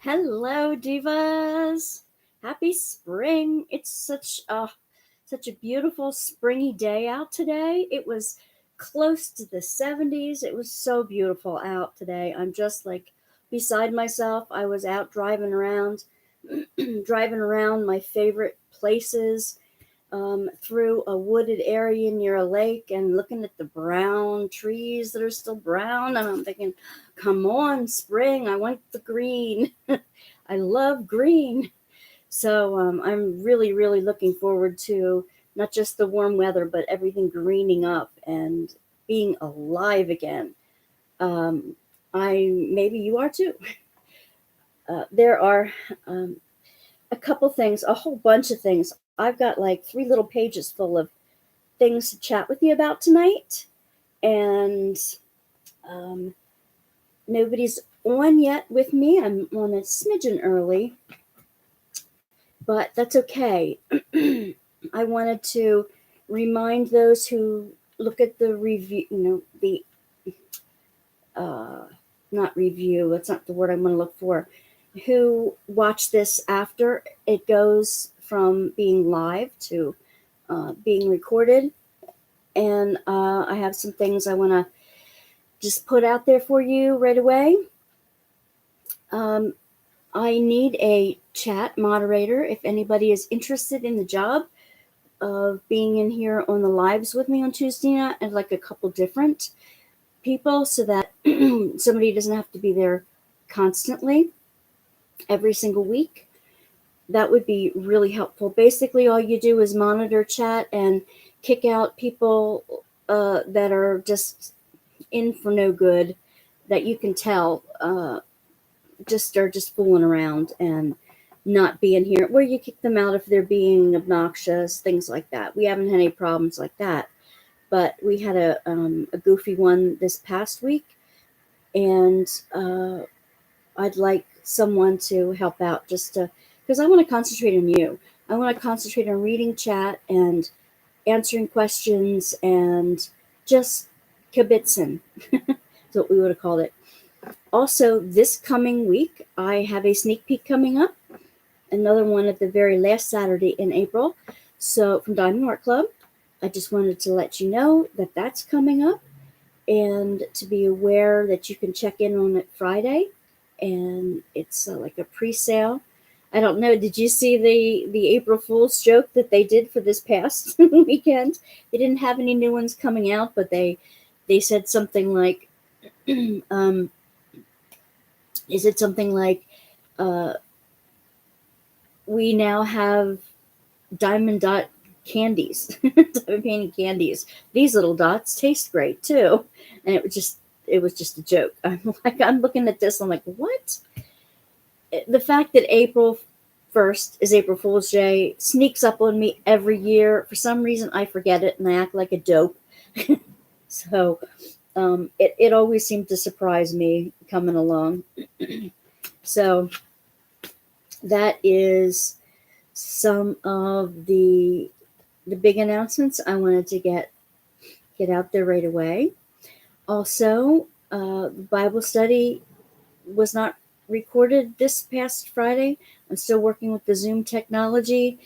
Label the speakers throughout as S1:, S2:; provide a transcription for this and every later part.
S1: Hello, divas. Happy spring. It's such a beautiful springy day out today. It was close to the 70s. It was so beautiful out today. I'm just like beside myself. I was out driving around driving around my favorite places through a wooded area near a lake and looking at the brown trees that are still brown. And I'm thinking, come on, spring, I want the green. I love green. So I'm really, really looking forward to not just the warm weather, but everything greening up and being alive again. Um, maybe you are too. There are a couple things, a whole bunch of things. I've got like 3 little pages full of things to chat with you about tonight. And um, nobody's on yet with me. I'm on a smidgen early, but that's okay. I wanted to remind those who look at the review, uh, not review, that's not the word I'm going to look for, who watch this after it goes from being live to being recorded. And I have some things I want to just put out there for you right away. I need a chat moderator if anybody is interested in the job of being in here on the lives with me on Tuesday night, and like a couple different people, so that somebody doesn't have to be there constantly every single week. That would be really helpful. Basically, all you do is monitor chat and kick out people that are just in for no good, that you can tell are just fooling around and not being here, where you kick them out if they're being obnoxious, things like that. We haven't had any problems like that, but we had a goofy one this past week, and I'd like someone to help out, just to, because I want to concentrate on you. I want to concentrate on reading chat and answering questions and just kibitzing. That's what we would have called it. Also, this coming week, I have a sneak peek coming up, another one at the very last Saturday in April. So from Diamond Art Club, I just wanted to let you know that that's coming up, and to be aware that you can check in on it Friday, and it's like a pre-sale. I don't know. Did you see the April Fool's joke that they did for this past weekend? They didn't have any new ones coming out, but they said something like, is it something like, we now have diamond dot candies, diamond painted candies. These little dots taste great too, and it was just a joke. I'm looking at this. I'm like, what? The fact that April 1st is April Fool's Day sneaks up on me every year. For some reason, I forget it and I act like a dope. So it always seemed to surprise me coming along. So that is some of the big announcements I wanted to get out there right away. Also, Bible study was not recorded this past Friday. I'm still working with the Zoom technology,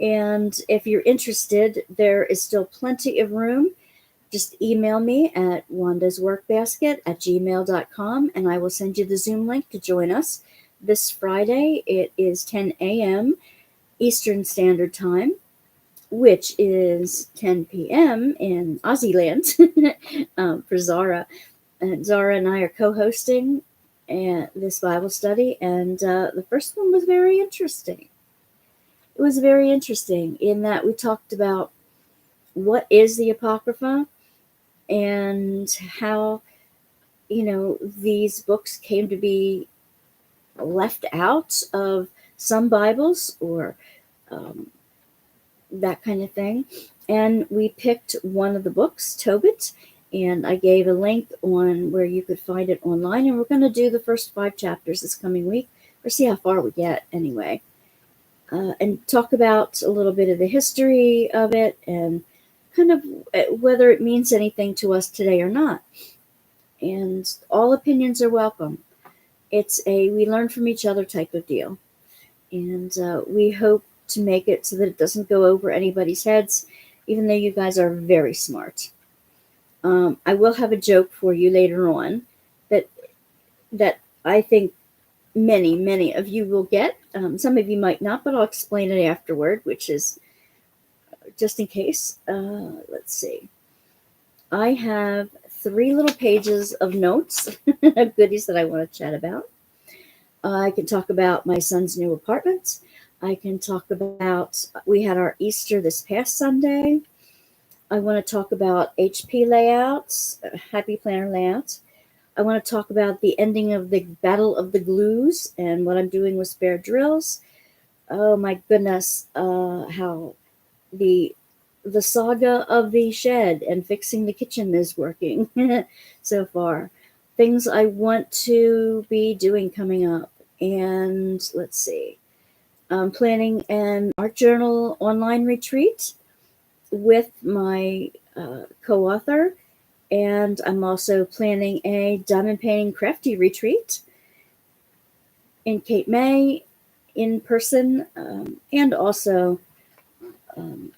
S1: and if you're interested, there is still plenty of room. Just email me at wandasworkbasket@gmail.com, and I will send you the Zoom link to join us this Friday. It is 10 a.m. Eastern Standard Time, which is 10 p.m. in Aussie land for Zara. And Zara and I are co-hosting this Bible study, and the first one was very interesting. It was very interesting in that we talked about what is the Apocrypha and how, these books came to be left out of some Bibles, or that kind of thing. And we picked one of the books, Tobit, and I gave a link on where you could find it online. And we're going to do the first 5 chapters this coming week, or see how far we get anyway. And talk about a little bit of the history of it and kind of whether it means anything to us today or not. And all opinions are welcome. It's a we learn from each other type of deal. And we hope to make it so that it doesn't go over anybody's heads, even though you guys are very smart. I will have a joke for you later on that I think many of you will get. Some of you might not, but I'll explain it afterward, which is just in case. Let's see. I have 3 little pages of notes of goodies that I want to chat about. I can talk about my son's new apartment. I can talk about, we had our Easter this past Sunday. I want to talk about HP layouts, Happy Planner layouts. I want to talk about the ending of the Battle of the Glues and what I'm doing with spare drills. Oh my goodness, how the saga of the shed and fixing the kitchen is working so far. Things I want to be doing coming up. And let's see. I'm planning an art journal online retreat with my co-author. And I'm also planning a diamond painting crafty retreat in Cape May in person, and also, I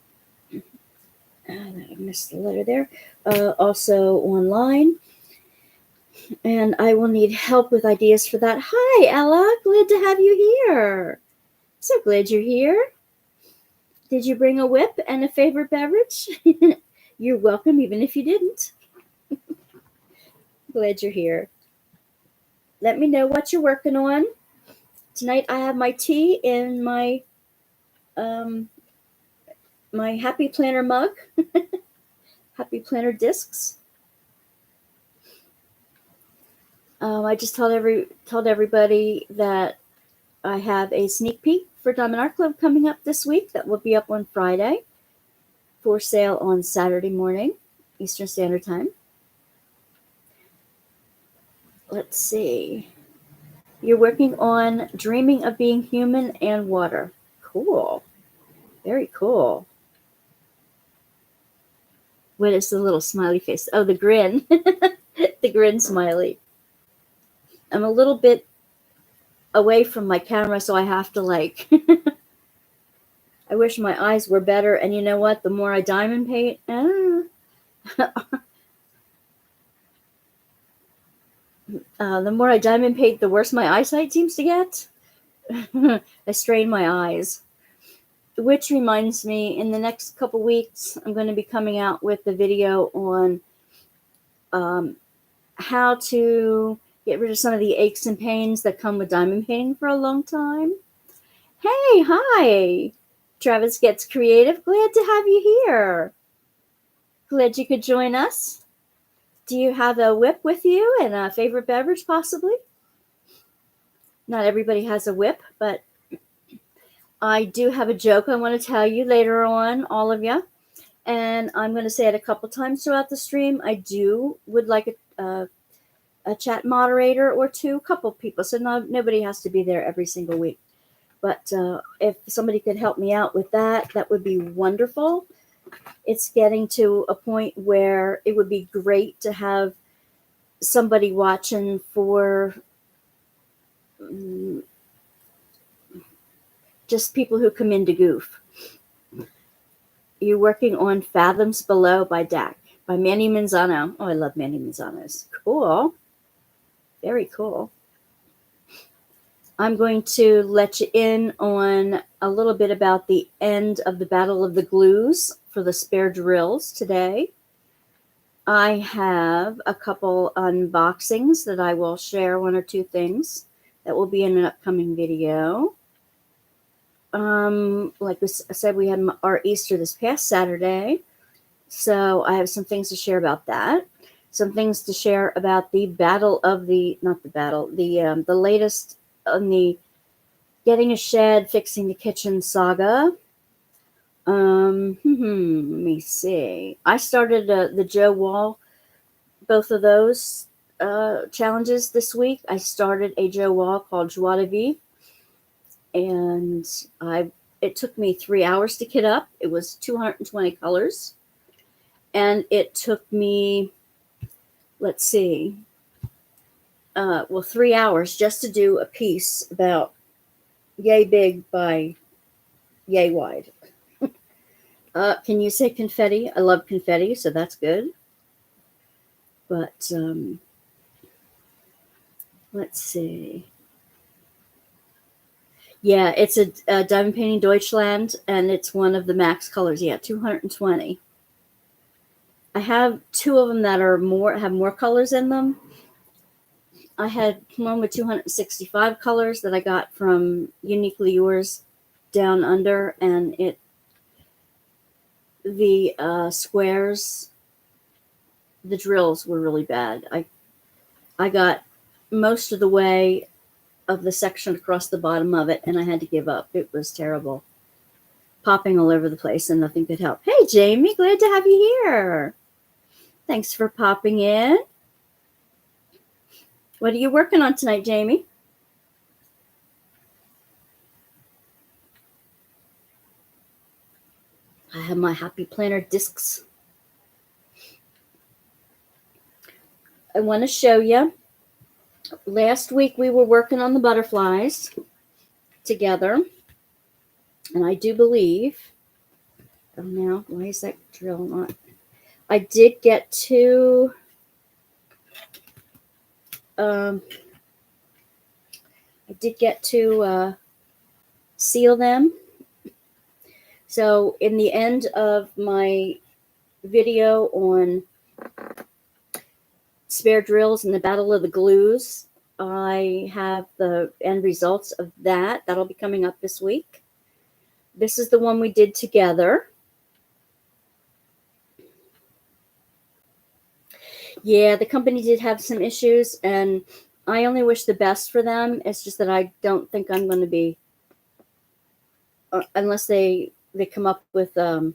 S1: missed the letter there, also online. And I will need help with ideas for that. Hi, Ella. Glad to have you here. So glad you're here. Did you bring a whip and a favorite beverage? You're welcome, even if you didn't. Glad you're here. Let me know what you're working on. Tonight I have my tea in my my Happy Planner mug. Happy Planner discs. I just told everybody that I have a sneak peek for Diamond Art Club coming up this week that will be up on Friday for sale on Saturday morning, Eastern Standard Time. Let's see. You're working on Dreaming of Being Human and Water. Cool. Very cool. What is the little smiley face? Oh, the grin. The grin smiley. I'm a little bit away from my camera, so I have to like... I wish my eyes were better. And you know what? The more I diamond paint... the more I diamond paint, the worse my eyesight seems to get. I strain my eyes. Which reminds me, in the next couple weeks, I'm going to be coming out with the video on how to get rid of some of the aches and pains that come with diamond painting for a long time. Hey, hi! Travis Gets Creative. Glad to have you here. Glad you could join us. Do you have a whip with you and a favorite beverage, possibly? Not everybody has a whip, but I do have a joke I want to tell you later on, all of you. And I'm going to say it a couple times throughout the stream. I would like a chat moderator or two, a couple people. So nobody has to be there every single week. But if somebody could help me out with that, that would be wonderful. It's getting to a point where it would be great to have somebody watching for just people who come in to goof. You're working on Fathoms Below by Dak, by Manny Manzano. Oh, I love Manny Manzano's. Cool. Very cool. I'm going to let you in on a little bit about the end of the Battle of the Glues for the spare drills today. I have a couple unboxings that I will share, 1 or 2 things that will be in an upcoming video. Like I said, we had our Easter this past Saturday, so I have some things to share about that. Some things to share about the battle of the, not the battle, the latest on the getting a shed, fixing the kitchen saga. Let me see. I started the Joe Wall, both of those challenges this week. I started a Joe Wall called Joie de Vivre, and it took me 3 hours to kit up. It was 220 colors, and it took me, let's see, well, 3 hours just to do a piece about yay big by yay wide. Can you say confetti? I love confetti, so that's good. But let's see. Yeah, it's a diamond painting Deutschland, and it's one of the max colors. Yeah, 220. I have 2 of them that are have more colors in them. I had one with 265 colors that I got from Uniquely Yours down under, and the squares, the drills were really bad. I got most of the way of the section across the bottom of it, and I had to give up. It was terrible. Popping all over the place, and nothing could help. Hey, Jamie, glad to have you here. Thanks for popping in. What are you working on tonight, Jamie? I have my Happy Planner discs. I want to show you. Last week we were working on the butterflies together, and I do believe, oh now, why is that drill not? I did get to, seal them. So in the end of my video on spare drills and the battle of the glues, I have the end results of that. That'll be coming up this week. This is the one we did together. Yeah, the company did have some issues, and I only wish the best for them. It's just that I don't think I'm going to be, unless they come up with a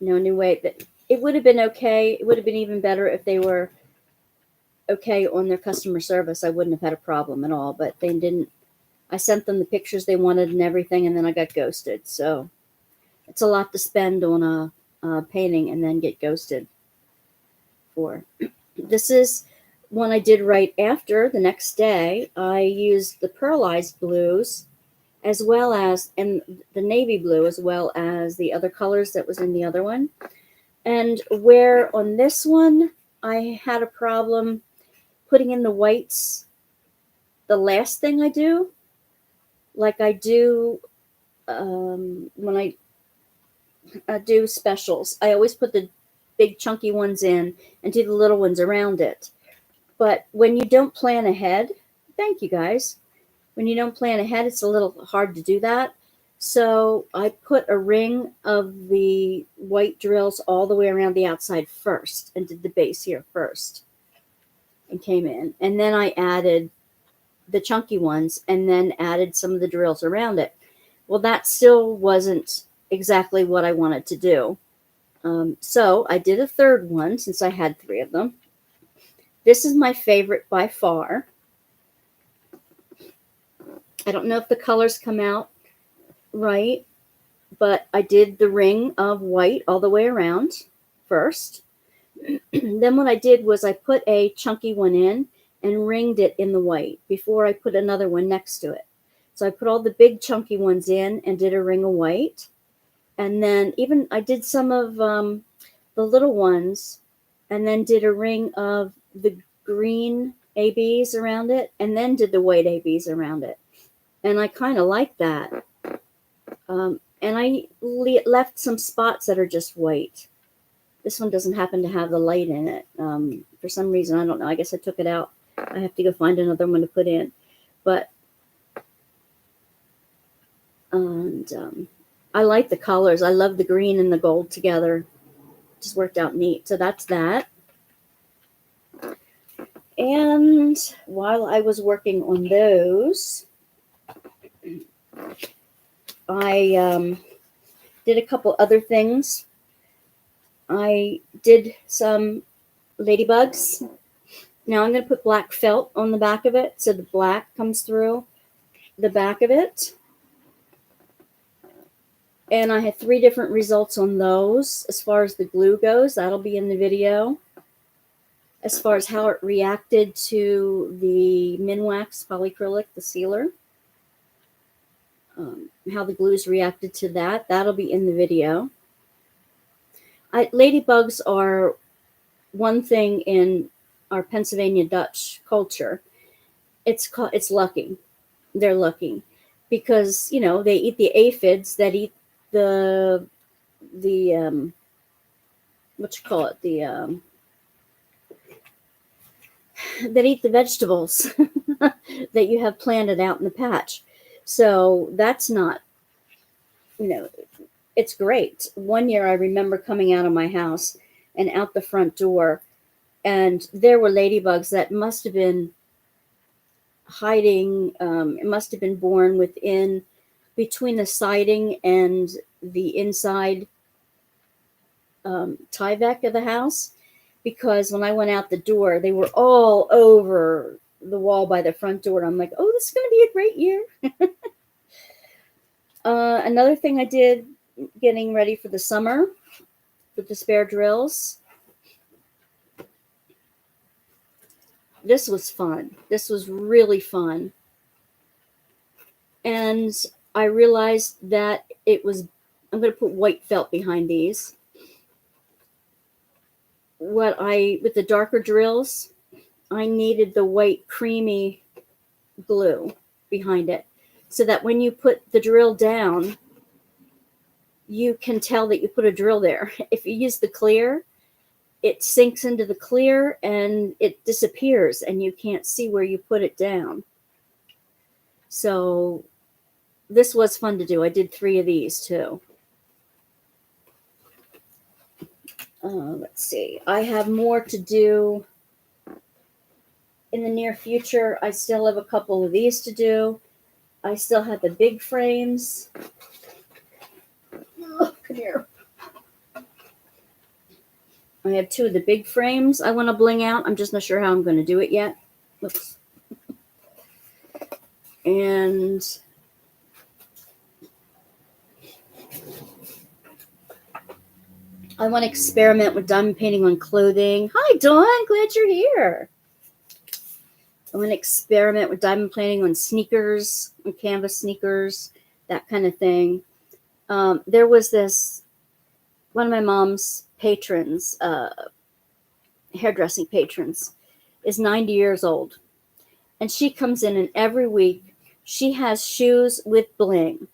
S1: new way. But it would have been okay. It would have been even better if they were okay on their customer service. I wouldn't have had a problem at all, but they didn't. I sent them the pictures they wanted and everything, and then I got ghosted. So it's a lot to spend on a painting and then get ghosted for. This is one I did right after. The next day, I used the pearlized blues as well as, and the navy blue as well as the other colors that was in the other one. And where on this one, I had a problem putting in the whites the last thing I do, like I do when I do specials. I always put the big chunky ones in and do the little ones around it. But when you don't plan ahead, thank you guys. When you don't plan ahead, it's a little hard to do that. So I put a ring of the white drills all the way around the outside first and did the base here first and came in. And then I added the chunky ones and then added some of the drills around it. Well, that still wasn't exactly what I wanted to do. So I did a third one since I had 3 of them. This is my favorite by far. I don't know if the colors come out right, but I did the ring of white all the way around first. Then what I did was I put a chunky one in and ringed it in the white before I put another one next to it. So I put all the big chunky ones in and did a ring of white. And then even I did some of the little ones and then did a ring of the green ABs around it and then did the white ABs around it. And I kind of like that. And I left some spots that are just white. This one doesn't happen to have the light in it. For some reason, I don't know. I guess I took it out. I have to go find another one to put in. But, and I like the colors. I love the green and the gold together. Just worked out neat. So that's that. And while I was working on those, I did a couple other things. I did some ladybugs. Now I'm going to put black felt on the back of it so the black comes through the back of it. And I had 3 different results on those. As far as the glue goes, that'll be in the video. As far as how it reacted to the the Minwax polyacrylic, the sealer. How the glues reacted to that. That'll be in the video. Ladybugs are one thing in our Pennsylvania Dutch culture. It's lucky. They're lucky because, you know, they eat the aphids that eat the what you call it, that eat the vegetables that you have planted out in the patch. So that's not, you know, it's great. One year I remember coming out of my house and out the front door, and there were ladybugs that must have been hiding. It must have been born between the siding and the inside Tyvek of the house, because when I went out the door, they were all over the wall by the front door. And I'm like, oh, this is going to be a great year. Another thing I did getting ready for the summer with the spare drills. This was fun. This was really fun. And I realized that I'm going to put white felt behind these. With the darker drills, I needed the white creamy glue behind it so that when you put the drill down, you can tell that you put a drill there. If you use the clear, it sinks into the clear and it disappears and you can't see where you put it down. So this was fun to do. I did 3 of these too. Let's see. I have more to do in the near future. I still have a couple of these to do. I still have the big frames. Oh, come here. I have 2 of the big frames I want to bling out. I'm just not sure how I'm going to do it yet. Oops. And I want to experiment with diamond painting on clothing. Hi, Dawn. Glad you're here. I want to experiment with diamond painting on sneakers, on canvas sneakers, that kind of thing. There was one of my mom's patrons, hairdressing patrons, is 90 years old. And she comes in and every week she has shoes with bling.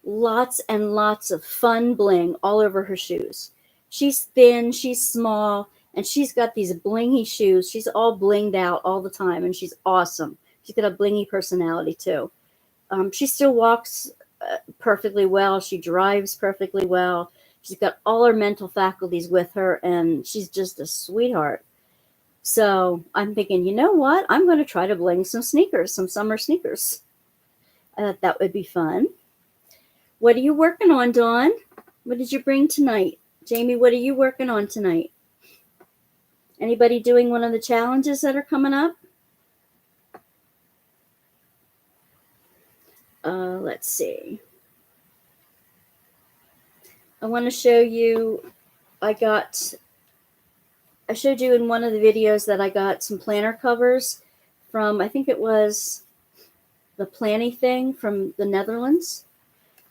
S1: Lots and lots of fun bling all over her shoes. She's thin, she's small, and she's got these blingy shoes. She's all blinged out all the time, and she's awesome. She's got a blingy personality, too. She still walks perfectly well. She drives perfectly well. She's got all her mental faculties with her, and she's just a sweetheart. So I'm thinking, you know what? I'm going to try to bling some sneakers, some summer sneakers. I thought that would be fun. What are you working on, Dawn? What did you bring tonight? Jamie, what are you working on tonight? Anybody doing one of the challenges that are coming up? Let's see. I want to show you, I showed you in one of the videos that I got some planner covers from, I think it was the Planny thing from the Netherlands.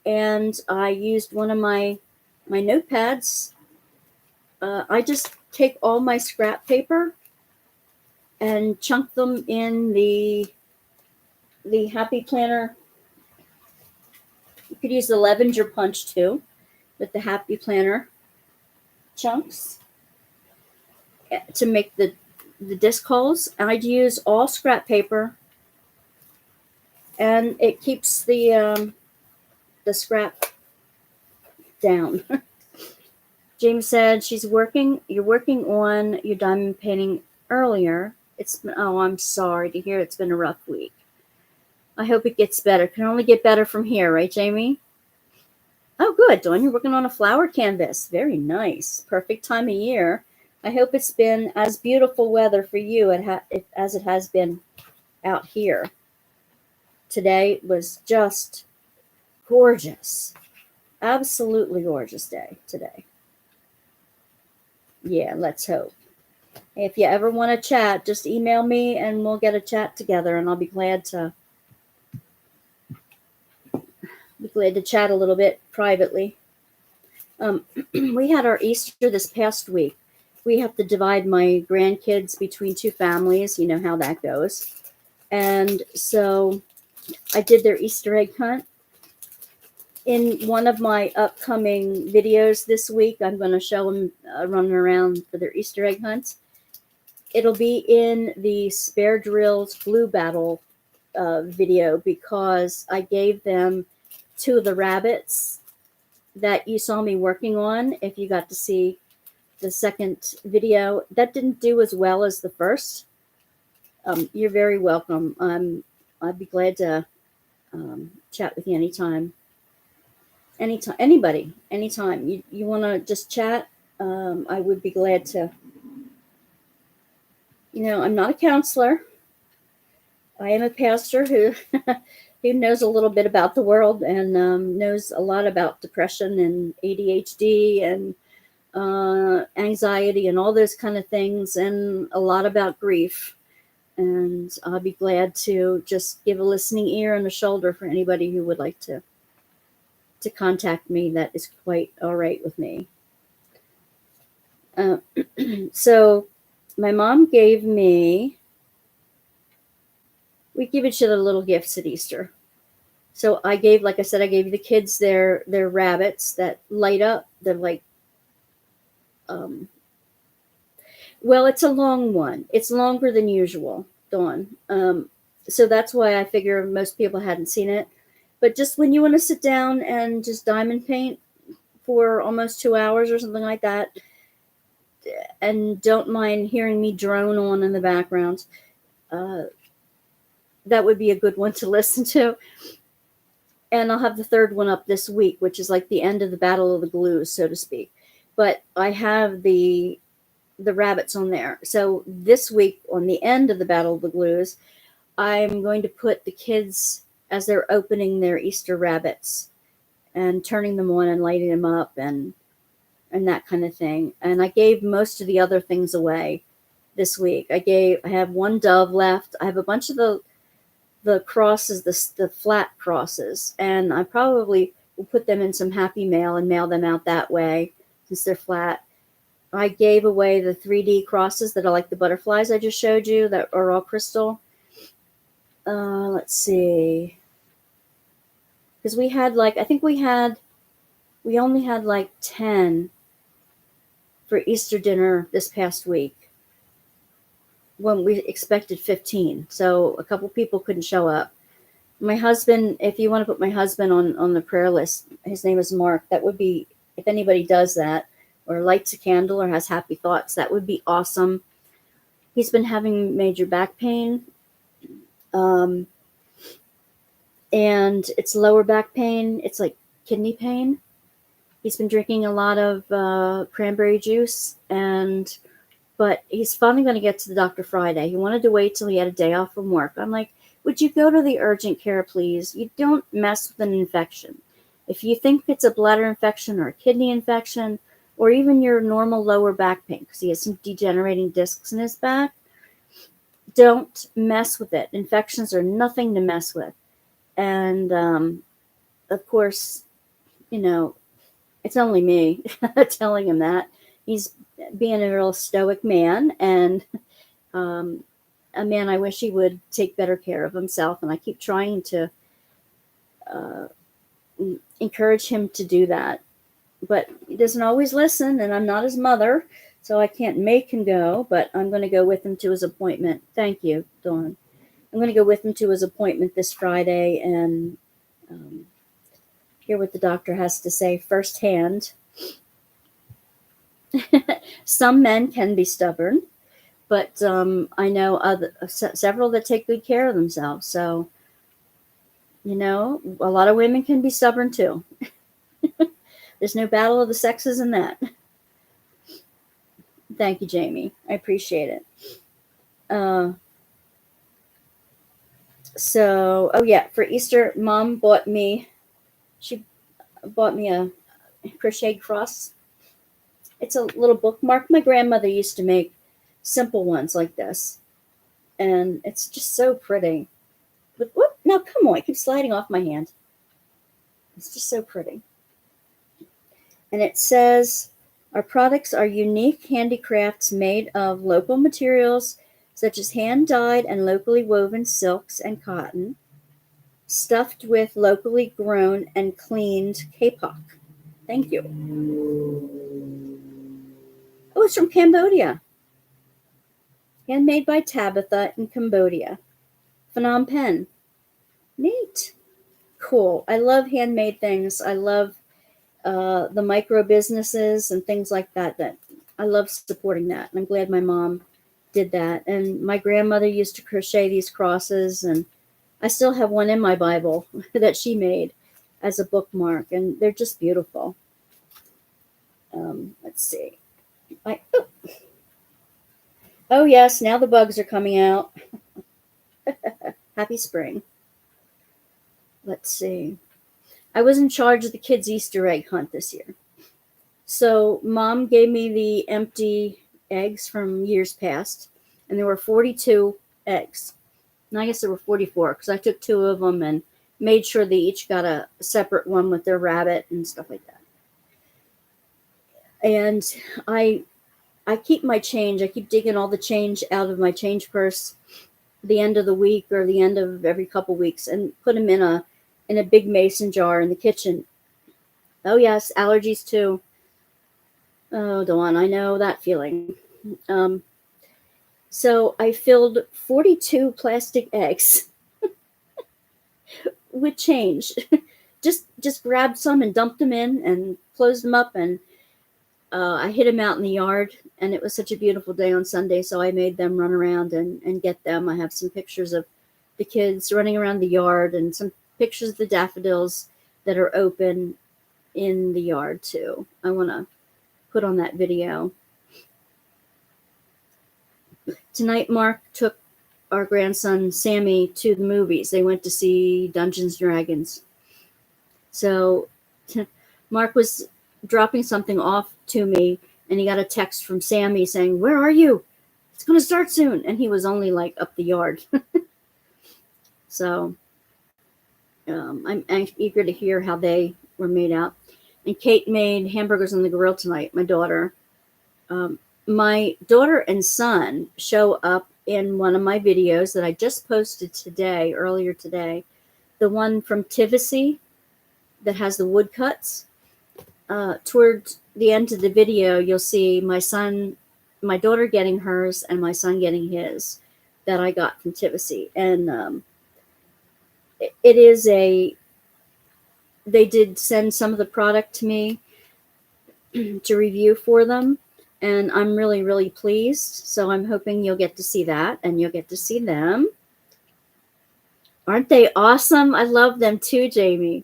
S1: And I used one of my notepads. I just take all my scrap paper and chunk them in the Happy Planner. You could use the Levenger punch too, with the Happy Planner chunks to make the disc holes. And I'd use all scrap paper, and it keeps the scrap down. James said you're working on your diamond painting earlier. I'm sorry to hear it's been a rough week. I hope it gets better. Can only get better from here, right, Jamie? Oh, good, Dawn. You're working on a flower canvas. Very nice. Perfect time of year. I hope it's been as beautiful weather for you as it has been out here. Today was just gorgeous. Absolutely gorgeous day today. Yeah, let's hope. If you ever want to chat, just email me and we'll get a chat together, and I'll be glad to chat a little bit privately. We had our Easter this past week. We have to divide my grandkids between two families. You know how that goes. And so I did their Easter egg hunt. In one of my upcoming videos this week, I'm going to show them running around for their Easter egg hunts. It'll be in the Spare Drills Glue Battle video, because I gave them two of the rabbits that you saw me working on. If you got to see the second video, that didn't do as well as the first. You're very welcome. I'd be glad to chat with you anytime. Anytime, anybody, anytime you want to just chat, I would be glad to. I'm not a counselor. I am a pastor who who knows a little bit about the world, and knows a lot about depression and ADHD and anxiety and all those kind of things, and a lot about grief. And I'll be glad to just give a listening ear and a shoulder for anybody who would like to contact me. That is quite all right with me. So my mom gave me, we give each other little gifts at Easter. So I gave, like I said, I gave the kids their rabbits that light up. They're like, well, it's a long one. It's longer than usual, Dawn. So that's why I figure most people hadn't seen it. But just when you want to sit down and just diamond paint for almost 2 hours or something like that, and don't mind hearing me drone on in the background, that would be a good one to listen to. And I'll have the third one up this week, which is like the end of the Battle of the Glues, so to speak. But I have the rabbits on there. So this week, on the end of the Battle of the Glues, I'm going to put the kids, as they're opening their Easter rabbits and turning them on and lighting them up and that kind of thing. And I gave most of the other things away this week. I have one dove left. I have a bunch of the crosses, the flat crosses, and I probably will put them in some Happy Mail and mail them out that way, since they're flat. I gave away the 3D crosses that are like the butterflies I just showed you, that are all crystal. Let's see. Because we had we only had like 10 for Easter dinner this past week, when we expected 15. So a couple people couldn't show up. My husband, if you want to put my husband on the prayer list, his name is Mark. That would be, if anybody does that, or lights a candle or has happy thoughts, that would be awesome. He's been having major back pain. And it's lower back pain. It's like kidney pain. He's been drinking a lot of cranberry juice, but he's finally going to get to the doctor Friday. He wanted to wait till he had a day off from work. I'm like, would you go to the urgent care, please? You don't mess with an infection. If you think it's a bladder infection or a kidney infection, or even your normal lower back pain, because he has some degenerating discs in his back, don't mess with it. Infections are nothing to mess with. And, of course, it's only me telling him that. He's being a real stoic man, and a man I wish he would take better care of himself. And I keep trying to encourage him to do that. But he doesn't always listen, and I'm not his mother, so I can't make him go, but I'm going to go with him to his appointment. Thank you, Dawn. I'm going to go with him to his appointment this Friday and hear what the doctor has to say firsthand. Some men can be stubborn, but I know several that take good care of themselves. So, a lot of women can be stubborn too. There's no battle of the sexes in that. Thank you, Jamie. I appreciate it. For Easter, Mom bought me a crochet cross. It's a little bookmark my grandmother used to make simple ones like this. And it's just so pretty. But whoop, now come on, it keeps sliding off my hand. It's just so pretty. And it says, our products are unique handicrafts made of local materials such as hand-dyed and locally woven silks and cotton, stuffed with locally grown and cleaned kapok. Thank you. Oh, it's from Cambodia. Handmade by Tabitha in Cambodia. Phnom Penh. Neat. Cool. I love handmade things. I love the micro businesses and things like that. That I love supporting that. And I'm glad my mom did that. And my grandmother used to crochet these crosses, and I still have one in my Bible that she made as a bookmark, and they're just beautiful. Let's see. Oh yes, now the bugs are coming out. Happy spring. Let's see. I was in charge of the kids' Easter egg hunt this year. So Mom gave me the empty eggs from years past, and there were 42 eggs. And I guess there were 44 because I took 2 of them and made sure they each got a separate one with their rabbit and stuff like that. And I keep my change. I keep digging all the change out of my change purse the end of the week or the end of every couple weeks and put them in a big mason jar in the kitchen. Oh yes, allergies too. Oh, Dawn, I know that feeling. So I filled 42 plastic eggs with change. just grabbed some and dumped them in and closed them up, and I hid them out in the yard. And it was such a beautiful day on Sunday, so I made them run around and get them. I have some pictures of the kids running around the yard and some pictures of the daffodils that are open in the yard too. I want to put on that video. Tonight, Mark took our grandson Sammy to the movies. They went to see Dungeons & Dragons. So Mark was dropping something off to me, and he got a text from Sammy saying, "Where are you? It's going to start soon." And he was only like up the yard. So I'm eager to hear how they were made out. And Kate made hamburgers on the grill tonight, my daughter. My daughter and son show up in one of my videos that I just posted earlier today. The one from Tivisi that has the woodcuts. Toward the end of the video, you'll see my daughter getting hers and my son getting his that I got from Tivisi. And they did send some of the product to me to review for them. And I'm really, really pleased. So I'm hoping you'll get to see that and you'll get to see them. Aren't they awesome? I love them too, Jamie.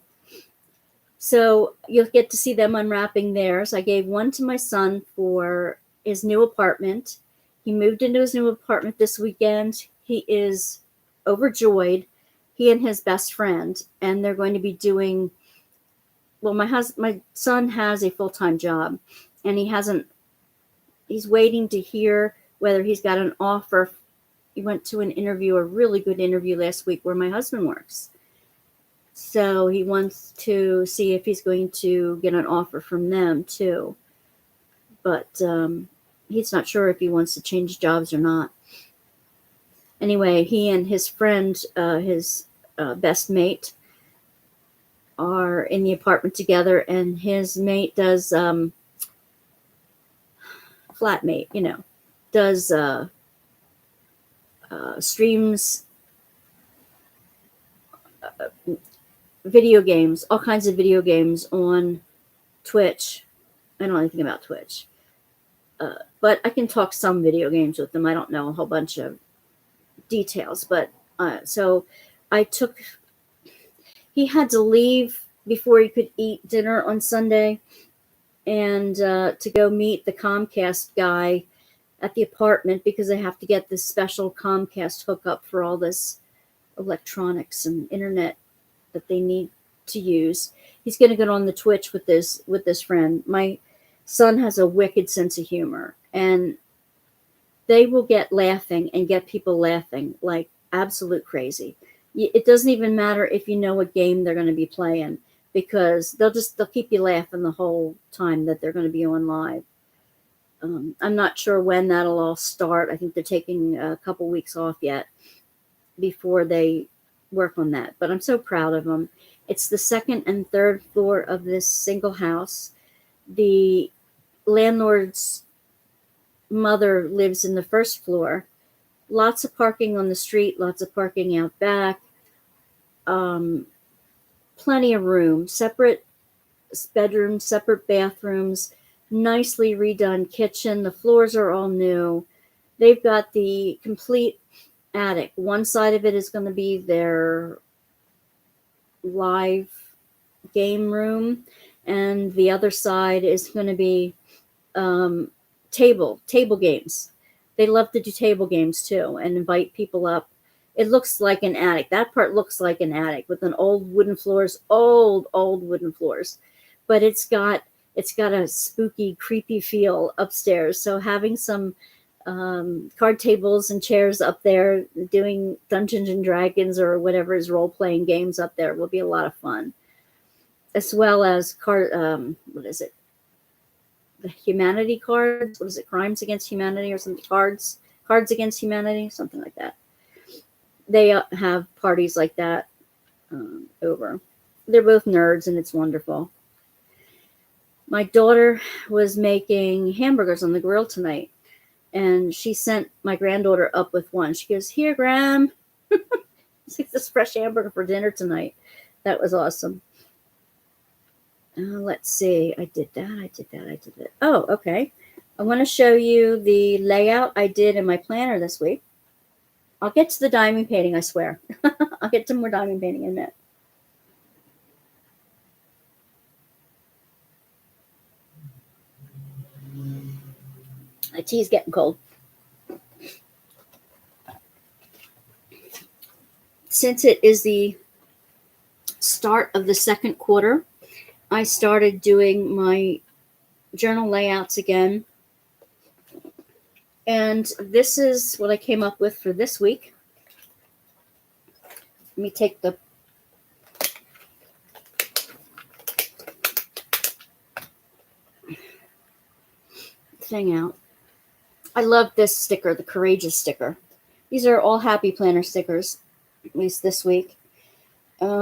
S1: So you'll get to see them unwrapping theirs. I gave one to my son for his new apartment. He moved into his new apartment this weekend. He is overjoyed. He and his best friend, and they're going to be doing, well, my son has a full-time job, and he's waiting to hear whether he's got an offer. He went to an interview, a really good interview last week where my husband works. So he wants to see if he's going to get an offer from them too. But he's not sure if he wants to change jobs or not. Anyway, he and his friend, his best mate, are in the apartment together, and his mate does flatmate, does streams video games, all kinds of video games on Twitch. I don't know anything about Twitch, but I can talk some video games with them. I don't know a whole bunch of details, but so he had to leave before he could eat dinner on Sunday, and to go meet the Comcast guy at the apartment because they have to get this special Comcast hookup for all this electronics and internet that they need to use. He's going to get on the Twitch with this friend. My son has a wicked sense of humor, and they will get laughing and get people laughing like absolute crazy. It doesn't even matter if you know what game they're going to be playing, because they'll keep you laughing the whole time that they're going to be on live. I'm not sure when that'll all start. I think they're taking a couple weeks off yet before they work on that. But I'm so proud of them. It's the second and third floor of this single house. The landlord's mother lives in the first floor. Lots of parking on the street, lots of parking out back. Plenty of room, separate bedrooms, separate bathrooms, nicely redone kitchen. The floors are all new. They've got the complete attic. One side of it is going to be their live game room, and the other side is going to be table games. They love to do table games too and invite people up. It looks like an attic. That part looks like an attic with an old wooden floors, old wooden floors. But it's got a spooky, creepy feel upstairs. So having some card tables and chairs up there doing Dungeons and Dragons or whatever is role-playing games up there will be a lot of fun. As well as what is it? The humanity cards. What is it? Crimes Against Humanity or something? Cards Against Humanity, something like that. They have parties like that over. They're both nerds, and it's wonderful. My daughter was making hamburgers on the grill tonight, and she sent my granddaughter up with one. She goes, "Here, Gram, take this fresh hamburger for dinner tonight." That was awesome. Let's see. I did that. Oh, okay. I want to show you the layout I did in my planner this week. I'll get to the diamond painting, I swear. I'll get to more diamond painting in a minute. My tea's getting cold. Since it is the start of the second quarter, I started doing my journal layouts again. And this is what I came up with for this week. Let me take the thing out. I love this sticker, the Courageous sticker. These are all Happy Planner stickers, at least this week.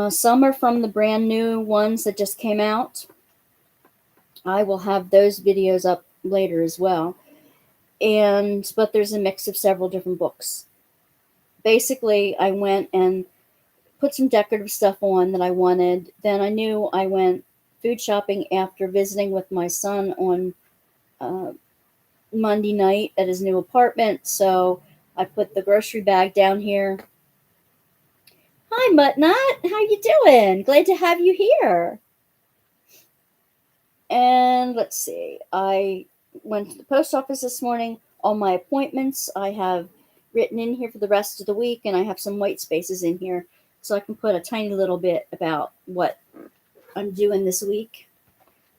S1: Some are from the brand new ones that just came out. I will have those videos up later as well. But there's a mix of several different books. Basically, I went and put some decorative stuff on that I wanted. Then I knew I went food shopping after visiting with my son on Monday night at his new apartment. So I put the grocery bag down here. Hi, Muttnut. How you doing? Glad to have you here. And let's see. I went to the post office this morning. All my appointments I have written in here for the rest of the week, and I have some white spaces in here so I can put a tiny little bit about what I'm doing this week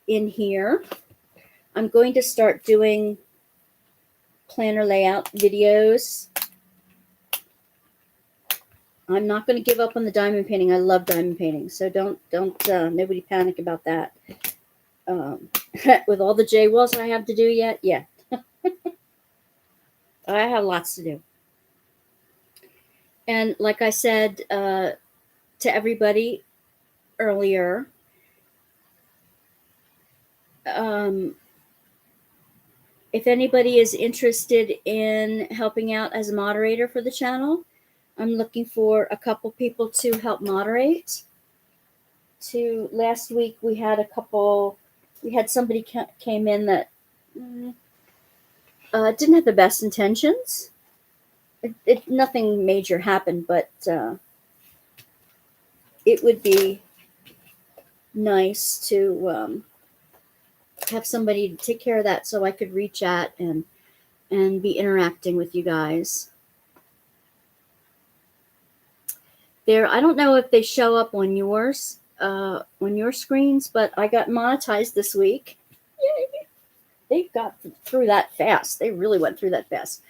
S1: in here. I'm going to start doing planner layout videos. I'm not going to give up on the diamond painting. I love diamond painting, so don't nobody panic about that. With all the J walls I have to do yet, yeah. I have lots to do. And like I said to everybody earlier, if anybody is interested in helping out as a moderator for the channel, I'm looking for a couple people to help moderate. Last week we had somebody came in that didn't have the best intentions. Nothing major happened, but it would be nice to have somebody to take care of that so I could reach out and be interacting with you guys. I don't know if they show up on yours, on your screens, but I got monetized this week. Yay! They got through that fast. They really went through that fast.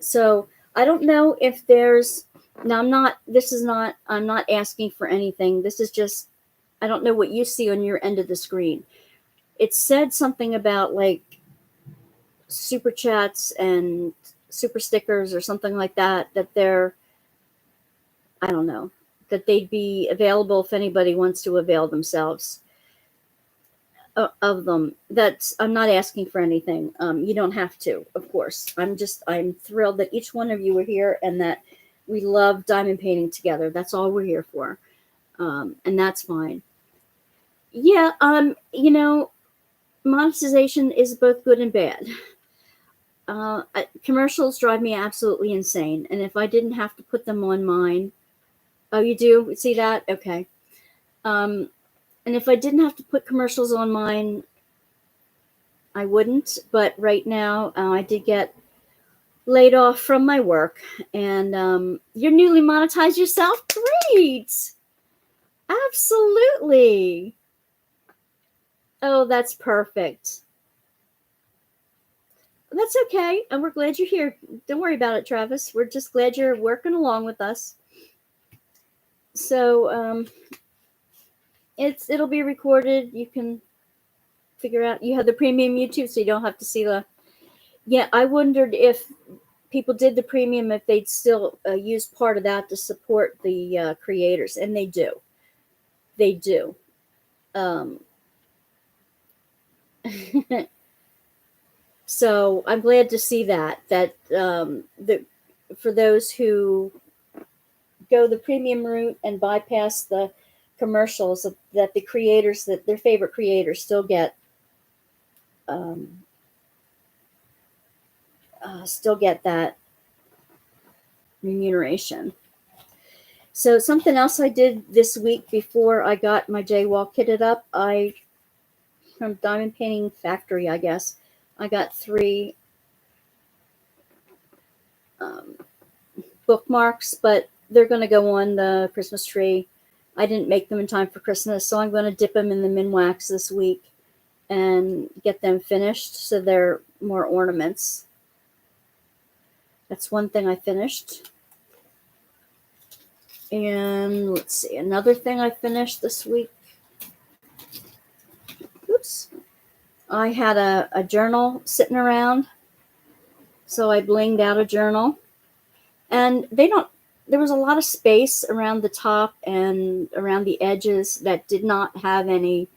S1: So I don't know if there's, now I'm not asking for anything. This is just, I don't know what you see on your end of the screen. It said something about like super chats and super stickers or something like that, that they're, I don't know, that they'd be available if anybody wants to avail themselves of them. That's, I'm not asking for anything. You don't have to, of course. I'm thrilled that each one of you are here and that we love diamond painting together. That's all we're here for. And that's fine. Yeah. Monetization is both good and bad. Commercials drive me absolutely insane. And if I didn't have to put them on mine, oh, you do see that? Okay. And if I didn't have to put commercials on mine, I wouldn't. But right now, I did get laid off from my work, and you're newly monetized yourself. Great. Absolutely. Oh, that's perfect. That's okay. And we're glad you're here. Don't worry about it, Travis. We're just glad you're working along with us. So it'll be recorded. You can figure out, you have the premium YouTube, so you don't have to see the, yeah, I wondered if people did the premium, if they'd still use part of that to support the creators, and they do. They do. So I'm glad to see that for those who go the premium route and bypass the commercials, that the creators, that their favorite creators still get that remuneration. So something else I did this week before I got my J-Wall kitted up, from Diamond Painting Factory, I guess, I got 3 bookmarks, but they're going to go on the Christmas tree. I didn't make them in time for Christmas, so I'm going to dip them in the Minwax this week and get them finished so they're more ornaments. That's one thing I finished. And let's see, another thing I finished this week. Oops. I had a journal sitting around, so I blinged out a journal. And there was a lot of space around the top and around the edges that did not have any,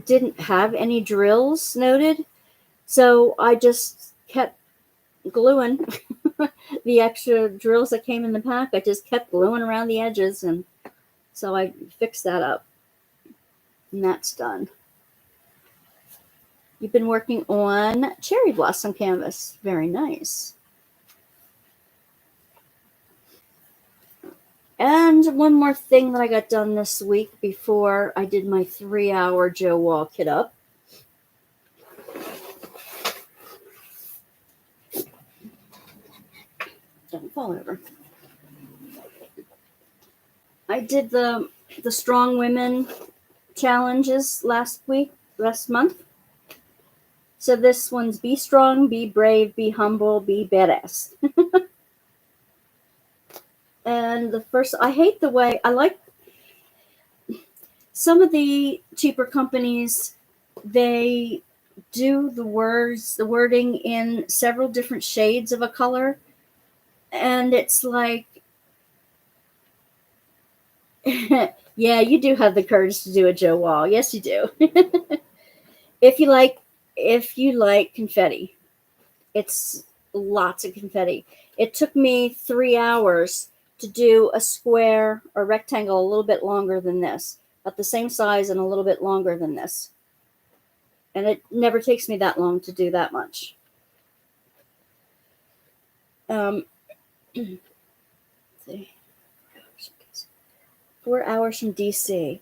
S1: didn't have any drills noted. So I just kept gluing the extra drills that came in the pack. I just kept gluing around the edges, and so I fixed that up. And that's done. You've been working on cherry blossom canvas. Very nice. And one more thing that I got done this week before I did my 3-hour Joe Wall kit up. Don't fall over. I did the Strong Women challenges last month. So this one's be strong, be brave, be humble, be badass. And the first, I hate the way, I like some of the cheaper companies, they do the wording in several different shades of a color. And it's like, yeah, you do have the courage to do a Joe Wall. Yes, you do. If you like confetti, it's lots of confetti. It took me 3 hours to do a square or rectangle a little bit longer than this, about the same size and a little bit longer than this. And it never takes me that long to do that much. 4 hours from DC.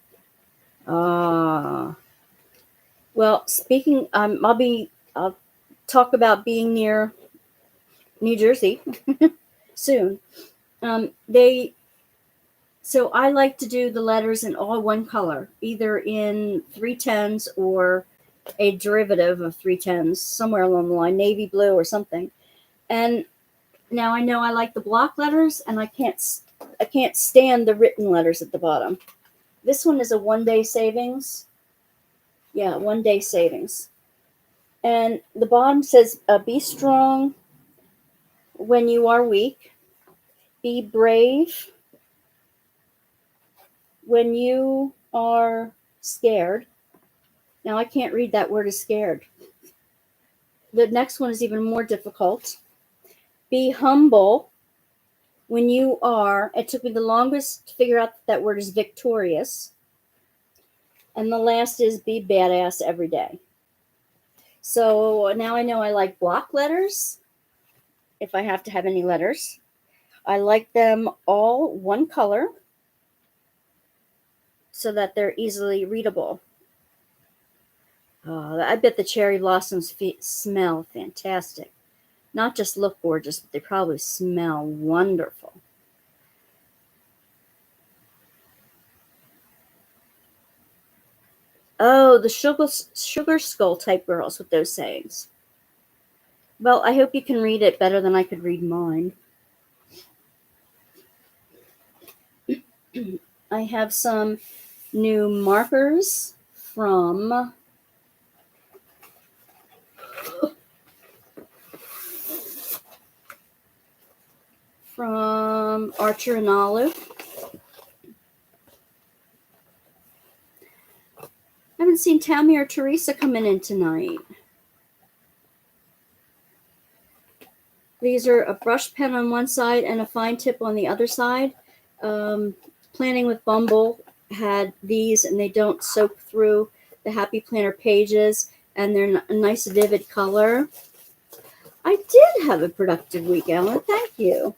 S1: Well, speaking, I'll talk about being near New Jersey soon. So I like to do the letters in all one color, either in 310s or a derivative of 310s, somewhere along the line, navy blue or something. And now I know I like the block letters, and I can't stand the written letters at the bottom. This one is a 1-day savings. Yeah, 1-day savings. And the bottom says, be strong when you are weak. Be brave when you are scared. Now, I can't read that word as scared. The next one is even more difficult. Be humble when you are, it took me the longest to figure out that word is victorious. And the last is be badass every day. So now I know I like block letters, if I have to have any letters. I like them all one color so that they're easily readable. I bet the cherry blossoms smell fantastic. Not just look gorgeous, but they probably smell wonderful. Oh, the sugar skull type girls with those sayings. Well, I hope you can read it better than I could read mine. I have some new markers from Archer and Olive. I haven't seen Tammy or Teresa coming in tonight. These are a brush pen on one side and a fine tip on the other side. Planning with Bumble had these, and they don't soak through the Happy Planner pages, and they're a nice vivid color. I did have a productive week, Ellen. Thank you.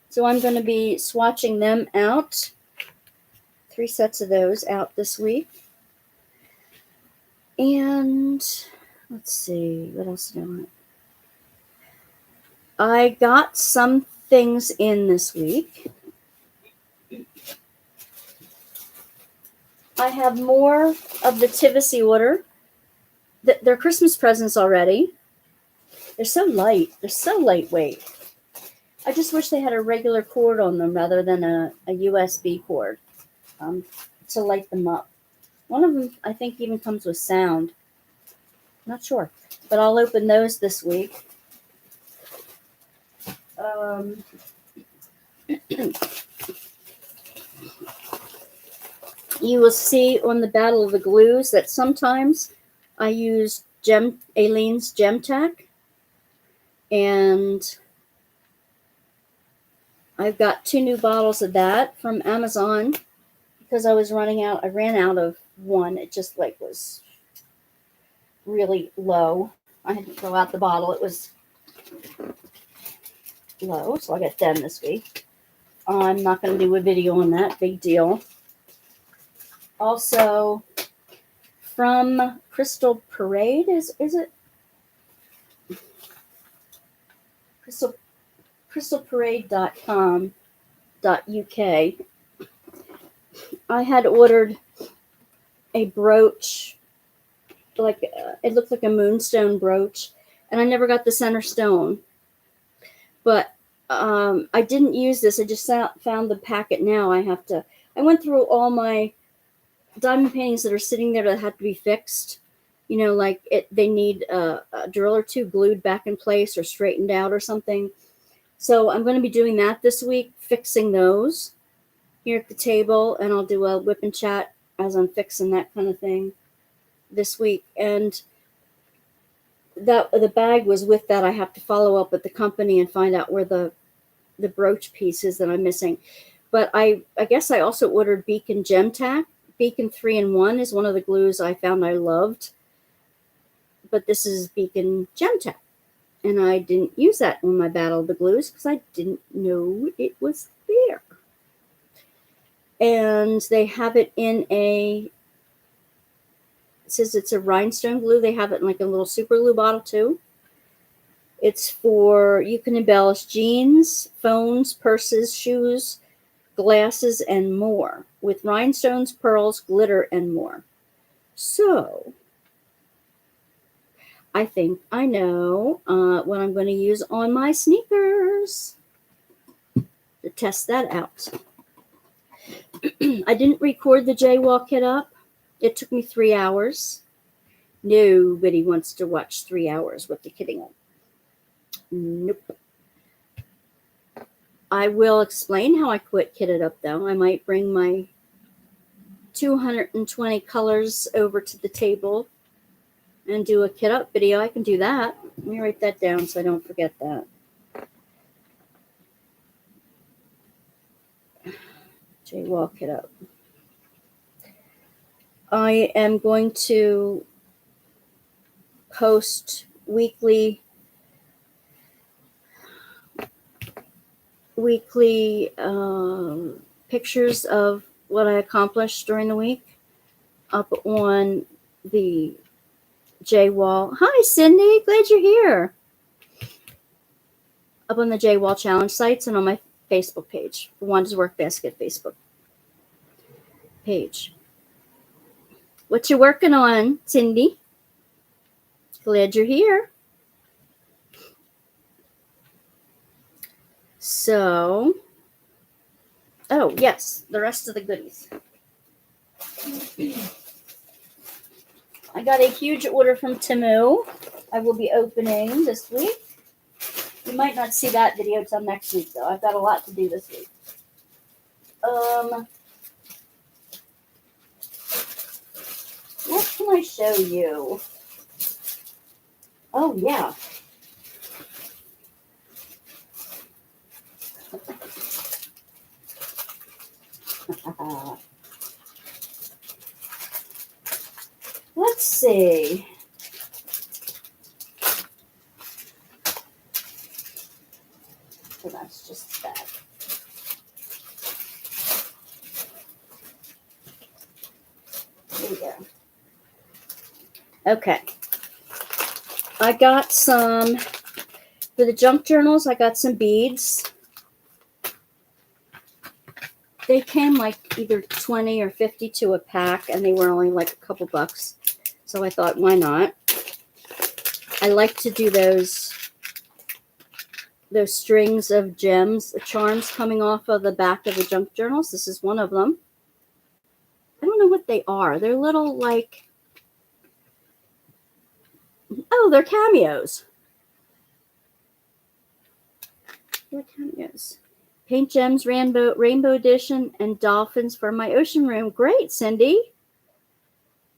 S1: So I'm going to be swatching them out. 3 sets of those out this week. And let's see, what else did I want? I got some things in this week. I have more of the Tivisi order. They're Christmas presents already. They're so light. They're so lightweight. I just wish they had a regular cord on them rather than a USB cord to light them up. One of them, I think, even comes with sound. Not sure. But I'll open those this week. You will see on the Battle of the Glues that sometimes I use Aleene's Gem Tack. And I've got 2 new bottles of that from Amazon because I was running out. I ran out of one. It just was really low. I had to throw out the bottle. It was low, so I got them this week. I'm not going to do a video on that. Big deal. Also, from Crystal Parade, is it? crystalparade.com.uk. I had ordered a brooch, it looked like a moonstone brooch, and I never got the center stone. But I didn't use this. I just found the packet now. I went through all my diamond paintings that are sitting there that have to be fixed. They need a drill or 2 glued back in place or straightened out or something. So I'm going to be doing that this week, fixing those here at the table, and I'll do a whip and chat as I'm fixing that kind of thing this week. And that the bag was with that. I have to follow up with the company and find out where the brooch piece is that I'm missing. But I guess I also ordered Beacon Gem Tack. Beacon 3-in-1 is one of the glues I found I loved. But this is Beacon Gem Tack. And I didn't use that on my Battle of the Glues because I didn't know it was there. And they have it in it says it's a rhinestone glue. They have it in a little super glue bottle too. It's you can embellish jeans, phones, purses, shoes, glasses, and more with rhinestones, pearls, glitter, and more. So I think I know what I'm going to use on my sneakers to test that out. I didn't record the Jaywalk It Up. It took me 3 hours. Nobody wants to watch 3 hours with the kidding up. Nope. I will explain how I quit Kit It Up, though. I might bring my 220 colors over to the table and do a Kit Up video. I can do that. Let me write that down so I don't forget that. Jaywalk It Up. I am going to post weekly pictures of what I accomplished during the week up on the J-Wall. Hi, Cindy. Glad you're here. Up on the J-Wall Challenge sites and on my Facebook page, Wanda's Workbasket Facebook page. What you working on, Cindy? Glad you're here. So, oh, yes, the rest of the goodies. I got a huge order from Temu. I will be opening this week. You might not see that video till next week, though. I've got a lot to do this week. What can I show you? Oh, yeah. Let's see. So that's just that. There we go. Okay. I got some, for the junk journals, I got some beads. They came like either 20 or 52 a pack, and they were only like a couple bucks. So I thought, why not? I like to do those strings of gems, charms coming off of the back of the junk journals. This is one of them. I don't know what they are. They're little like, oh, they're cameos. They're cameos. Paint Gems Rainbow Edition and Dolphins for my ocean room. Great, Cindy.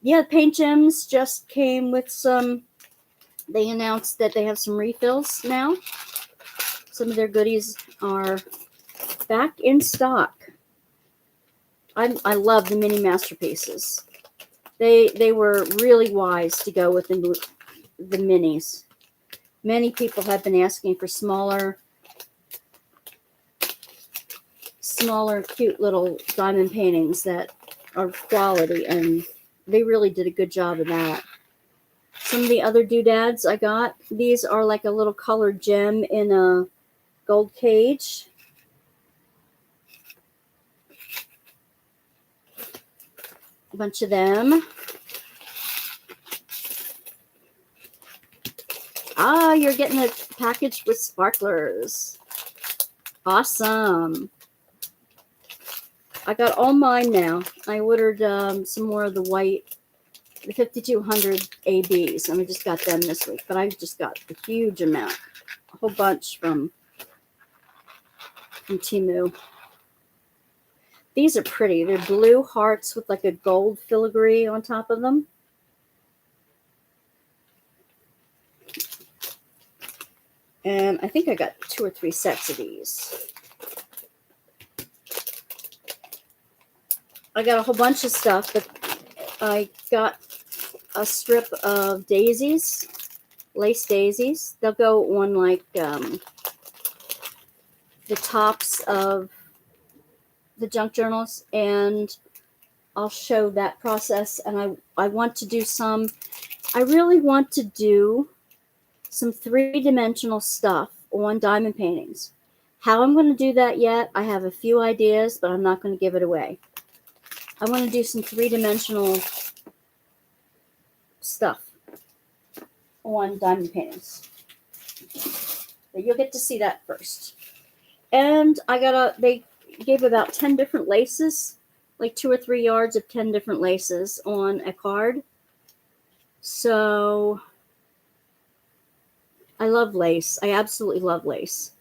S1: Yeah, Paint Gems just came with some. They announced that they have some refills now. Some of their goodies are back in stock. I love the mini masterpieces. They were really wise to go with the minis. Many people have been asking for smaller, cute little diamond paintings that are quality, and they really did a good job of that. Some of the other doodads I got, these are like a little colored gem in a gold cage. A bunch of them. Ah, you're getting a package with sparklers. Awesome. I got all mine now. I ordered some more of the white, the 5200 ABs, and I just got them this week. But I just got a huge amount, a whole bunch from Temu. These are pretty. They're blue hearts with like a gold filigree on top of them. And I think I got 2 or 3 sets of these. I got a whole bunch of stuff, but I got a strip of daisies, lace daisies. They'll go on like the tops of the junk journals, and I'll show that process. And I want to do some, I really want to do some 3-dimensional stuff on diamond paintings. How I'm going to do that yet, I have a few ideas, but I'm not going to give it away. I want to do some 3-dimensional stuff on diamond paintings. But you'll get to see that first. And they gave about 10 different laces, like 2 or 3 yards of 10 different laces on a card. So I love lace. I absolutely love lace.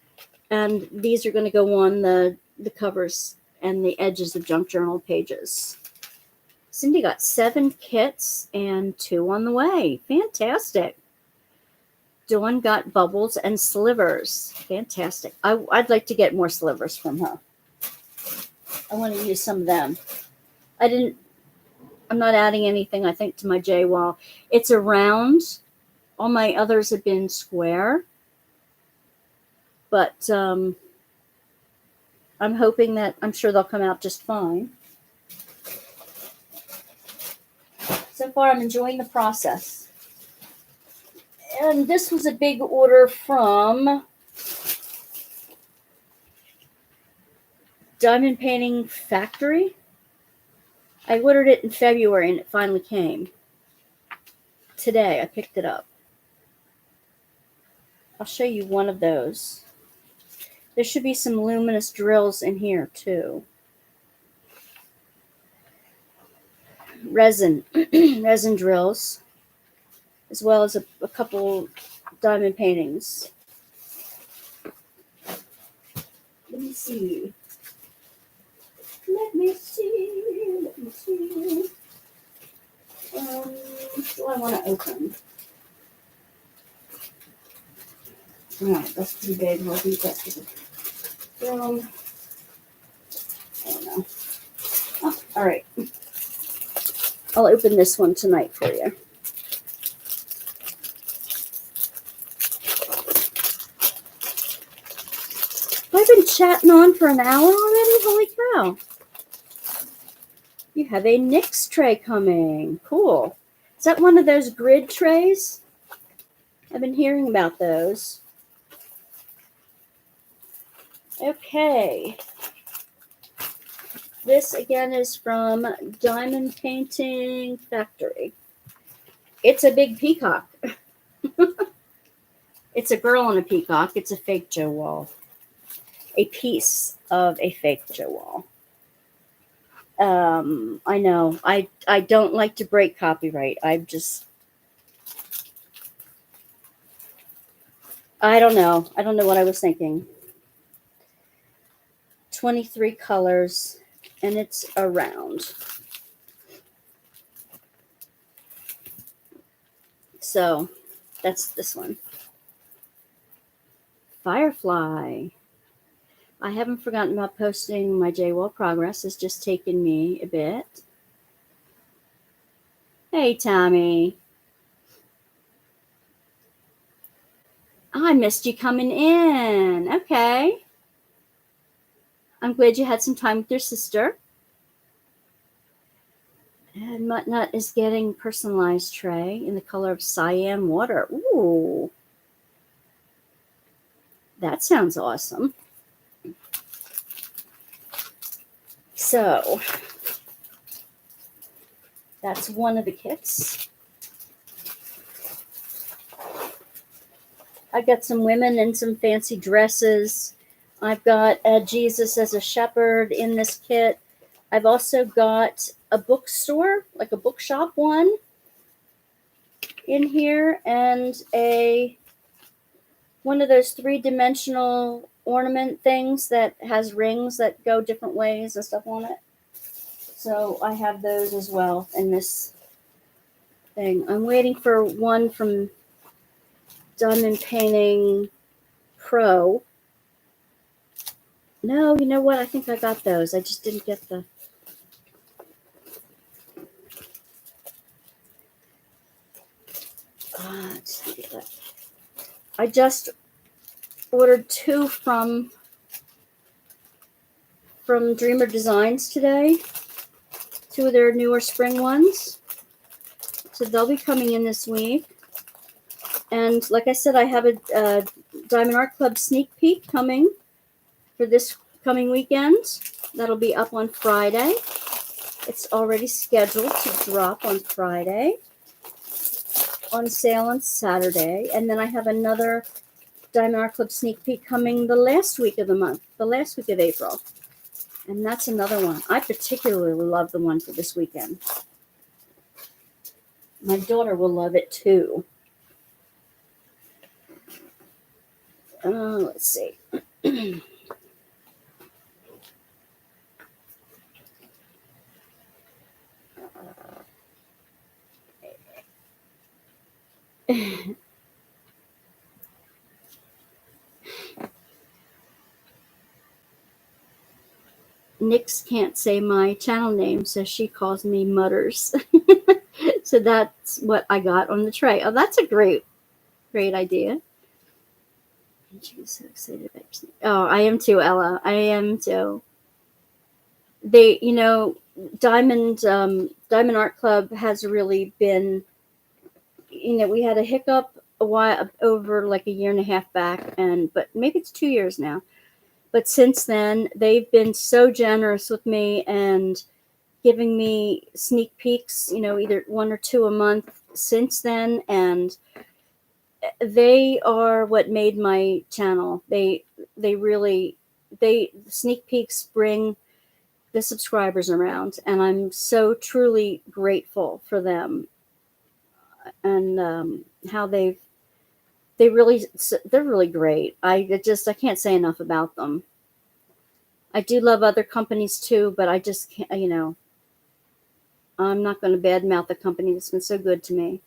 S1: And these are going to go on the covers and the edges of junk journal pages. Cindy got 7 kits and 2 on the way. Fantastic. Dawn got bubbles and slivers. Fantastic. I'd like to get more slivers from her. I want to use some of them. I'm not adding anything, I think, to my J wall. It's a round. All my others have been square. But I'm sure they'll come out just fine. So far, I'm enjoying the process. And this was a big order from Diamond Painting Factory. I ordered it in February and it finally came. Today, I picked it up. I'll show you one of those. There should be some luminous drills in here too. Resin drills, as well as a couple diamond paintings. Let me see. What do I want to open? Alright, that's too big. I'll leave that to the film. I don't know. Oh, alright. I'll open this one tonight for you. I've been chatting on for an hour already? Holy cow. You have a NYX tray coming. Cool. Is that one of those grid trays? I've been hearing about those. Okay. This again is from Diamond Painting Factory. It's a big peacock. It's a girl on a peacock. It's a fake Joe Wall. A piece of a fake Joe Wall. I know. I don't like to break copyright. I don't know. I don't know what I was thinking. 23 colors, and it's a round. So that's this one. Firefly. I haven't forgotten about posting my J-Wall progress. It's just taken me a bit. Hey, Tommy. I missed you coming in. Okay. I'm glad you had some time with your sister. And Muttnut is getting personalized tray in the color of cyan water. Ooh. That sounds awesome. So, that's one of the kits. I got some women in some fancy dresses. I've got Jesus as a shepherd in this kit. I've also got a bookstore, like a bookshop one in here, and one of those 3-dimensional ornament things that has rings that go different ways and stuff on it. So I have those as well in this thing. I'm waiting for one from Diamond Painting Pro. No, you know what? I think I got those. I just didn't get the... I just ordered 2 from Dreamer Designs today. 2 of their newer spring ones. So they'll be coming in this week. And like I said, I have a Diamond Art Club sneak peek coming for this coming weekend. That'll be up on Friday. It's already scheduled to drop on Friday. on sale on Saturday. And then I have another Diamond Art Club sneak peek coming the last week of the month, the last week of April. And that's another one. I particularly love the one for this weekend. My daughter will love it too. Let's see. Nix can't say my channel name, so she calls me Mutters. So that's what I got on the tray. Oh, that's a great idea. She's so excited about your. Oh, I am too, Ella. I am too. They, Diamond Art Club has really been, we had a hiccup a while over like a year and a half back, but maybe it's 2 years now. But since then, they've been so generous with me and giving me sneak peeks, either 1 or 2 a month since then. And they are what made my channel. They sneak peeks bring the subscribers around, and I'm so truly grateful for them and how they're really great. I can't say enough about them. I do love other companies too, but I just can't, I'm not going to badmouth a company that's been so good to me.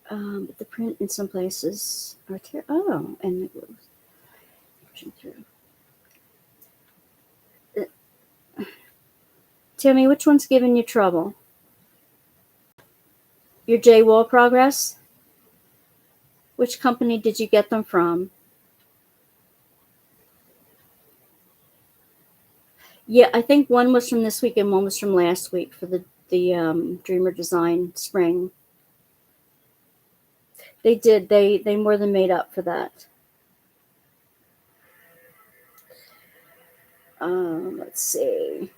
S1: But the print in some places are terrible. Oh, and it goes pushing through. Tammy, which one's giving you trouble? Your J-Wall progress? Which company did you get them from? Yeah, I think one was from this week and one was from last week for the Dreamer Design Spring. They did. They more than made up for that. Let's see.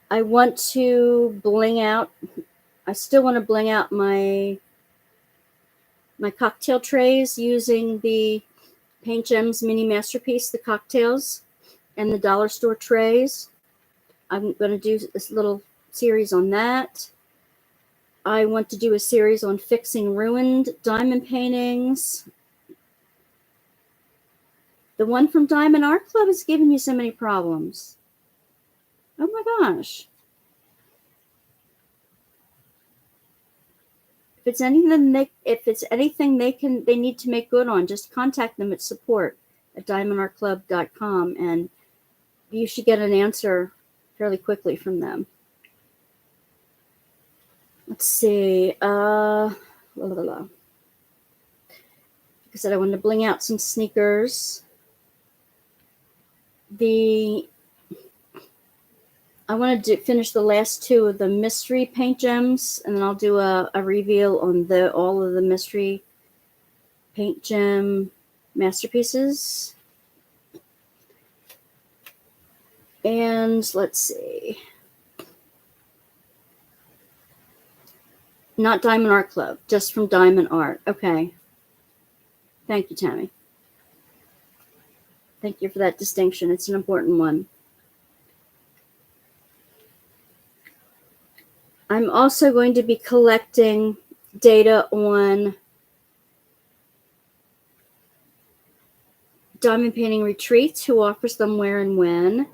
S1: I want to bling out. I still want to bling out my cocktail trays using the Paint Gems Mini Masterpiece, the cocktails, and the dollar store trays. I'm going to do this little series on that. I want to do a series on fixing ruined diamond paintings. The one from Diamond Art Club is giving you so many problems. Oh my gosh. If it's anything they need to make good on, just contact them at support@diamondartclub.com and you should get an answer fairly quickly from them. Let's see. Like I said, I wanted to bling out some sneakers. I want to finish the last 2 of the mystery paint gems, and then I'll do a reveal on all of the mystery paint gem masterpieces. And let's see. Not Diamond Art Club, just from Diamond Art. Okay. Thank you, Tammy. Thank you for that distinction. It's an important one. I'm also going to be collecting data on diamond painting retreats, who offers them where and when.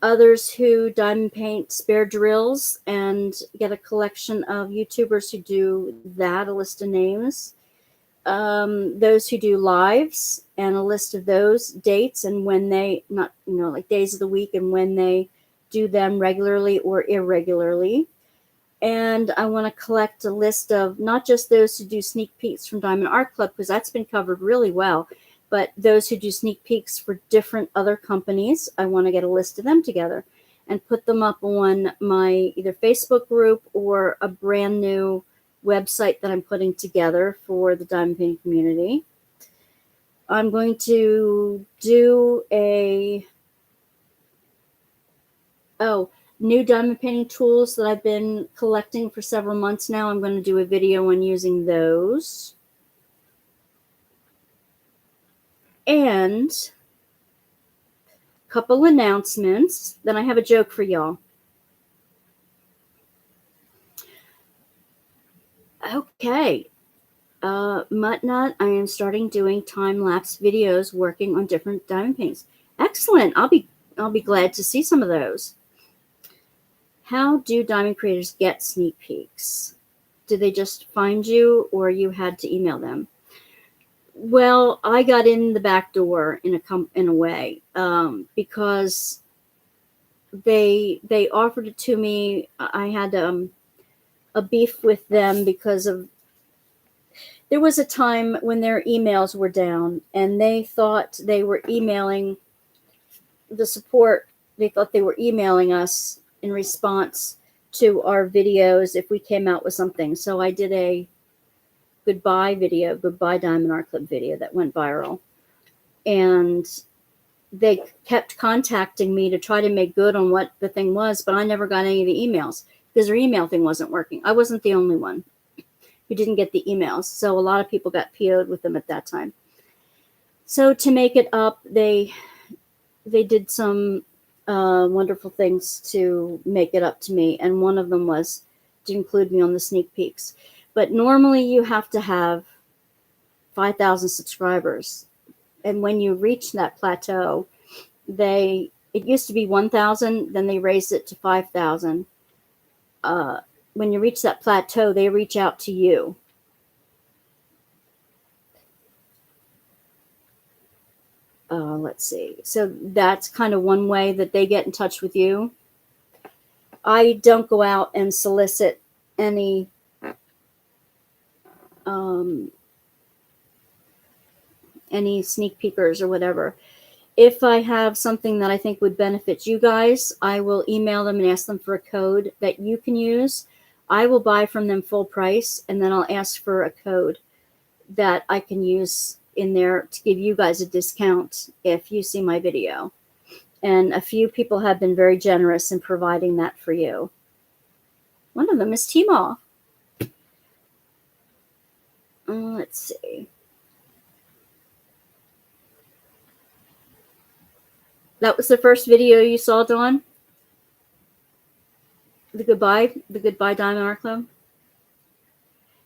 S1: Others who diamond paint spare drills, and get a collection of YouTubers who do that, a list of names. Those who do lives, and a list of those dates and when they, not, like days of the week and when they do them regularly or irregularly. And I want to collect a list of not just those who do sneak peeks from Diamond Art Club, because that's been covered really well, but those who do sneak peeks for different other companies. I want to get a list of them together and put them up on my either Facebook group or a brand new website that I'm putting together for the diamond painting community. I'm going to do new diamond painting tools that I've been collecting for several months now. I'm going to do a video on using those. And a couple announcements. Then I have a joke for y'all. Okay. Muttnut, I am starting doing time-lapse videos working on different diamond paints. Excellent. I'll be glad to see some of those. How do diamond creators get sneak peeks? Did they just find you, or you had to email them? Well, I got in the back door in a way, because they offered it to me. I had a beef with them because of, there was a time when their emails were down and they thought they were emailing the support. They thought they were emailing us in response to our videos if we came out with something. So I did a goodbye video, goodbye Diamond Art Club video that went viral. And they kept contacting me to try to make good on what the thing was, but I never got any of the emails because their email thing wasn't working. I wasn't the only one who didn't get the emails. So a lot of people got PO'd with them at that time. So to make it up, they did some wonderful things to make it up to me. And one of them was to include me on the sneak peeks. But normally you have to have 5,000 subscribers. And when you reach that plateau, it used to be 1,000, then they raised it to 5,000. When you reach that plateau, they reach out to you. Let's see. So that's kind of one way that they get in touch with you. I don't go out and solicit any sneak peekers or whatever. If I have something that I think would benefit you guys, I will email them and ask them for a code that you can use. I will buy from them full price, and then I'll ask for a code that I can use in there to give you guys a discount if you see my video. And a few people have been very generous in providing that for you. One of them is Timo. Let's see. That was the first video you saw, Dawn? The goodbye Diamond Art Club?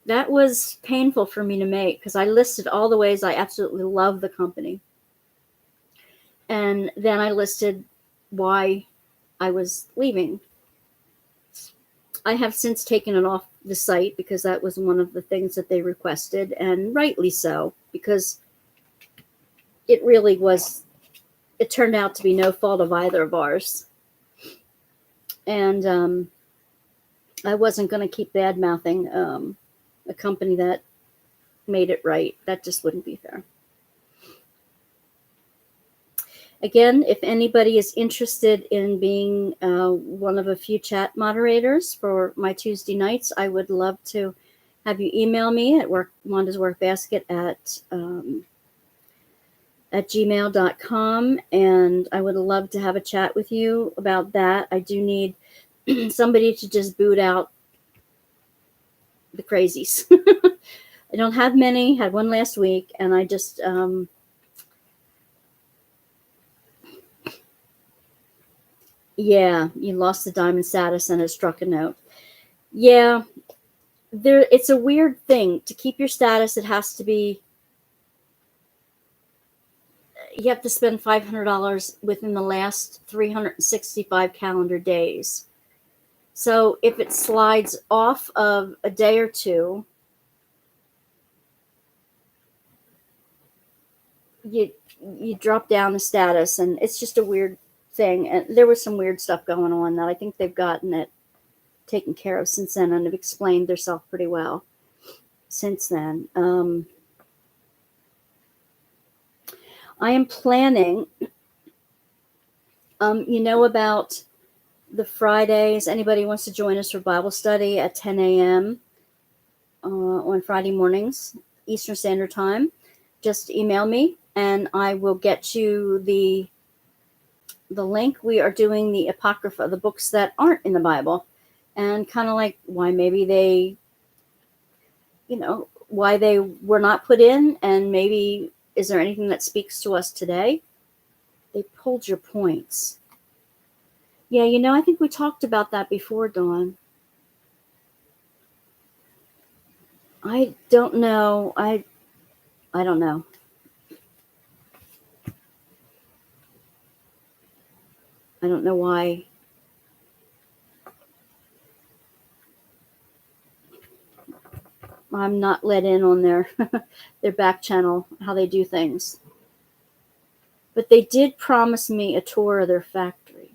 S1: That was painful for me to make because I listed all the ways I absolutely love the company. And then I listed why I was leaving. I have since taken it off the site because that was one of the things that they requested, and rightly so, because it really was, it turned out to be no fault of either of ours. And I wasn't going to keep bad-mouthing a company that made it right. That just wouldn't be fair. Again, if anybody is interested in being one of a few chat moderators for my Tuesday nights, I would love to have you email me at wandasworkbasket at gmail.com, and I would love to have a chat with you about that. I do need somebody to just boot out the crazies. I don't have many. Had one last week, and I just yeah, you lost the diamond status and it struck a note. Yeah, it's a weird thing. To keep your status, it has to be, you have to spend $500 within the last 365 calendar days. So if it slides off of a day or two, you drop down the status, and it's just a weird thing. And there was some weird stuff going on that I think they've gotten it taken care of since then, and have explained themselves pretty well since then. I am planning, about the Fridays. Anybody wants to join us for Bible study at 10 a.m. On Friday mornings, Eastern Standard Time, just email me and I will get you the the link, we are doing the Apocrypha, the books that aren't in the Bible, and kind of like why maybe they, why they were not put in, and maybe is there anything that speaks to us today? They pulled your points. Yeah, I think we talked about that before, Dawn. I don't know. I don't know. I don't know why. I'm not let in on their their back channel, how they do things. But they did promise me a tour of their factory.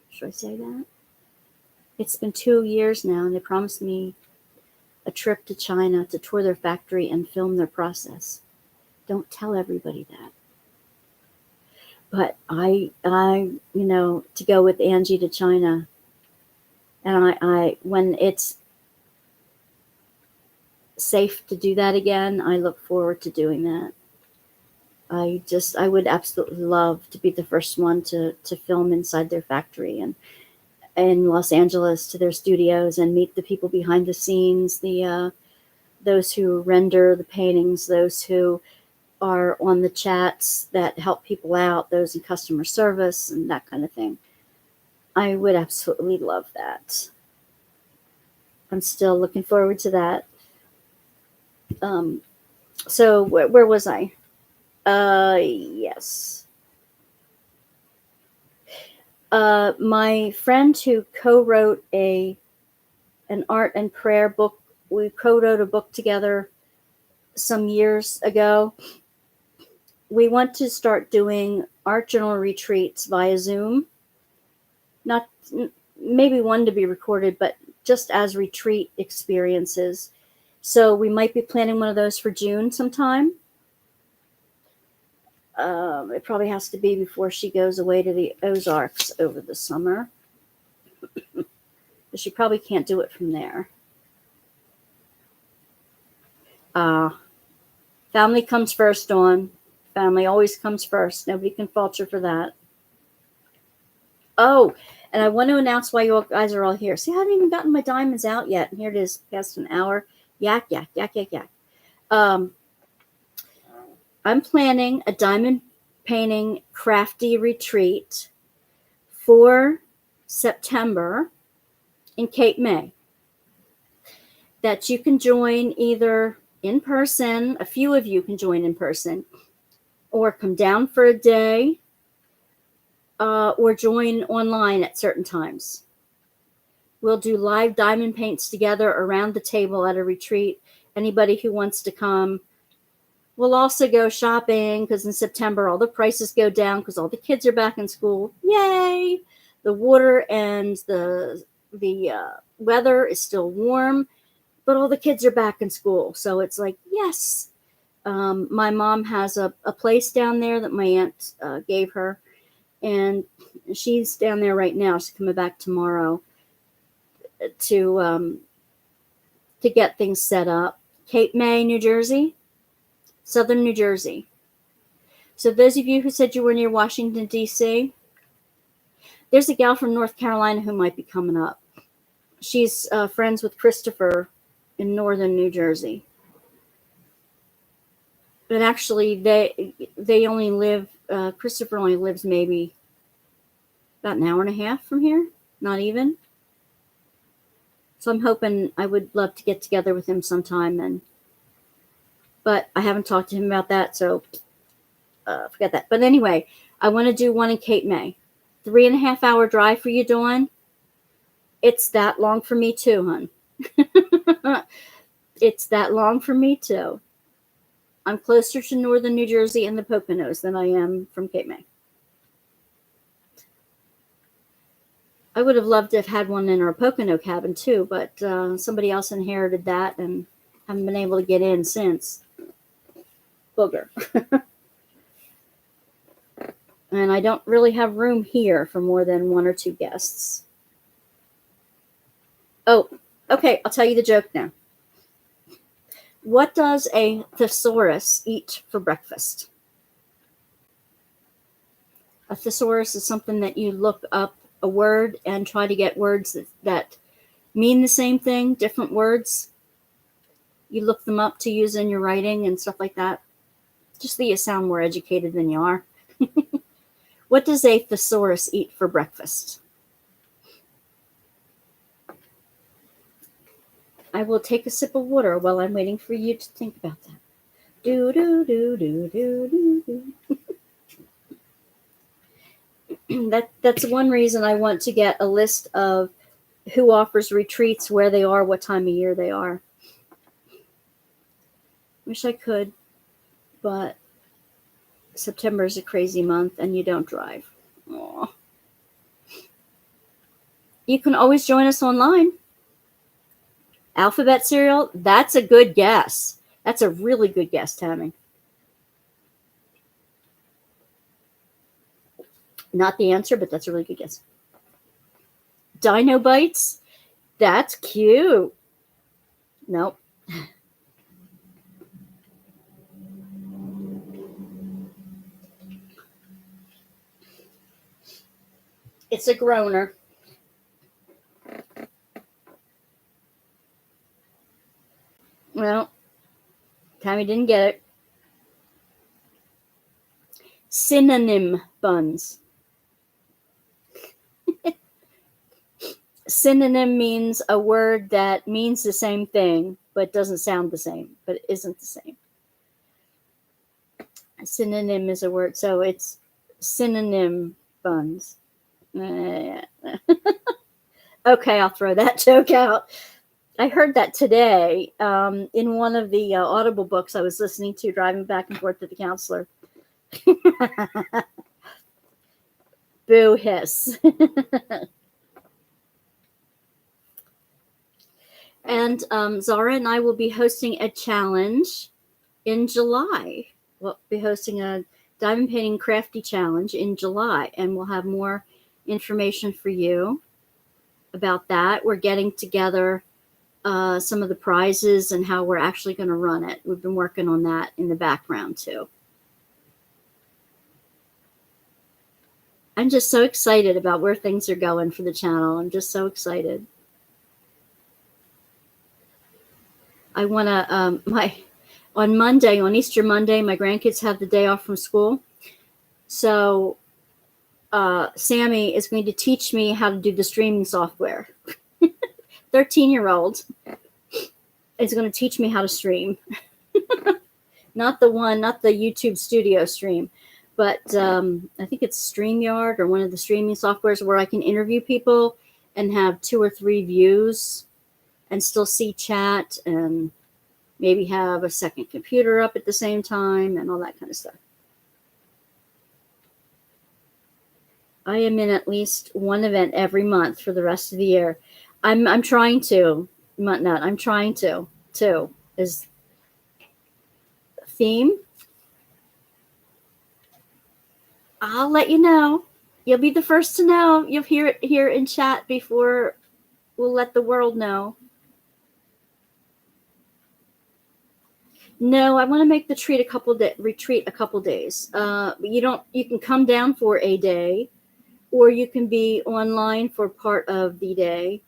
S1: Should I say that? It's been 2 years now, and they promised me a trip to China to tour their factory and film their process. Don't tell everybody that. But I to go with Angie to China, and I when it's safe to do that again, I look forward to doing that. I would absolutely love to be the first one to film inside their factory and in Los Angeles, to their studios, and meet the people behind the scenes, those who render the paintings, those who are on the chats that help people out, those in customer service and that kind of thing. I would absolutely love that. I'm still looking forward to that. So where was I? Yes. My friend who co-wrote an art and prayer book, we co-wrote a book together some years ago. We want to start doing art journal retreats via Zoom. Not maybe one to be recorded, but just as retreat experiences. So we might be planning one of those for June sometime. It probably has to be before she goes away to the Ozarks over the summer. But she probably can't do it from there. Family comes first, Dawn. Family always comes first. Nobody can fault you for that. Oh, and I want to announce why you guys are all here. See, I haven't even gotten my diamonds out yet. And here it is, past an hour. Yak. I'm planning a diamond painting crafty retreat for September in Cape May that you can join either in person, a few of you can join in person, or come down for a day, or join online at certain times. We'll do live diamond paints together around the table at a retreat. Anybody who wants to come. We'll also go shopping because in September all the prices go down because all the kids are back in school. Yay! The water and the weather is still warm, but all the kids are back in school. So it's like, yes. My mom has a place down there that my aunt gave her, and she's down there right now. She's coming back tomorrow to get things set up. Cape May, New Jersey, Southern New Jersey. So those of you who said you were near Washington, D.C., there's a gal from North Carolina who might be coming up. She's friends with Christopher in Northern New Jersey. But actually, they only live, Christopher only lives maybe about an hour and a half from here, not even. So I'm hoping, I would love to get together with him sometime. But I haven't talked to him about that, so forget that. But anyway, I want to do one in Cape May. 3.5 hour drive for you, Dawn. It's that long for me too, hon. It's that long for me too. I'm closer to Northern New Jersey and the Poconos than I am from Cape May. I would have loved to have had one in our Pocono cabin too, but somebody else inherited that and haven't been able to get in since. Booger. And I don't really have room here for more than 1 or 2 guests. Oh, okay, I'll tell you the joke now. What does a thesaurus eat for breakfast? A thesaurus is something that you look up a word and try to get words that mean the same thing, different words. You look them up to use in your writing and stuff like that. Just so you sound more educated than you are. What does a thesaurus eat for breakfast? I will take a sip of water while I'm waiting for you to think about that. Do, do, do, do, do, do, do. That's one reason I want to get a list of who offers retreats, where they are, what time of year they are. Wish I could, but September is a crazy month and you don't drive. Aww. You can always join us online. Alphabet cereal, that's a good guess. That's a really good guess, Tammy. Not the answer, but that's a really good guess. Dino Bites, that's cute. Nope. It's a groaner. Well, Tammy didn't get it. Synonym buns. Synonym means a word that means the same thing, but doesn't sound the same, but isn't the same. A synonym is a word, so it's synonym buns. Okay, I'll throw that joke out. I heard that today in one of the Audible books I was listening to driving back and forth to the counselor. Boo hiss. And Zara and I will be hosting a challenge in July. We'll be hosting a diamond painting crafty challenge in July, and we'll have more information for you about that. We're getting together some of the prizes and how we're actually going to run it. We've been working on that in the background too. I'm just so excited about where things are going for the channel. I'm just so excited. I want to, on Monday, on Easter Monday, my grandkids have the day off from school. So Sammy is going to teach me how to do the streaming software. 13-year-old is going to teach me how to stream. not the YouTube studio stream, but I think it's StreamYard or one of the streaming softwares where I can interview people and have 2 or 3 views and still see chat and maybe have a second computer up at the same time and all that kind of stuff. I am in at least one event every month for the rest of the year. I'm trying to, Muttnut, I'm trying to, too. Is theme? I'll let you know. You'll be the first to know. You'll hear it here in chat before we'll let the world know. No, I want to make the retreat a couple days. You can come down for a day, or you can be online for part of the day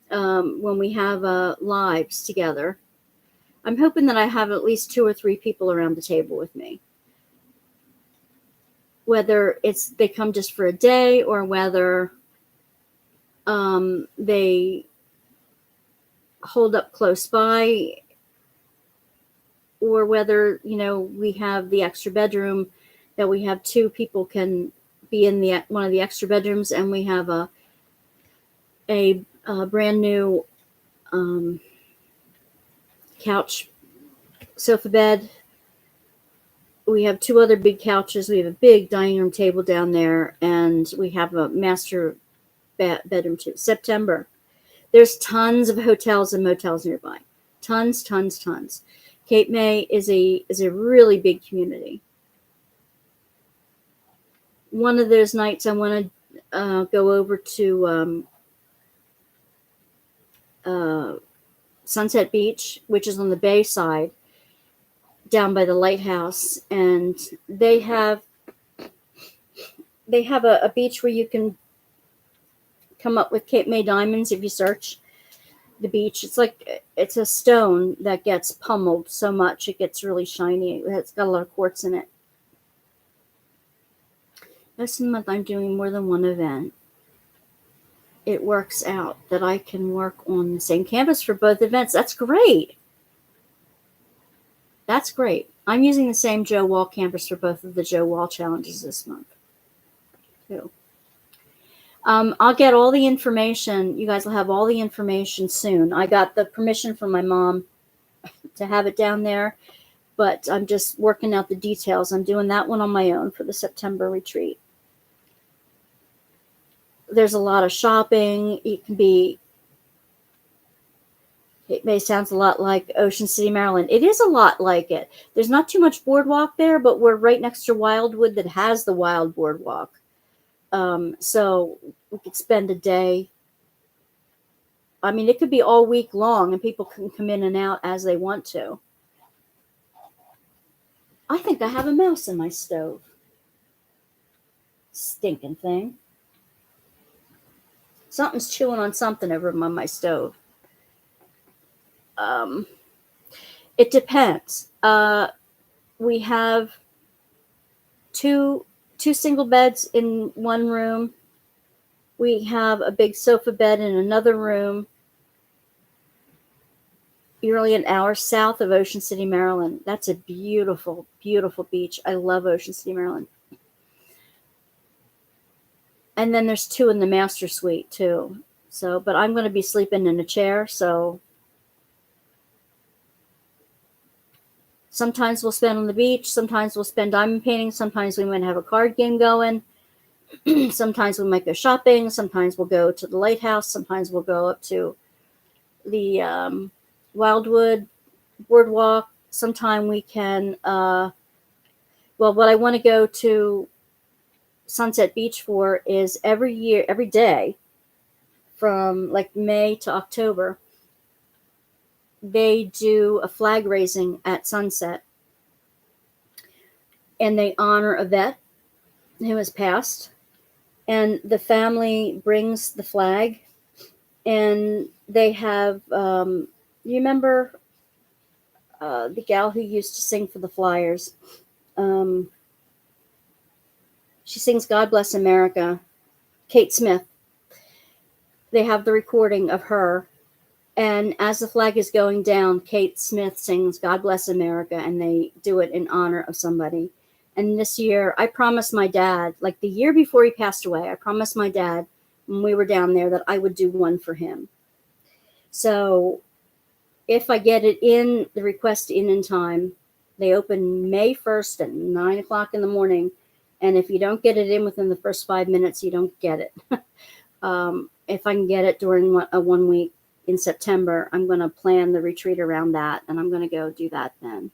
S1: when we have lives together. I'm hoping that I have at least 2 or 3 people around the table with me. Whether they come just for a day or whether they hold up close by, or whether, we have the extra bedroom that we have 2 people can be in one of the extra bedrooms, and we have a brand new couch, sofa bed. We have 2 other big couches. We have a big dining room table down there, and we have a master bedroom too. September. There's tons of hotels and motels nearby. Tons. Cape May is a really big community. One of those nights I want to go over to Sunset Beach, which is on the bay side, down by the lighthouse, and they have they have a beach where you can come up with Cape May diamonds if you search the beach. It's like it's a stone that gets pummeled so much it gets really shiny. It's got a lot of quartz in it. This month I'm doing more than one event. It works out that I can work on the same canvas for both events. That's great. That's great. I'm using the same Joe Wall canvas for both of the Joe Wall challenges this month, too. I'll get all the information. You guys will have all the information soon. I got the permission from my mom to have it down there, but I'm just working out the details. I'm doing that one on my own for the September retreat. There's a lot of shopping. It may sounds a lot like Ocean City, Maryland. It is a lot like it. There's not too much boardwalk there, but we're right next to Wildwood that has the Wild Boardwalk. So we could spend a day. I mean, it could be all week long, and people can come in and out as they want to. I think I have a mouse in my stove. Stinking thing. Something's chewing on something over on my stove. It depends. We have two single beds in one room. We have a big sofa bed in another room. You're only an hour south of Ocean City, Maryland. That's a beautiful, beautiful beach. I love Ocean City, Maryland. And then there's 2 in the master suite too. So, but I'm going to be sleeping in a chair. So sometimes we'll spend on the beach. Sometimes we'll spend diamond painting. Sometimes we might have a card game going. Sometimes we might go shopping. Sometimes we'll go to the lighthouse. Sometimes we'll go up to the Wildwood Boardwalk. Sometime we can, well, what I want to go to Sunset Beach for is every day from like May to October, they do a flag raising at sunset. And they honor a vet who has passed. And the family brings the flag, and they have, you remember the gal who used to sing for the Flyers? She sings God Bless America, Kate Smith. They have the recording of her. And as the flag is going down, Kate Smith sings God Bless America, and they do it in honor of somebody. And this year, I promised my dad, like the year before he passed away, I promised my dad when we were down there that I would do one for him. So if I get it in, the request in time, they open May 1st at 9 o'clock in the morning. And if you don't get it in within the first 5 minutes, you don't get it. If I can get it during a 1 week in September, I'm going to plan the retreat around that, and I'm going to go do that then.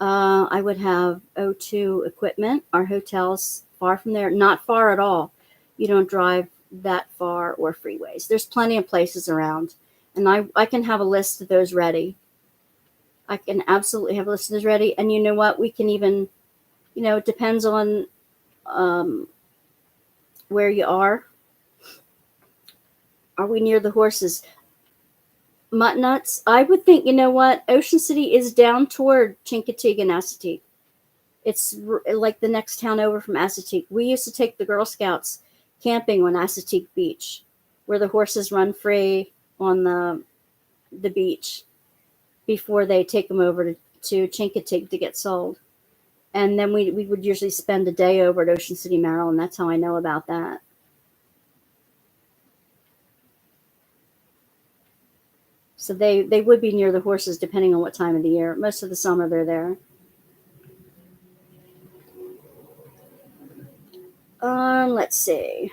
S1: I would have O2 equipment. Our hotel's far from there. Not far at all. You don't drive that far, or freeways. There's plenty of places around, and I can have a list of those ready. I can absolutely have a list of those ready. And you know what? We can even, it depends on where you are. Are we near the horses? Mutt Nuts, I would think, Ocean City is down toward Chincoteague and Assateague. It's like the next town over from Assateague. We used to take the Girl Scouts camping on Assateague Beach, where the horses run free on the beach before they take them over to Chincoteague to get sold. And then we would usually spend a day over at Ocean City, Maryland. That's how I know about that. So they would be near the horses depending on what time of the year. Most of the summer they're there. Let's see.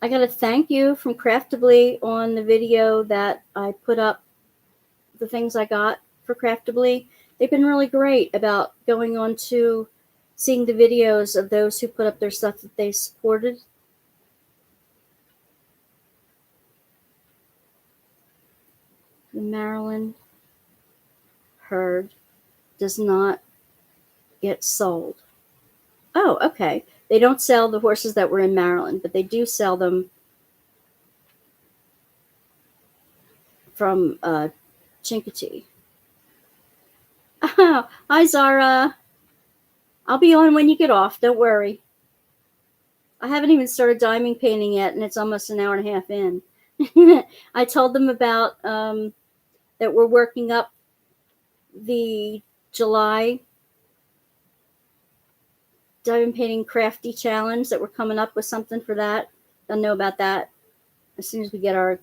S1: I got to thank you from Craftably on the video that I put up, the things I got for Craftably. They've been really great about going on to seeing the videos of those who put up their stuff that they supported. The Maryland herd does not get sold. Oh, okay. They don't sell the horses that were in Maryland, but they do sell them from Chincoteague. Oh, hi, Zara. I'll be on when you get off. Don't worry. I haven't even started diamond painting yet, and it's almost an hour and a half in. I told them about that we're working up the July diamond painting crafty challenge, that we're coming up with something for that. They'll know about that as soon as we get our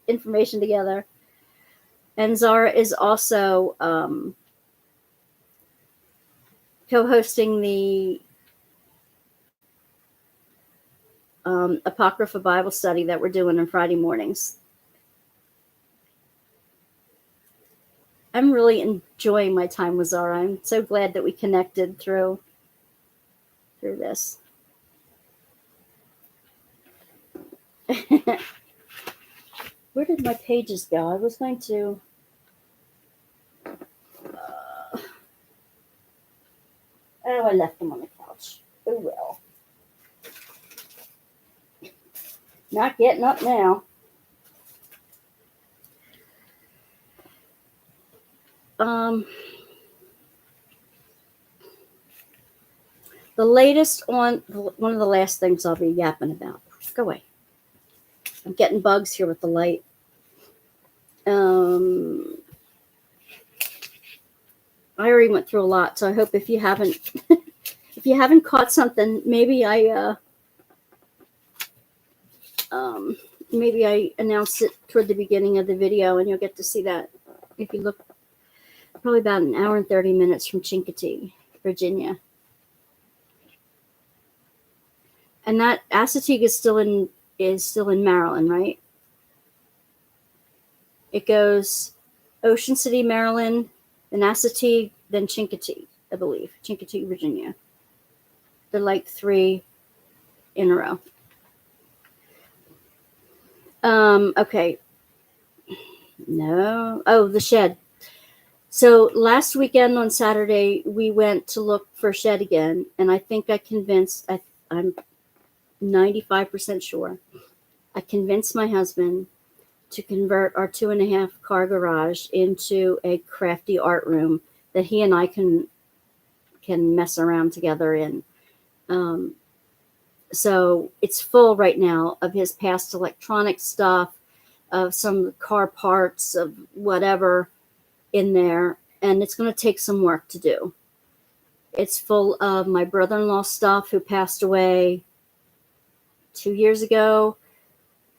S1: information together. And Zara is also co-hosting the Apocrypha Bible study that we're doing on Friday mornings. I'm really enjoying my time with Zara. I'm so glad that we connected through this. Where did my pages go? I was going to... I left them on the couch. Oh, well. Not getting up now. The latest on one of the last things I'll be yapping about. Go away. I'm getting bugs here with the light. I already went through a lot, so I hope if you haven't caught something, maybe I announced it toward the beginning of the video, and you'll get to see that if you look. Probably about an hour and 30 minutes from Chincoteague, Virginia. And that Assateague is still in Maryland, right? It goes Ocean City, Maryland, then Assateague, then Chincoteague, I believe. Chincoteague, Virginia. They're like 3 in a row. Okay. No. Oh, the shed. So last weekend on Saturday, we went to look for a shed again, and I think I'm 95% sure, I convinced my husband to convert our 2.5 car garage into a crafty art room that he and I can mess around together in. So it's full right now of his past electronic stuff, of some car parts, of whatever in there, and it's going to take some work to do. It's full of my brother-in-law stuff, who passed away 2 years ago.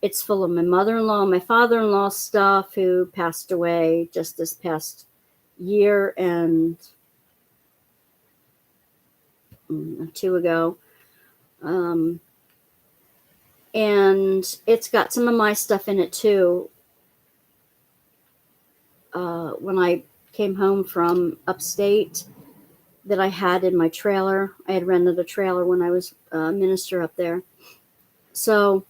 S1: It's full of my mother-in-law and my father-in-law stuff, who passed away just this past year and 2 ago. And it's got some of my stuff in it too. When I came home from upstate, that I had in my trailer. I had rented a trailer when I was a minister up there. So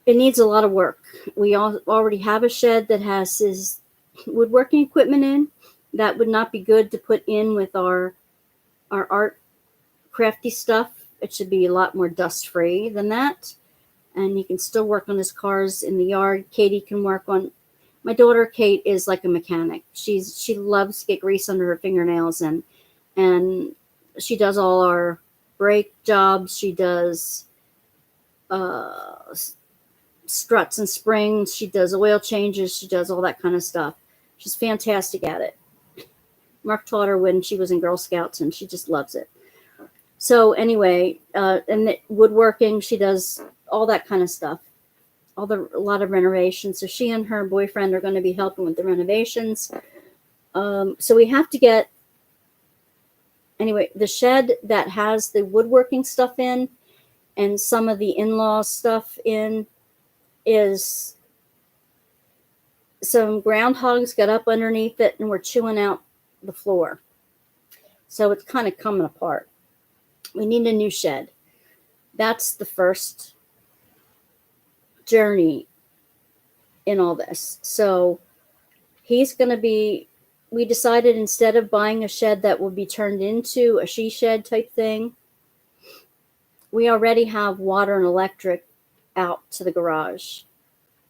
S1: it needs a lot of work. We already have a shed that has his woodworking equipment in. That would not be good to put in with our art crafty stuff. It should be a lot more dust free than that. And he can still work on his cars in the yard. Katie can work on... My daughter Kate is like a mechanic. She loves to get grease under her fingernails, and she does all our brake jobs. She does struts and springs. She does oil changes. She does all that kind of stuff. She's fantastic at it. Mark taught her when she was in Girl Scouts, and she just loves it. So anyway, and the woodworking, she does all that kind of stuff. A lot of renovations. So she and her boyfriend are going to be helping with the renovations. So we have to get, anyway, the shed that has the woodworking stuff in and some of the in-law stuff in, is some groundhogs got up underneath it and were chewing out the floor. So it's kind of coming apart. We need a new shed. That's the first journey in all this. So he's going to be we decided instead of buying a shed that will be turned into a she shed type thing, we already have water and electric out to the garage.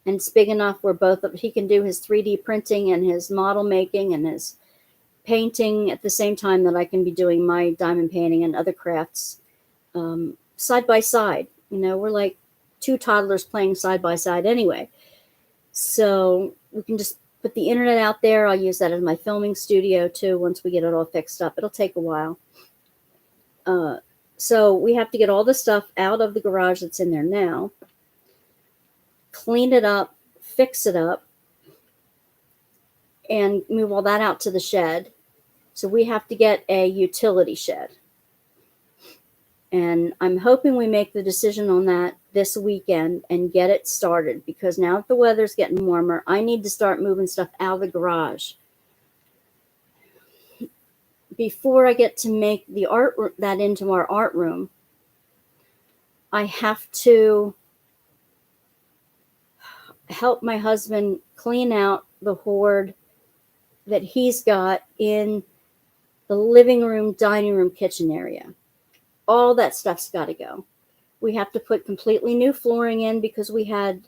S1: And it's big enough where he can do his 3D printing and his model making and his painting at the same time that I can be doing my diamond painting and other crafts side by side. We're like two toddlers playing side by side anyway. So we can just put the internet out there. I'll use that as my filming studio too once we get it all fixed up. It'll take a while. So we have to get all the stuff out of the garage that's in there now, clean it up, fix it up, and move all that out to the shed. So we have to get a utility shed. And I'm hoping we make the decision on that this weekend and get it started, because now that the weather's getting warmer, I need to start moving stuff out of the garage. Before I get to make that into our art room, I have to help my husband clean out the hoard that he's got in the living room, dining room, kitchen area. All that stuff's got to go. We have to put completely new flooring in because we had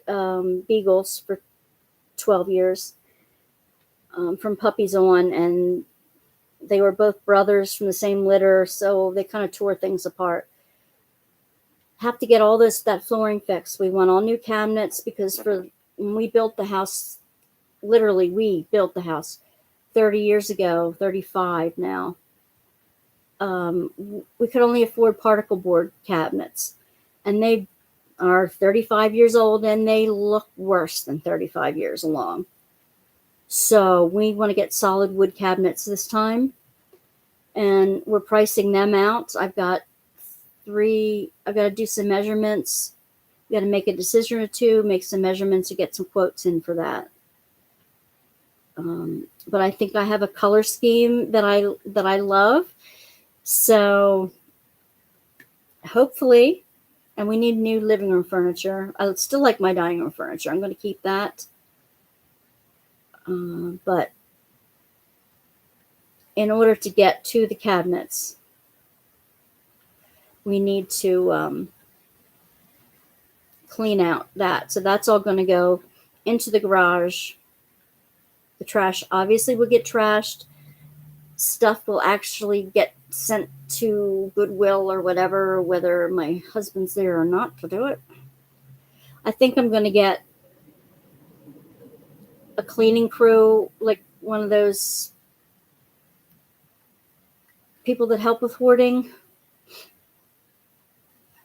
S1: beagles for 12 years from puppies on, and they were both brothers from the same litter, so they kind of tore things apart. Have to get all that flooring fixed. We want all new cabinets because when we built the house, literally we built the house 30 years ago, 35 now. We could only afford particle board cabinets, and they are 35 years old and they look worse than 35 years along. So we want to get solid wood cabinets this time, and we're pricing them out. I've got to do some measurements. I've got to make a decision or two, make some measurements, to get some quotes in for that. But I think I have a color scheme that I love. So hopefully, and we need new living room furniture. I still like my dining room furniture. I'm going to keep that. But in order to get to the cabinets, we need to clean out that. So that's all going to go into the garage. The trash obviously will get trashed. Stuff will actually get sent to Goodwill or whatever, whether my husband's there or not to do it. I think I'm going to get a cleaning crew, like one of those people that help with hoarding,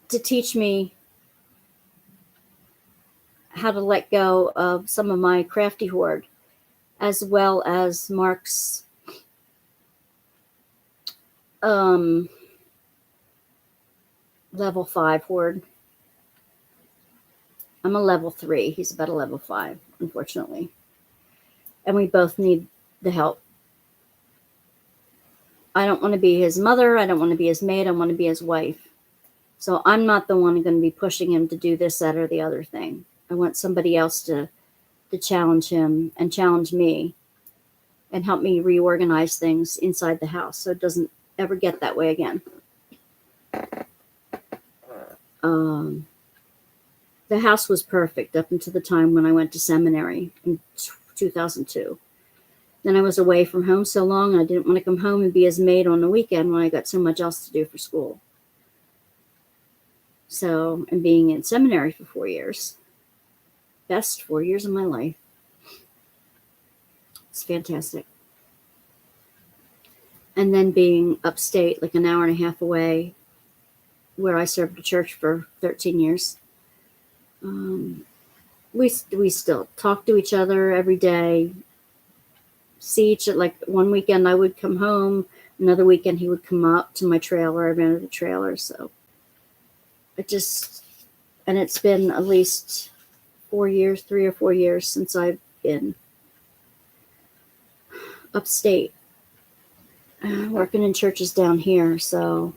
S1: to teach me how to let go of some of my crafty hoard, as well as Mark's level 5 hoard. I'm a level 3. He's about a level 5, unfortunately. And we both need the help. I don't want to be his mother. I don't want to be his maid. I want to be his wife. So I'm not the one going to be pushing him to do this, that, or the other thing. I want somebody else to challenge him and challenge me and help me reorganize things inside the house so it doesn't ever get that way again. The house was perfect up until the time when I went to seminary in 2002. Then I was away from home so long, I didn't want to come home and be his maid on the weekend when I got so much else to do for school. So, and being in seminary for 4 years, best 4 years of my life. It's fantastic. And then being upstate, like an hour and a half away, where I served a church for 13 years. We still talk to each other every day. See each other. Like one weekend I would come home, another weekend he would come up to my trailer. I rented a trailer, so and it's been at least 4 years, 3 or 4 years since I've been upstate, working in churches down here. So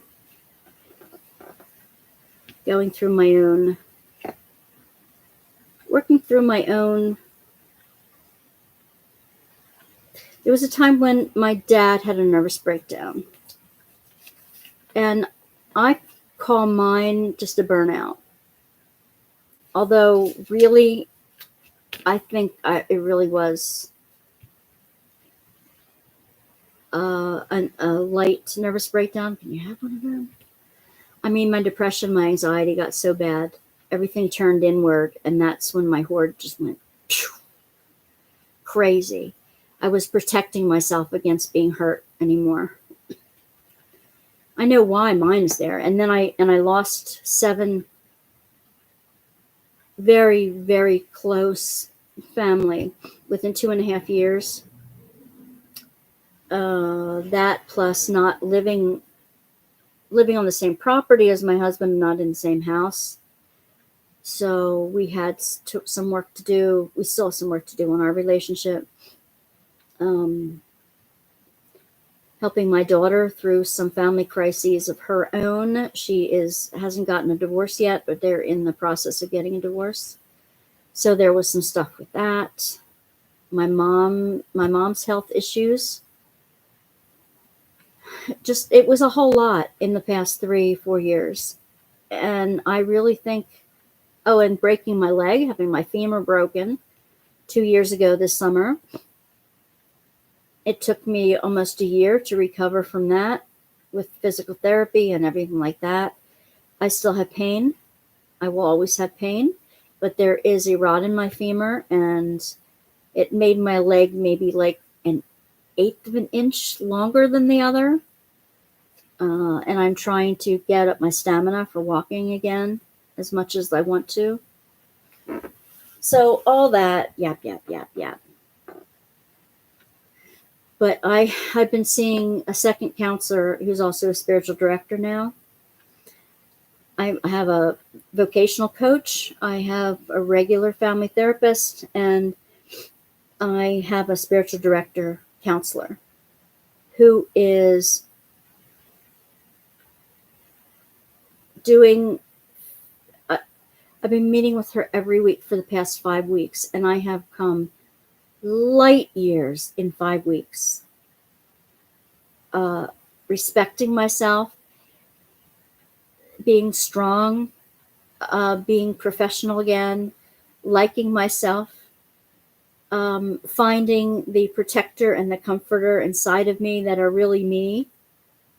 S1: working through my own It was a time when my dad had a nervous breakdown. And I call mine just a burnout. Although, really, I think it really was a light nervous breakdown. Can you have one of them? I mean, my depression, my anxiety got so bad. Everything turned inward, and that's when my hoard just went crazy. I was protecting myself against being hurt anymore. I know why mine is there. And then I lost 7 very, very close family within 2.5 years. That plus not living on the same property as my husband, not in the same house. So we had some work to do. We still have some work to do in our relationship. Helping my daughter through some family crises of her own. She hasn't gotten a divorce yet, but they're in the process of getting a divorce. So there was some stuff with that. My mom's health issues. Just, it was a whole lot in the past 3-4 years. And I really think, and breaking my leg, having my femur broken 2 years ago this summer. It took me almost a year to recover from that with physical therapy and everything like that. I still have pain. I will always have pain, but there is a rod in my femur, and it made my leg maybe like 1/8 of an inch longer than the other. And I'm trying to get up my stamina for walking again as much as I want to. So all that, yap. But I've been seeing a second counselor who's also a spiritual director now. I have a vocational coach. I have a regular family therapist, and I have a spiritual director counselor who is doing, I've been meeting with her every week for the past 5 weeks, and I have come light years in 5 weeks. Respecting myself, being strong, being professional again, liking myself, finding the protector and the comforter inside of me that are really me,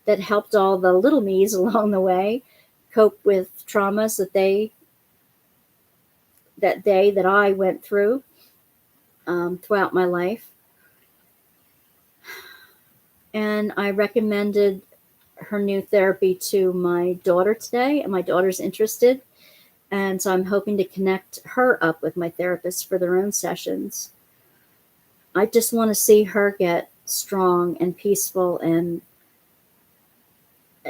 S1: that helped all the little me's along the way cope with traumas that I went through throughout my life. And I recommended her new therapy to my daughter today, and my daughter's interested. And so I'm hoping to connect her up with my therapist for their own sessions. I just want to see her get strong and peaceful and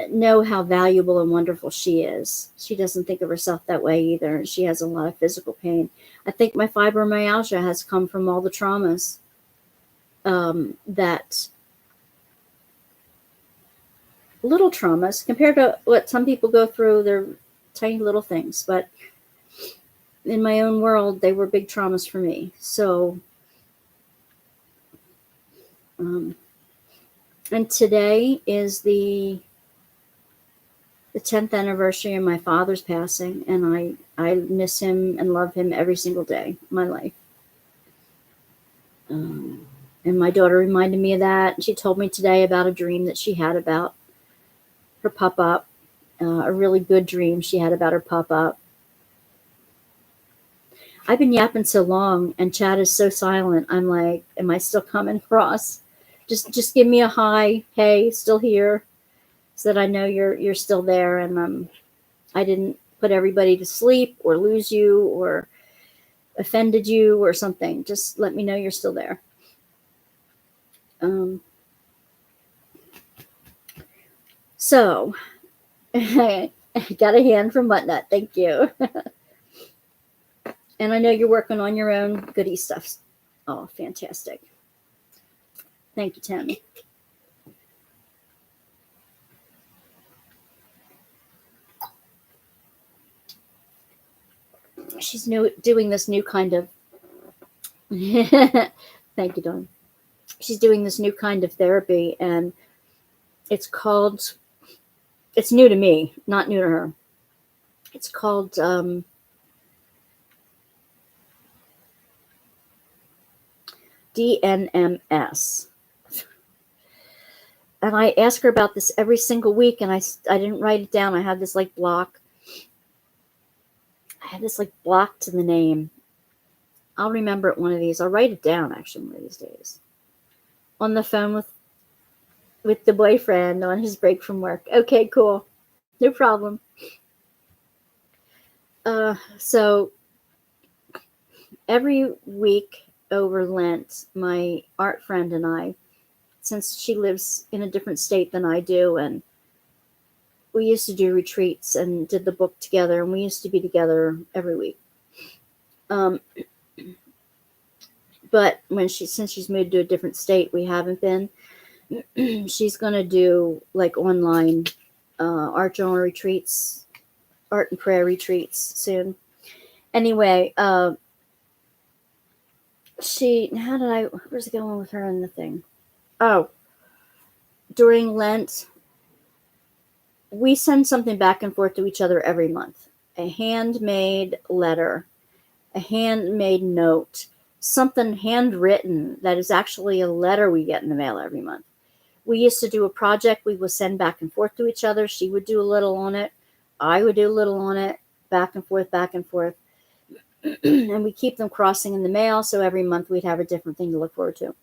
S1: know how valuable and wonderful she is. She doesn't think of herself that way either. She has a lot of physical pain. I think my fibromyalgia has come from all the traumas that little traumas compared to what some people go through. They're tiny little things, but in my own world, they were big traumas for me. So, and today is the 10th anniversary of my father's passing, and I miss him and love him every single day of my life. And my daughter reminded me of that. She told me today about a dream that she had about her pop-up, a really good dream she had about her pop-up. I've been yapping so long, and Chad is so silent. I'm like, am I still coming across? Just give me a hi. Hey, still here, so that I know you're still there, and I didn't put everybody to sleep or lose you or offended you or something. Just let me know you're still there. So I got a hand from Whatnut. Thank you. And I know you're working on your own goodie stuff. Oh, fantastic. Thank you, Tammy. She's doing this new kind of. Thank you, Dawn. she's doing this new kind of therapy, and it's new to me, not new to her. It's called DNMS. And I ask her about this every single week, and I didn't write it down. I had this like block. I had this like block to the name. I'll remember it one of these. I'll write it down actually one of these days. On the phone with the boyfriend on his break from work. Okay, cool. No problem. So every week over Lent, my art friend and I, since she lives in a different state than I do, and we used to do retreats and did the book together, and we used to be together every week. But since she's moved to a different state, we haven't been. She's going to do like online art journal retreats, art and prayer retreats soon. Anyway, where's it going with her and the thing? Oh, during Lent, we send something back and forth to each other every month. A handmade letter, a handmade note, something handwritten that is actually a letter we get in the mail every month. We used to do a project we would send back and forth to each other. She would do a little on it. I would do a little on it, back and forth, back and forth. And we keep them crossing in the mail, so every month we'd have a different thing to look forward to.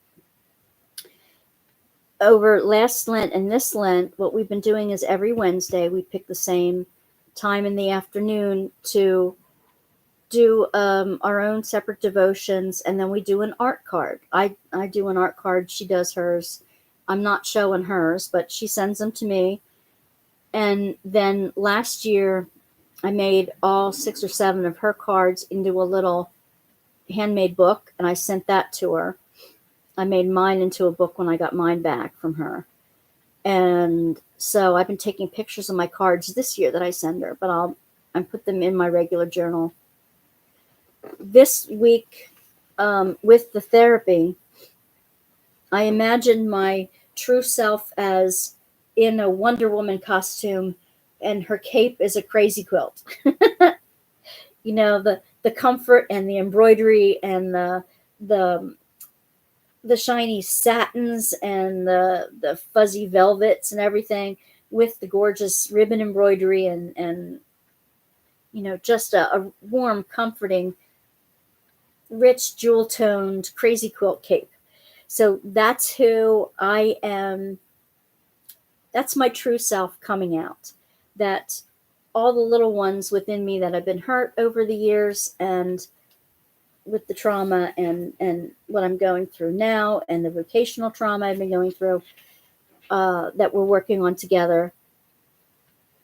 S1: Over last Lent and this Lent, what we've been doing is every Wednesday we pick the same time in the afternoon to do our own separate devotions, and then we do an art card. I do an art card. She does hers. I'm not showing hers, but she sends them to me. And then last year, I made all 6 or 7 of her cards into a little handmade book, and I sent that to her. I made mine into a book when I got mine back from her. And so I've been taking pictures of my cards this year that I send her, but I put them in my regular journal. This week, with the therapy, I imagined my true self as in a Wonder Woman costume, and her cape is a crazy quilt. You know, the comfort and the embroidery and the shiny satins and the fuzzy velvets and everything, with the gorgeous ribbon embroidery and you know, just a warm, comforting, rich, jewel-toned, crazy quilt cape. So that's who I am. That's my true self coming out. That all the little ones within me that have been hurt over the years, and with the trauma and what I'm going through now, and the vocational trauma I've been going through, that we're working on together.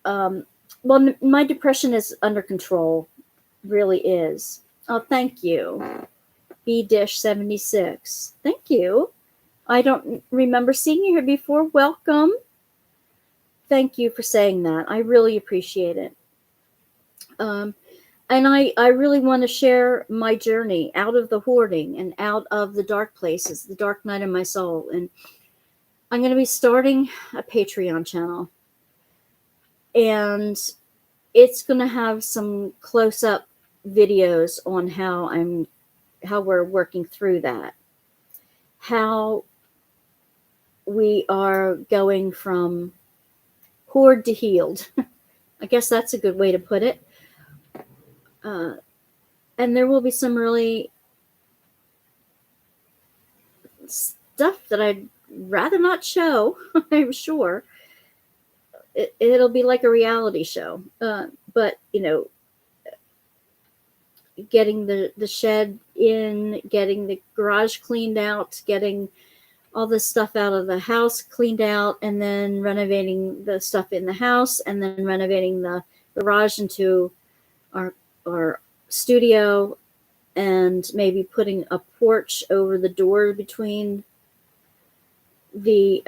S1: Well, my depression is under control, really is. Oh, thank you. B-76. Thank you. I don't remember seeing you here before. Welcome. Thank you for saying that. I really appreciate it. And I really want to share my journey out of the hoarding and out of the dark places, the dark night of my soul. And I'm going to be starting a Patreon channel. And it's going to have some close-up videos on how we're working through that. How we are going from hoard to healed. I guess that's a good way to put it. And there will be some really stuff that I'd rather not show, I'm sure. It'll be like a reality show. But, you know, getting the shed in, getting the garage cleaned out, getting all this stuff out of the house cleaned out, and then renovating the stuff in the house, and then renovating the garage into our studio, and maybe putting a porch over the door between the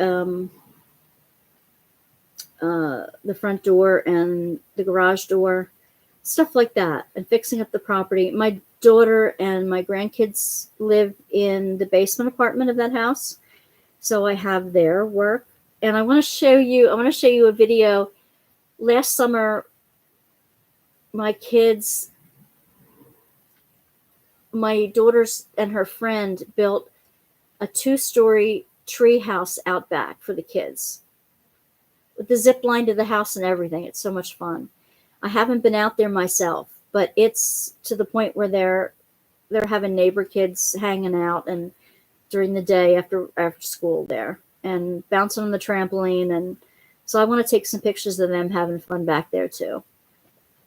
S1: front door and the garage door, stuff like that, and fixing up the property. My daughter and my grandkids live in the basement apartment of that house. So I have their work, and I want to show you a video. Last summer, my daughters and her friend built a 2-story tree house out back for the kids with the zip line to the house and everything. It's so much fun. I haven't been out there myself, but it's to the point where they're having neighbor kids hanging out and during the day after school there and bouncing on the trampoline. And so I want to take some pictures of them having fun back there too.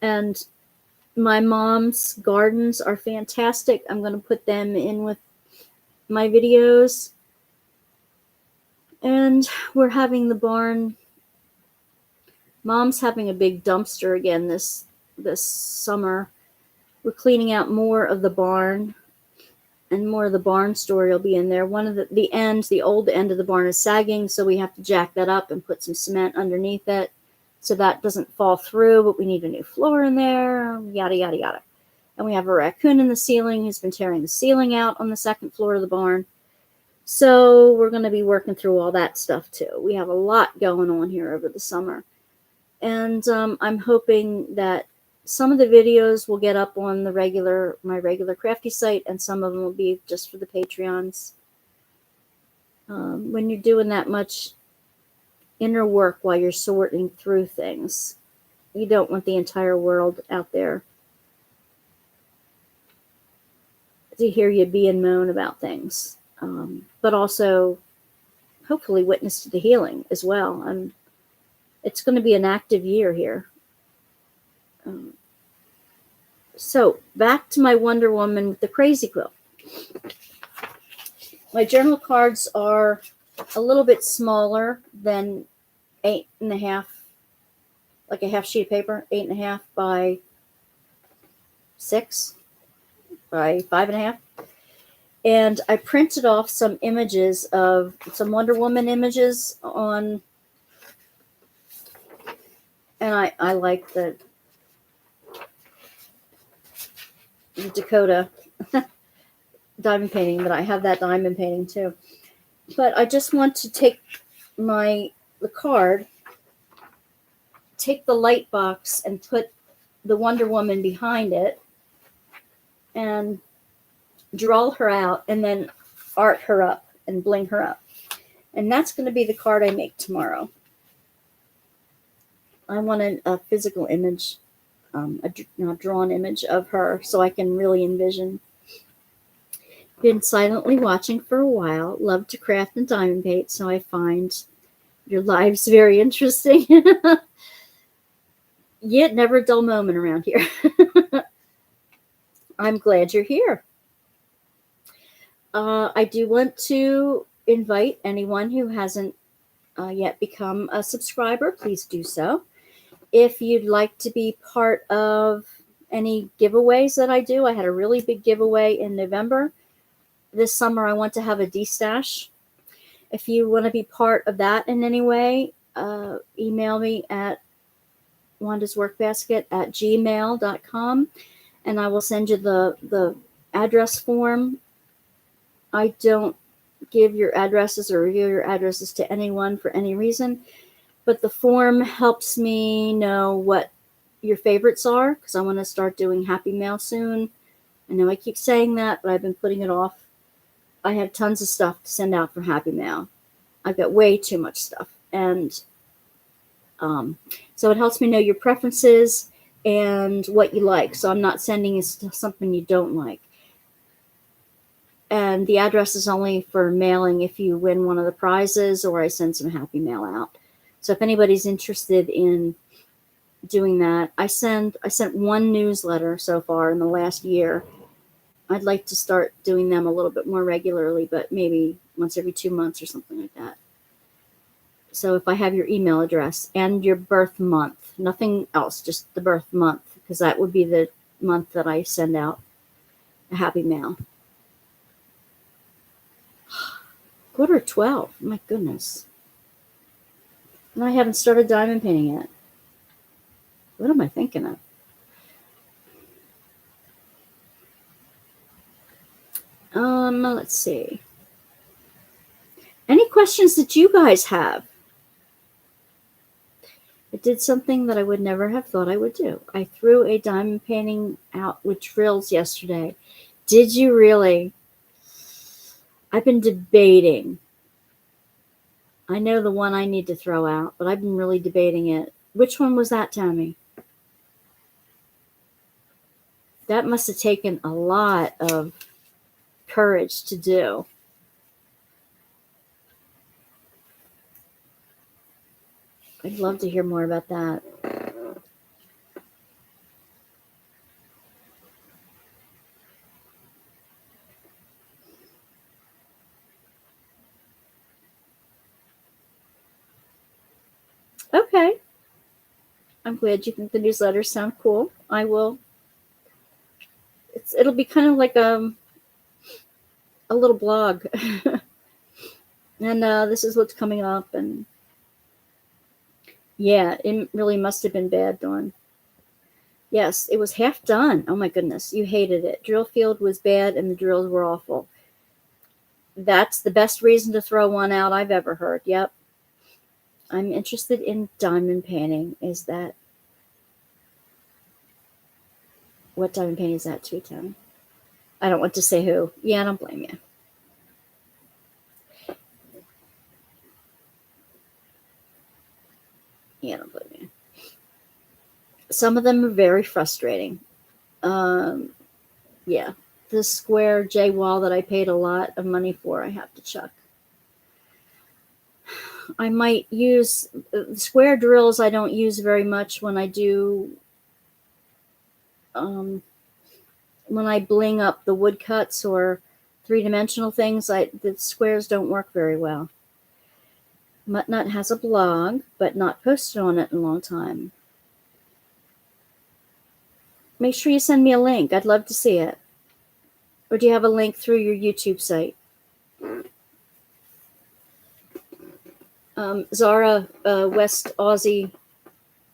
S1: And my mom's gardens are fantastic. I'm going to put them in with my videos. And we're having the barn. Mom's having a big dumpster again this summer. We're cleaning out more of the barn, and more of the barn story will be in there. One of the old end of the barn is sagging, so we have to jack that up and put some cement underneath it so that doesn't fall through, but we need a new floor in there, yada, yada, yada. And we have a raccoon in the ceiling who's been tearing the ceiling out on the second floor of the barn. So we're going to be working through all that stuff too. We have a lot going on here over the summer. And I'm hoping that some of the videos will get up on my regular crafty site, and some of them will be just for the Patreons. When you're doing that much inner work while you're sorting through things, you don't want the entire world out there to hear you be and moan about things, but also hopefully witness to the healing as well. It's going to be an active year here. So back to my Wonder Woman with the crazy quilt. My journal cards are a little bit smaller than 8.5, like a half sheet of paper, 8.5 by 6 by 5.5. And I printed off some images of some Wonder Woman images on, and I like the Dakota diamond painting, but I have that diamond painting too. But I just want to take the card, take the light box and put the Wonder Woman behind it and draw her out and then art her up and bling her up. And that's going to be the card I make tomorrow. I want a physical image, a drawn image of her so I can really envision. Been silently watching for a while. Love to craft and diamond paint, so I find your lives very interesting. Yet never a dull moment around here. I'm glad you're here. I do want to invite anyone who hasn't yet become a subscriber, please do so. If you'd like to be part of any giveaways that I do, I had a really big giveaway in November. This summer, I want to have a D-stash. If you want to be part of that in any way, email me at wandasworkbasket@gmail.com, and I will send you the address form. I don't give your addresses or reveal your addresses to anyone for any reason, but the form helps me know what your favorites are, because I want to start doing Happy Mail soon. I know I keep saying that, but I've been putting it off. I have tons of stuff to send out for Happy Mail. I've got way too much stuff. And so it helps me know your preferences and what you like. So I'm not sending you something you don't like. And the address is only for mailing if you win one of the prizes or I send some Happy Mail out. So if anybody's interested in doing that, I sent one newsletter so far in the last year. I'd like to start doing them a little bit more regularly, but maybe once every 2 months or something like that. So if I have your email address and your birth month, nothing else, just the birth month, because that would be the month that I send out a Happy Mail. 11:45, my goodness. And I haven't started diamond painting yet. What am I thinking of? Let's see. Any questions that you guys have? I did something that I would never have thought I would do. I threw a diamond painting out with drills yesterday. Did you really? I've been debating. I know the one I need to throw out, but I've been really debating it. Which one was that, Tammy? That must have taken a lot of courage to do. I'd love to hear more about that. Okay. I'm glad you think the newsletters sound cool. I will. It'll be kind of like a little blog. And this is what's coming up. And yeah, it really must have been bad, Dawn. Yes, it was half done. Oh my goodness, you hated it. Drill field was bad and the drills were awful. That's the best reason to throw one out I've ever heard. Yep. I'm interested in diamond painting. Is that what diamond painting is that too, Tammy? I don't want to say who. Yeah, I don't blame you. Yeah, I don't blame you. Some of them are very frustrating. Yeah, the square J wall that I paid a lot of money for, I have to chuck. I might use square drills. I don't use very much when I do when I bling up the woodcuts or three-dimensional things. The squares don't work very well. Muttnut has a blog, but not posted on it in a long time. Make sure you send me a link. I'd love to see it. Or do you have a link through your YouTube site? Zara, West Aussie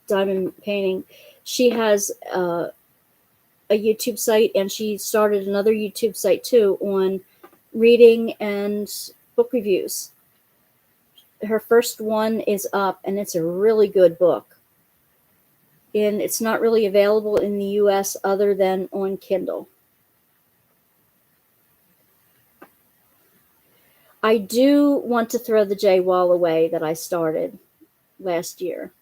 S1: diamond painting, she has a YouTube site, and she started another YouTube site too on reading and book reviews. Her first one is up, and it's a really good book. And it's not really available in the US other than on Kindle. I do want to throw the J wall away that I started last year.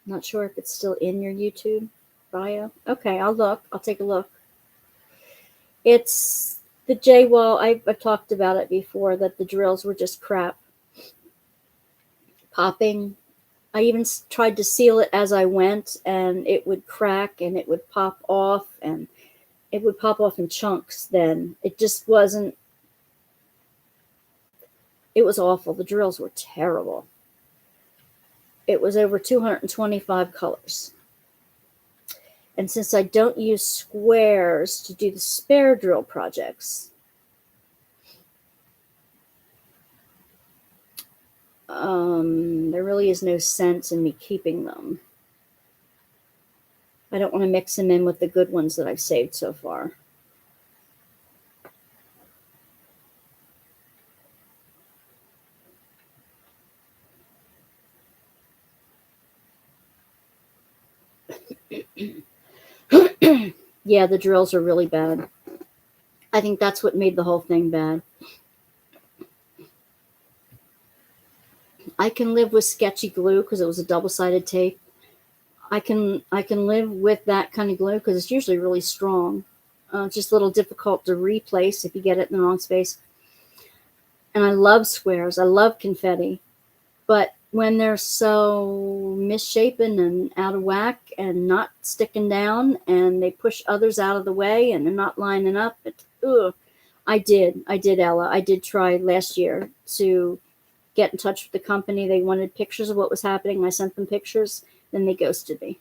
S1: Not sure if it's still in your YouTube bio. Okay, I'll look. I'll take a look. It's the J wall. I've talked about it before, that the drills were just crap. Popping. I even tried to seal it as I went, and it would crack and it would pop off, and it would pop off in chunks then. It just wasn't. It was awful. The drills were terrible. It was over 225 colors. And since I don't use squares to do the spare drill projects, there really is no sense in me keeping them. I don't want to mix them in with the good ones that I've saved so far. Yeah, the drills are really bad. I think that's what made the whole thing bad. I can live with sketchy glue because it was a double-sided tape. I can live with that kind of glue because it's usually really strong. It's just a little difficult to replace if you get it in the wrong space. And I love squares. I love confetti. But when they're so misshapen and out of whack and not sticking down, and they push others out of the way and they're not lining up, I did, Ella. I did try last year to get in touch with the company. They wanted pictures of what was happening. I sent them pictures. Then they ghosted me.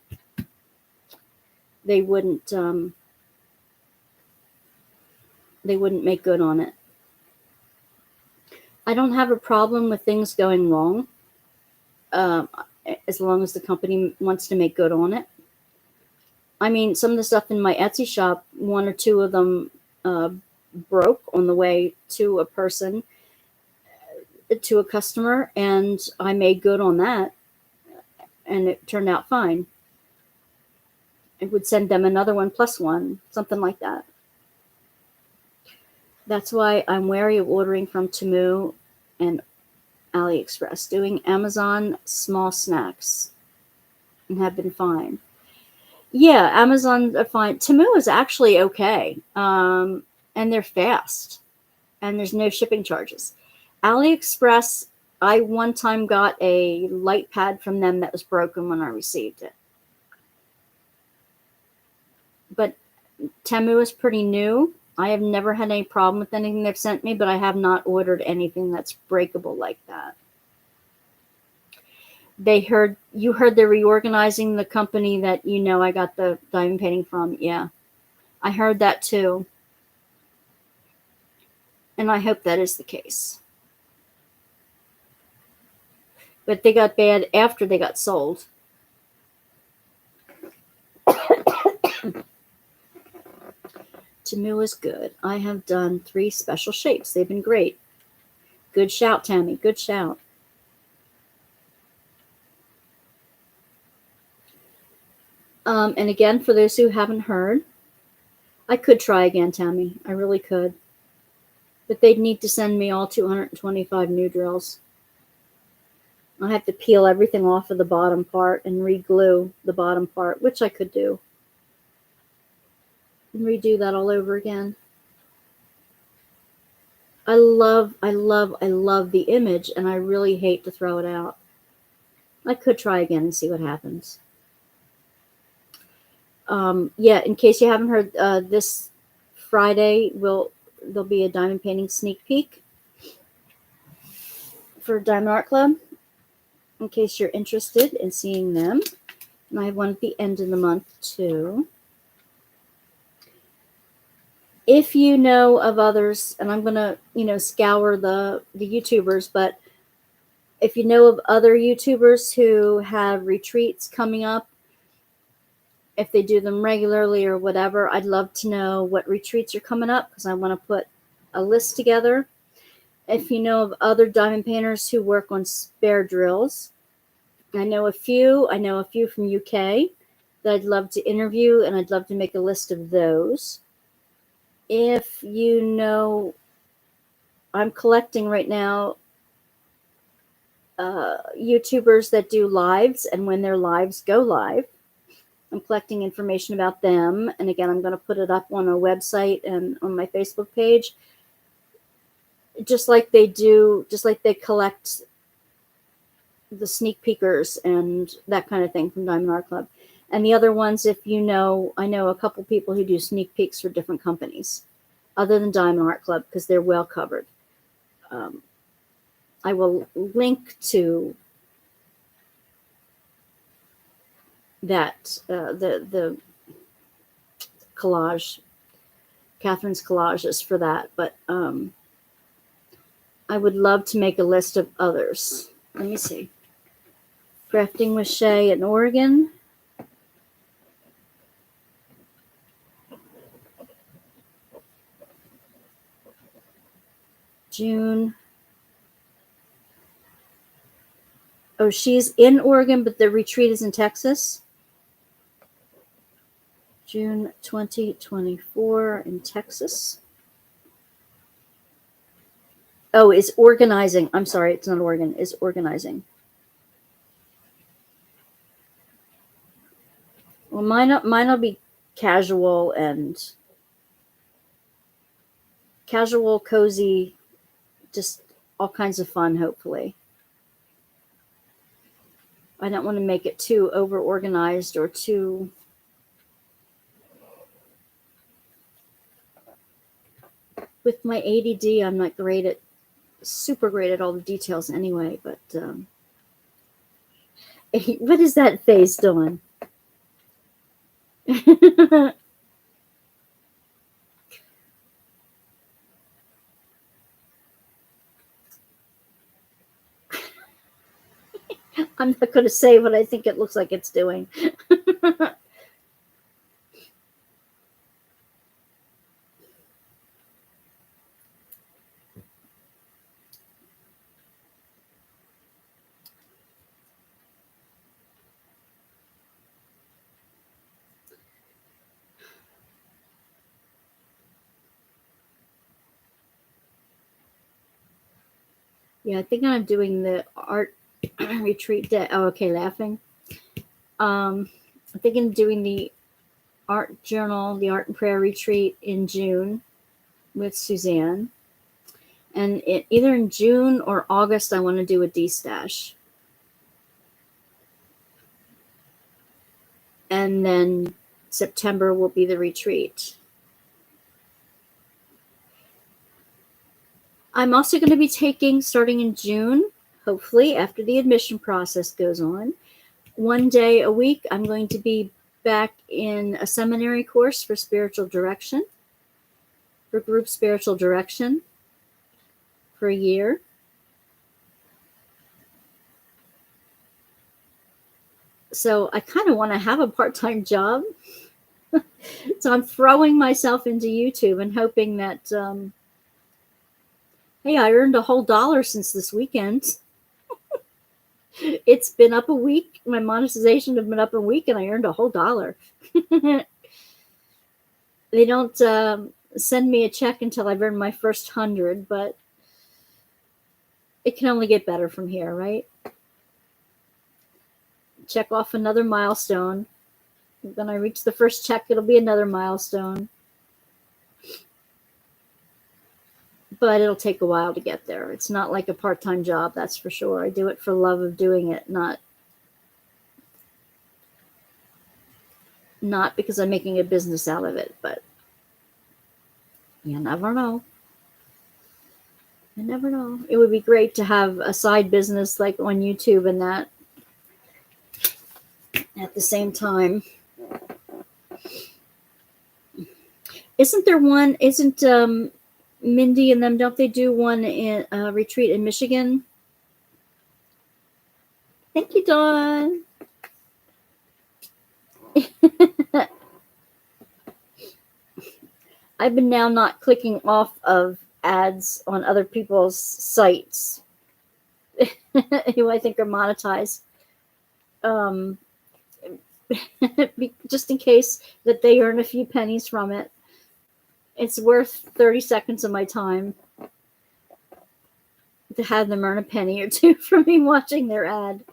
S1: They wouldn't make good on it. I don't have a problem with things going wrong, as long as the company wants to make good on it. I mean, some of the stuff in my Etsy shop, one or two of them broke on the way to a customer, and I made good on that, and it turned out fine. I would send them another one plus one, something like that. That's why I'm wary of ordering from Temu and AliExpress. Doing Amazon small snacks and have been fine. Yeah, Amazon are fine. Temu is actually okay, and they're fast, and there's no shipping charges. AliExpress, I one time got a light pad from them that was broken when I received it. But Temu is pretty new. I have never had any problem with anything they've sent me, but I have not ordered anything that's breakable like that. You heard they're reorganizing the company that I got the diamond painting from. Yeah, I heard that too. And I hope that is the case. But they got bad after they got sold. Temu is good. I have done 3 special shapes. They've been great. Good shout, Tammy. Good shout. And again, for those who haven't heard, I could try again, Tammy. I really could. But they'd need to send me all 225 new drills. I have to peel everything off of the bottom part and re-glue the bottom part, which I could do. And redo that all over again. I love the image, and I really hate to throw it out. I could try again and see what happens. Yeah, in case you haven't heard, this Friday there'll be a diamond painting sneak peek for Diamond Art Club, in case you're interested in seeing them. And I have one at the end of the month too. If you know of others, and I'm gonna scour the YouTubers, but if you know of other YouTubers who have retreats coming up, if they do them regularly or whatever, I'd love to know what retreats are coming up, because I want to put a list together. If you know of other diamond painters who work on spare drills, I know a few from UK that I'd love to interview, and I'd love to make a list of those. If you know, I'm collecting right now YouTubers that do lives, and when their lives go live, I'm collecting information about them. And again, I'm going to put it up on a website and on my Facebook page, just like they collect the sneak peekers and that kind of thing from Diamond Art Club. And the other ones, I know a couple people who do sneak peeks for different companies other than Diamond Art Club, because they're well covered. I will link to that, the collage, Catherine's collages for that. But I would love to make a list of others. Let me see. Crafting with Shay in Oregon. June. Oh, she's in Oregon, but the retreat is in Texas. June 2024 in Texas. Oh, is organizing. I'm sorry, it's not Oregon. Is organizing. Well, mine'll be casual, cozy, just all kinds of fun, hopefully. I don't want to make it too over-organized or too... With my ADD, I'm not super great at all the details anyway, but what is that face doing? I'm not going to say what I think it looks like it's doing. Yeah, I think I'm doing the art retreat day. Oh, okay, laughing. I'm thinking of doing the art journal, the art and prayer retreat in June with Suzanne. And either in June or August, I want to do a D-stash. And then September will be the retreat. I'm also going to be taking, starting in June, hopefully after the admission process goes on, 1 day a week, I'm going to be back in a seminary course for spiritual direction, for group spiritual direction, for a year. So I kind of want to have a part-time job. So I'm throwing myself into YouTube and hoping that, hey, I earned a whole $1 since this weekend. It's been up a week. My monetization has been up a week, and I earned a whole $1. They don't send me a check until I've earned my first 100, but it can only get better from here, right? Check off another milestone. When I reach the first check, it'll be another milestone. But it'll take a while to get there. It's not like a part-time job, that's for sure. I do it for love of doing it, not because I'm making a business out of it, but you never know. You never know. It would be great to have a side business like on YouTube and that at the same time. Isn't Mindy and them, don't they do one in a retreat in Michigan? Thank you, Dawn. I've been now not clicking off of ads on other people's sites who I think are monetized. Just in case that they earn a few pennies from it. It's worth 30 seconds of my time to have them earn a penny or two from me watching their ad.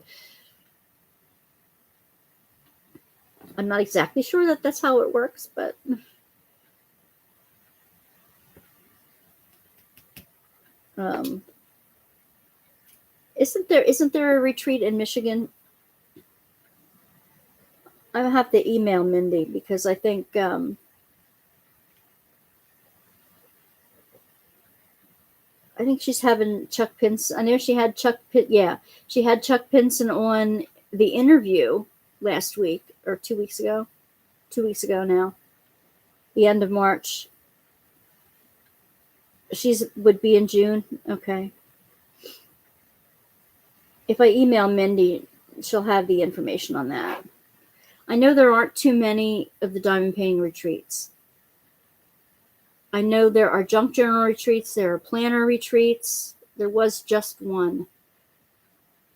S1: I'm not exactly sure that that's how it works, but isn't there a retreat in Michigan? I have to email Mindy because I think she's having Chuck Pinson. I know she had she had Chuck Pinson on the interview last week or 2 weeks ago. 2 weeks ago now. The end of March. Would be in June. Okay. If I email Mindy, she'll have the information on that. I know there aren't too many of the diamond painting retreats. I know there are junk journal retreats. There are planner retreats. There was just one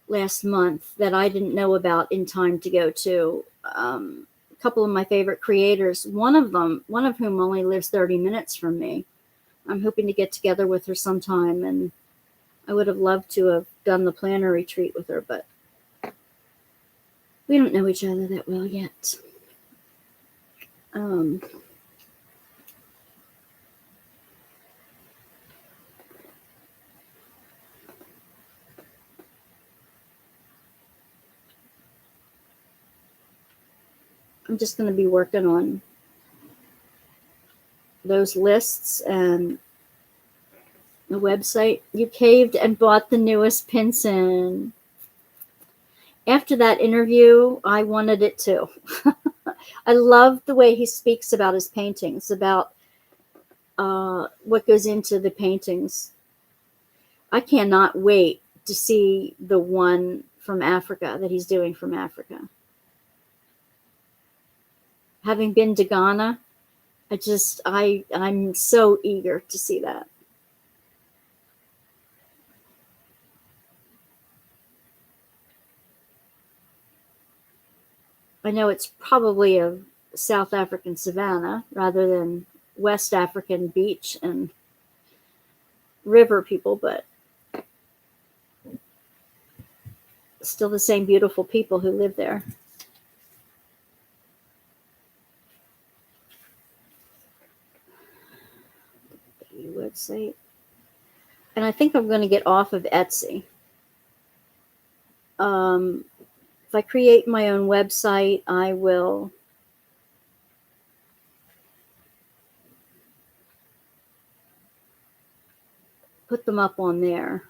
S1: last month that I didn't know about in time to go to. A couple of my favorite creators, one of whom only lives 30 minutes from me. I'm hoping to get together with her sometime, and I would have loved to have done the planner retreat with her, but we don't know each other that well yet. I'm just going to be working on those lists and the website. You caved and bought the newest Pinson. After that interview, I wanted it too. I love the way he speaks about his paintings, about what goes into the paintings. I cannot wait to see the one from Africa that he's doing from Africa. Having been to Ghana, I'm so eager to see that. I know it's probably a South African savanna rather than West African beach and river people, but Still the same beautiful people who live there. The website. And I think I'm going to get off of Etsy. If I create my own website, I will put them up on there.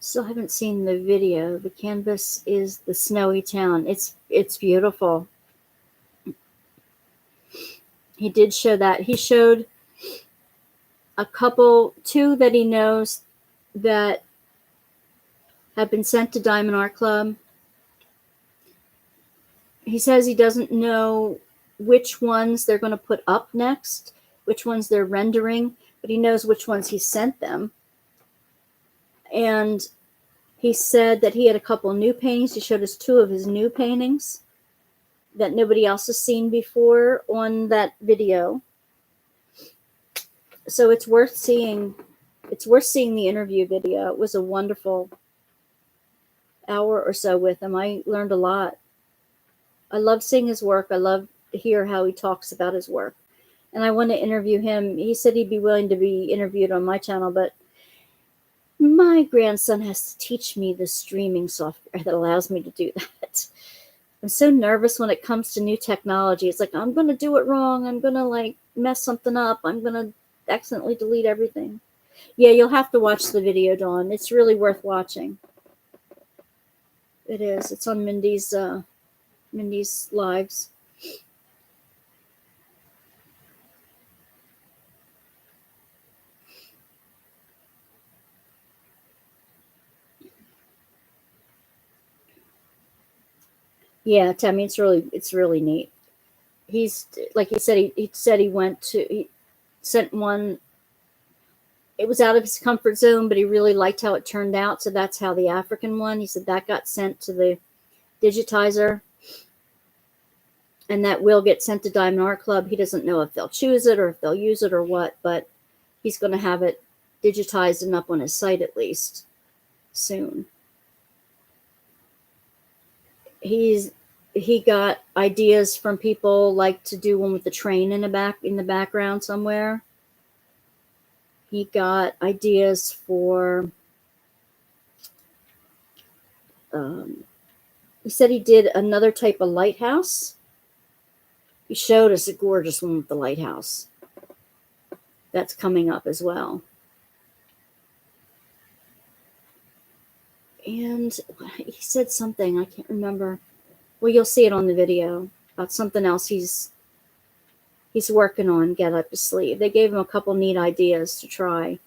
S1: Still haven't seen the video. The canvas is the snowy town. It's beautiful. He did show that. He showed a couple, two that he knows that have been sent to Diamond Art Club. He says he doesn't know which ones they're going to put up next, which ones they're rendering, but he knows which ones he sent them. And he said that he had a couple new paintings. He showed us two of his new paintings that nobody else has seen before on that video. So it's worth seeing. It's worth seeing the interview video. It was a wonderful hour or so with him. I learned a lot. I love seeing his work. I love to hear how he talks about his work. And I want to interview him. He said he'd be willing to be interviewed on my channel, but my grandson has to teach me the streaming software that allows me to do that. I'm so nervous when it comes to new technology. It's like, I'm going to do it wrong. I'm going to like mess something up. I'm going to accidentally delete everything. Yeah, you'll have to watch the video, Dawn. It's really worth watching. It is. It's on Mindy's lives. Yeah, Tammy, it's really neat. He's like he said. He said he sent one. It was out of his comfort zone, but he really liked how it turned out. So that's how the African one. He said that got sent to the digitizer, and that will get sent to Diamond Art Club. He doesn't know if they'll choose it or if they'll use it or what, but he's going to have it digitized and up on his site at least soon. He got ideas from people like to do one with the train in the background somewhere. He got ideas for he said he did another type of lighthouse. He showed us a gorgeous one with the lighthouse. That's coming up as well. And he said something, I can't remember. Well, you'll see it on the video about something else he's working on, get up his sleeve. They gave him a couple neat ideas to try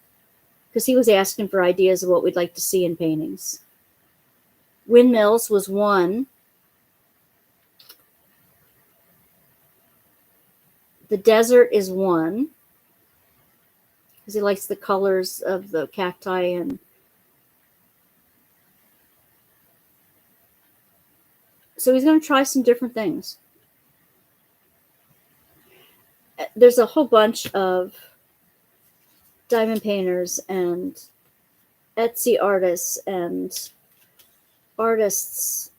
S1: because he was asking for ideas of what we'd like to see in paintings. Windmills was one. The desert is one because he likes the colors of the cacti and so he's going to try some different things. There's a whole bunch of diamond painters and Etsy artists and artists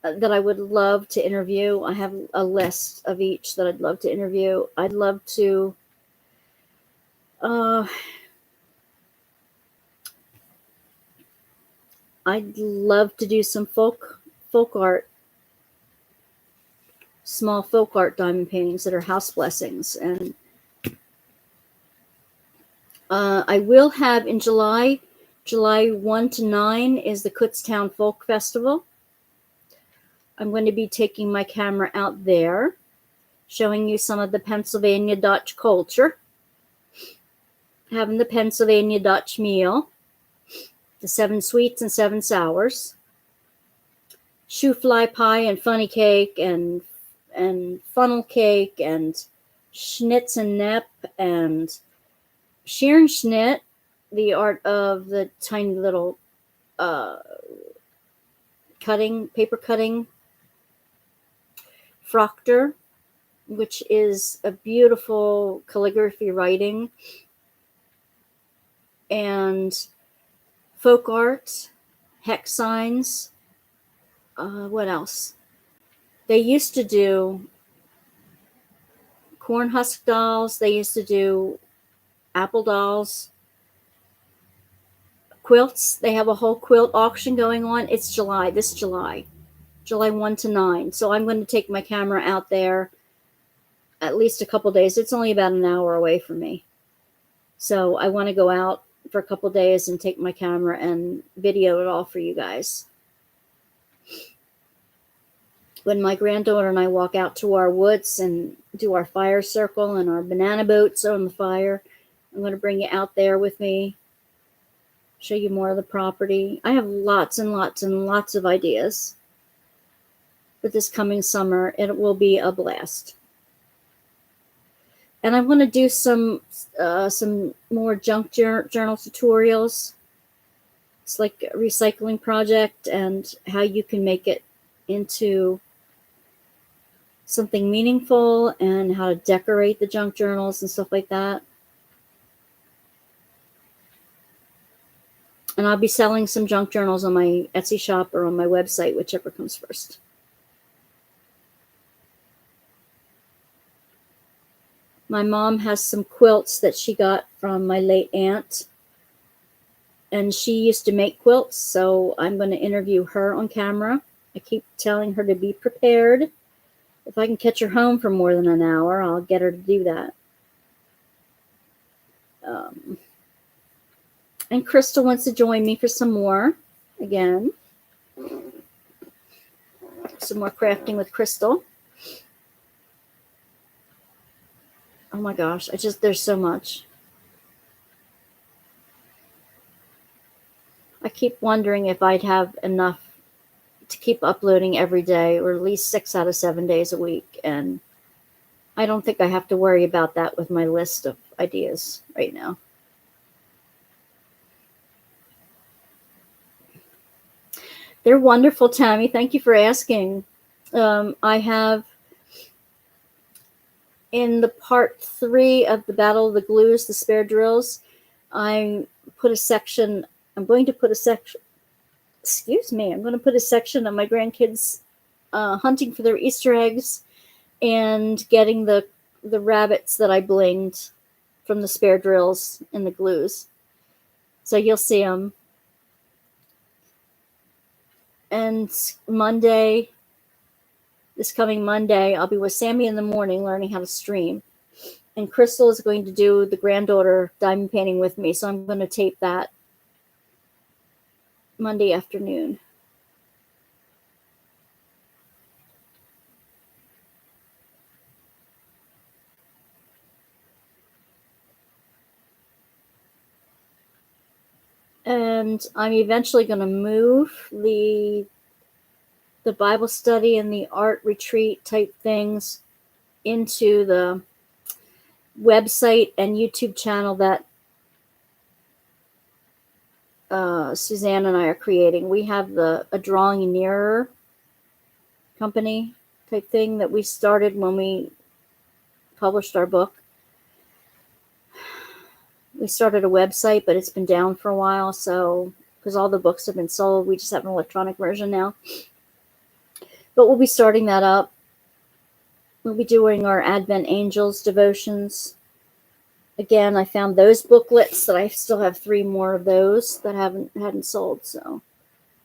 S1: that I would love to interview. I have a list of each that I'd love to interview. I'd love to do some folk art, small folk art diamond paintings that are house blessings. And I will have in July 1 to 9 is the Kutztown Folk Festival. I'm going to be taking my camera out there, showing you some of the Pennsylvania Dutch culture, having the Pennsylvania Dutch meal, the 7 sweets and 7 sours, shoe fly pie and funny cake and funnel cake and schnitz and nepp and Scherenschnitt, the art of the tiny little paper cutting, Frochter, which is a beautiful calligraphy writing, and folk art, hex signs. What else? They used to do corn husk dolls. They used to do apple dolls, quilts. They have a whole quilt auction going on. It's this July, July 1 to 9. So I'm going to take my camera out there at least a couple days. It's only about an hour away from me. So I want to go out for a couple days and take my camera and video it all for you guys. When my granddaughter and I walk out to our woods and do our fire circle and our banana boats on the fire, I'm going to bring you out there with me, show you more of the property. I have lots and lots and lots of ideas. But this coming summer, it will be a blast. And I want to do some more junk journal tutorials. It's like a recycling project and how you can make it into something meaningful and how to decorate the junk journals and stuff like that. And I'll be selling some junk journals on my Etsy shop or on my website, whichever comes first. My mom has some quilts that she got from my late aunt. And she used to make quilts, so I'm going to interview her on camera. I keep telling her to be prepared. If I can catch her home for more than an hour, I'll get her to do that. And Crystal wants to join me for some more, again. Some more crafting with Crystal. Oh my gosh, there's so much. I keep wondering if I'd have enough to keep uploading every day, or at least 6 out of 7 days a week. And I don't think I have to worry about that with my list of ideas right now. They're wonderful, Tammy. Thank you for asking. I have in the part 3 of the Battle of the Glues, the spare drills, I'm going to put a section of my grandkids hunting for their Easter eggs and getting the rabbits that I blinged from the spare drills and the glues. So you'll see them. And this coming Monday, I'll be with Sammy in the morning learning how to stream. And Crystal is going to do the granddaughter diamond painting with me, so I'm going to tape that Monday afternoon. And I'm eventually going to move the Bible study and the art retreat type things into the website and YouTube channel that Suzanne and I are creating. We have a Drawing Nearer company type thing that we started when we published our book. We started a website, but it's been down for a while, so because all the books have been sold, we just have an electronic version now. But we'll be starting that up. We'll be doing our Advent Angels devotions. Again, I found those booklets that I still have 3 more of those that hadn't sold, so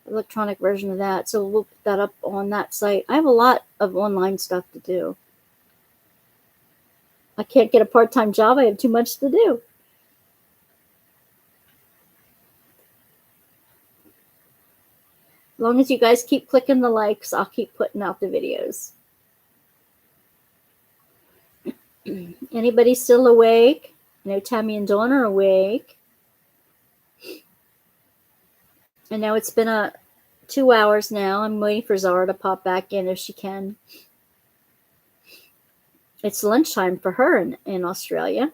S1: electronic version of that. So we'll put that up on that site. I have a lot of online stuff to do. I can't get a part-time job. I have too much to do. As long as you guys keep clicking the likes, I'll keep putting out the videos. Anybody still awake? I know Tammy and Dawn are awake. And now it's been 2 hours now. I'm waiting for Zara to pop back in if she can. It's lunchtime for her in Australia.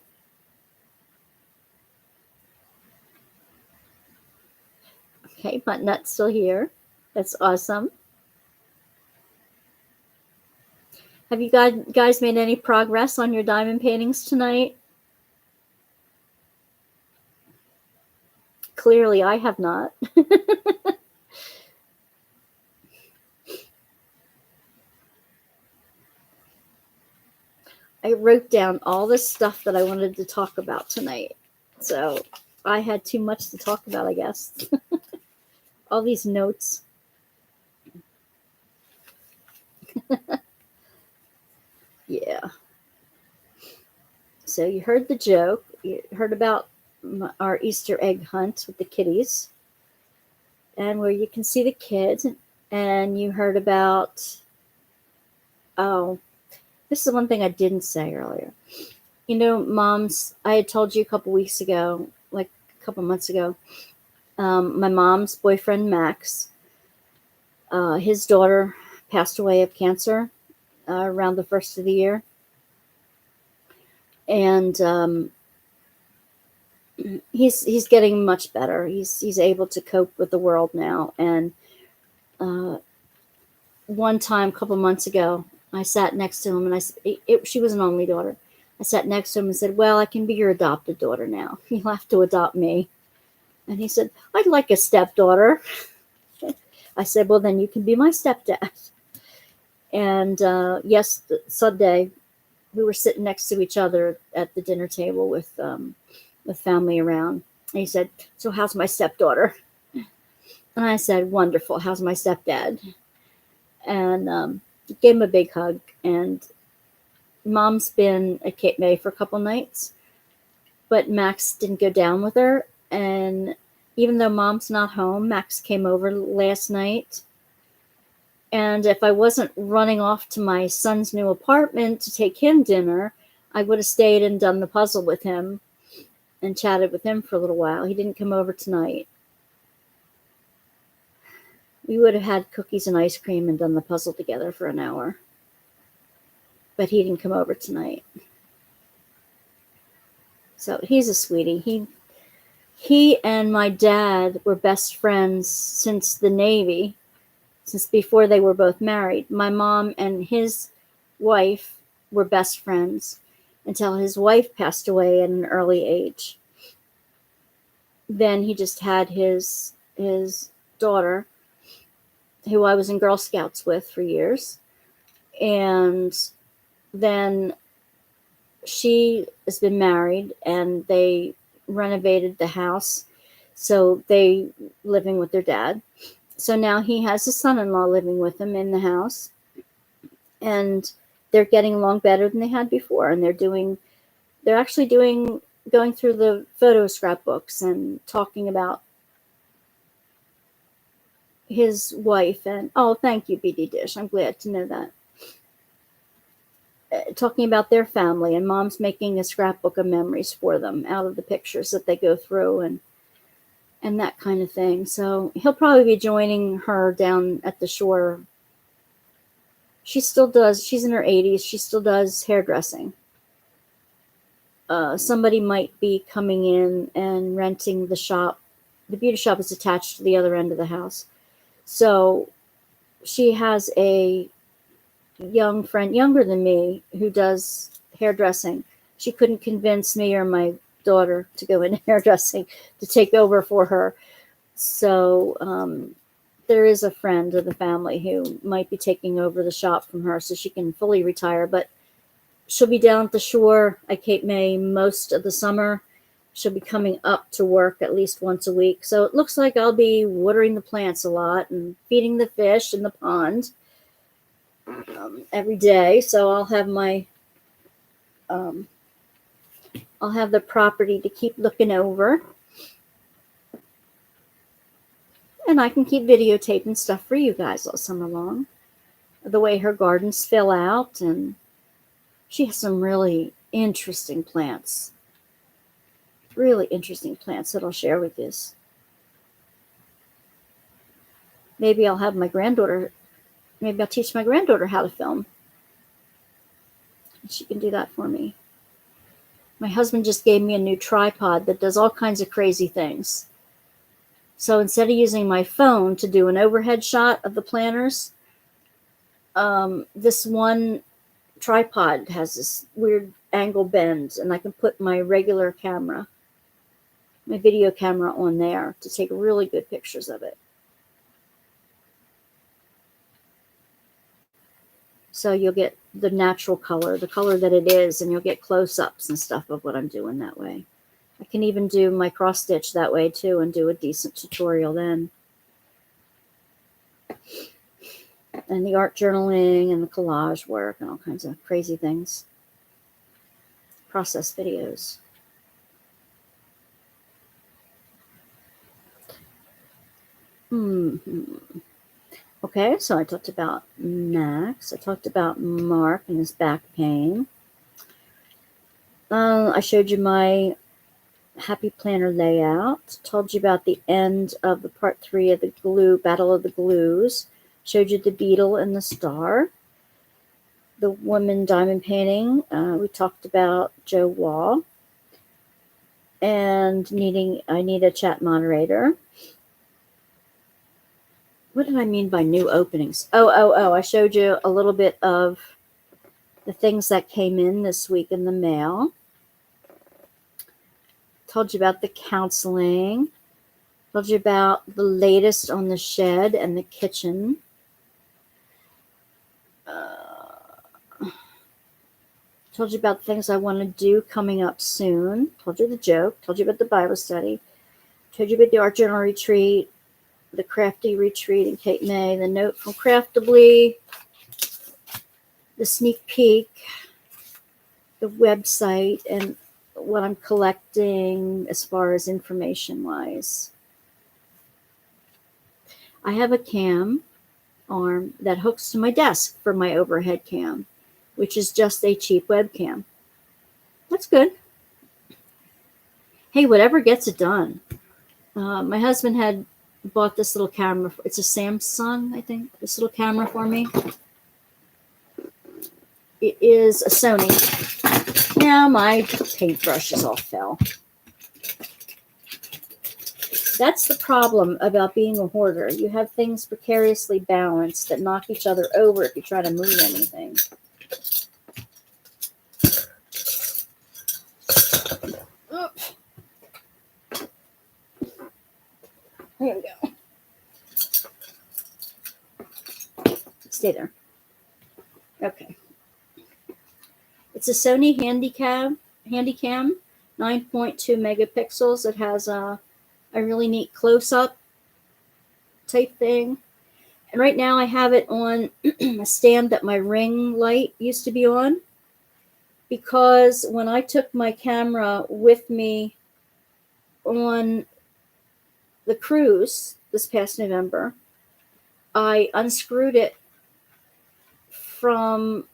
S1: Okay, Buttnut's still here. That's awesome. Have you guys made any progress on your diamond paintings tonight? Clearly, I have not. I wrote down all the stuff that I wanted to talk about tonight. So I had too much to talk about, I guess. All these notes. Yeah. So you heard the joke. You heard about our Easter egg hunt with the kitties, and where you can see the kids. And you heard about, oh, this is one thing I didn't say earlier. You know, moms, I had told you a couple weeks ago, like a couple months ago, my mom's boyfriend, Max, his daughter passed away of cancer around the first of the year. And he's getting much better. He's able to cope with the world now. And one time, a couple months ago, I sat next to him, and she was an only daughter. I sat next to him and said, "Well, I can be your adopted daughter now. You'll have to adopt me." And he said, "I'd like a stepdaughter." I said, "Well, then you can be my stepdad." And yes, Sunday we were sitting next to each other at the dinner table with family around. And he said, "So how's my stepdaughter?" And I said, "Wonderful. How's my stepdad?" And gave him a big hug. And Mom's been at Cape May for a couple nights, but Max didn't go down with her. And even though Mom's not home, Max came over last night. And if I wasn't running off to my son's new apartment to take him dinner, I would have stayed and done the puzzle with him and chatted with him for a little while. He didn't come over tonight. We would have had cookies and ice cream and done the puzzle together for an hour. But he didn't come over tonight. So he's a sweetie. He and my dad were best friends since the Navy, since before they were both married. My mom and his wife were best friends until his wife passed away at an early age. Then he just had his daughter, who I was in Girl Scouts with for years. And then she has been married, and they renovated the house. So they living with their dad. So now he has a son-in-law living with him in the house. And they're getting along better than they had before. And they're actually going through the photo scrapbooks and talking about his wife. And, oh, thank you, BD Dish. I'm glad to know that. Talking about their family, and Mom's making a scrapbook of memories for them out of the pictures that they go through and that kind of thing. So he'll probably be joining her down at the shore. She's in her 80s. She still does hairdressing. Somebody might be coming in and renting the shop. The beauty shop is attached to the other end of the house. So she has a young friend, younger than me, who does hairdressing. She couldn't convince me or my daughter to go into hairdressing to take over for her. So there is a friend of the family who might be taking over the shop from her so she can fully retire. But she'll be down at the shore at Cape May most of the summer. She'll be coming up to work at least once a week. So it looks like I'll be watering the plants a lot and feeding the fish in the pond every day. So I'll have I'll have the property to keep looking over. And I can keep videotaping stuff for you guys all summer long. The way her gardens fill out, and she has some really interesting plants. Really interesting plants that I'll share with you. Maybe I'll teach my granddaughter how to film. She can do that for me. My husband just gave me a new tripod that does all kinds of crazy things. So instead of using my phone to do an overhead shot of the planters, this one tripod has this weird angle bend, and I can put my regular camera, my video camera, on there to take really good pictures of it. So you'll get the natural color, the color that it is, and you'll get close-ups and stuff of what I'm doing that way. I can even do my cross stitch that way too and do a decent tutorial then. And the art journaling and the collage work and all kinds of crazy things. Process videos. Okay, so I talked about Max. I talked about Mark and his back pain. I showed you my Happy Planner layout. Told you about the end of the part 3 of the glue, Battle of the Glues. Showed you the beetle and the star. The woman diamond painting. We talked about Joe Wall. And I need a chat moderator. What did I mean by new openings? Oh, I showed you a little bit of the things that came in this week in the mail. Told you about the counseling. Told you about the latest on the shed and the kitchen. Told you about things I want to do coming up soon. Told you the joke. Told you about the Bible study. Told you about the art journal retreat, the crafty retreat in Cape May, the note from Craftably, the sneak peek, the website, and what I'm collecting as far as information-wise. I have a cam arm that hooks to my desk for my overhead cam, which is just a cheap webcam. That's good. Hey, whatever gets it done. My husband had bought this little camera. It's a Samsung, I think. This little camera for me. It is a Sony. Now my paintbrushes all fell. That's the problem about being a hoarder. You have things precariously balanced that knock each other over if you try to move anything. Here we go. Stay there. Okay. It's a Sony Handycam 9.2 megapixels. It has a really neat close-up type thing. And right now I have it on a stand that my ring light used to be on, because when I took my camera with me on the cruise this past November, I unscrewed it from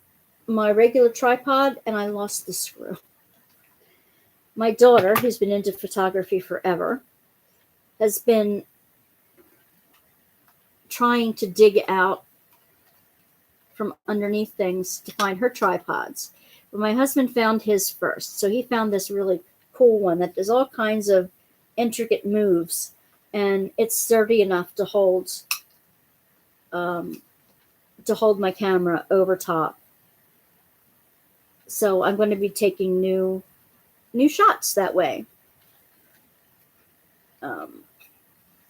S1: my regular tripod and I lost the screw. My daughter, who's been into photography forever, has been trying to dig out from underneath things to find her tripods. But my husband found his first. So he found this really cool one that does all kinds of intricate moves, and it's sturdy enough to hold my camera over top. So I'm going to be taking new shots that way.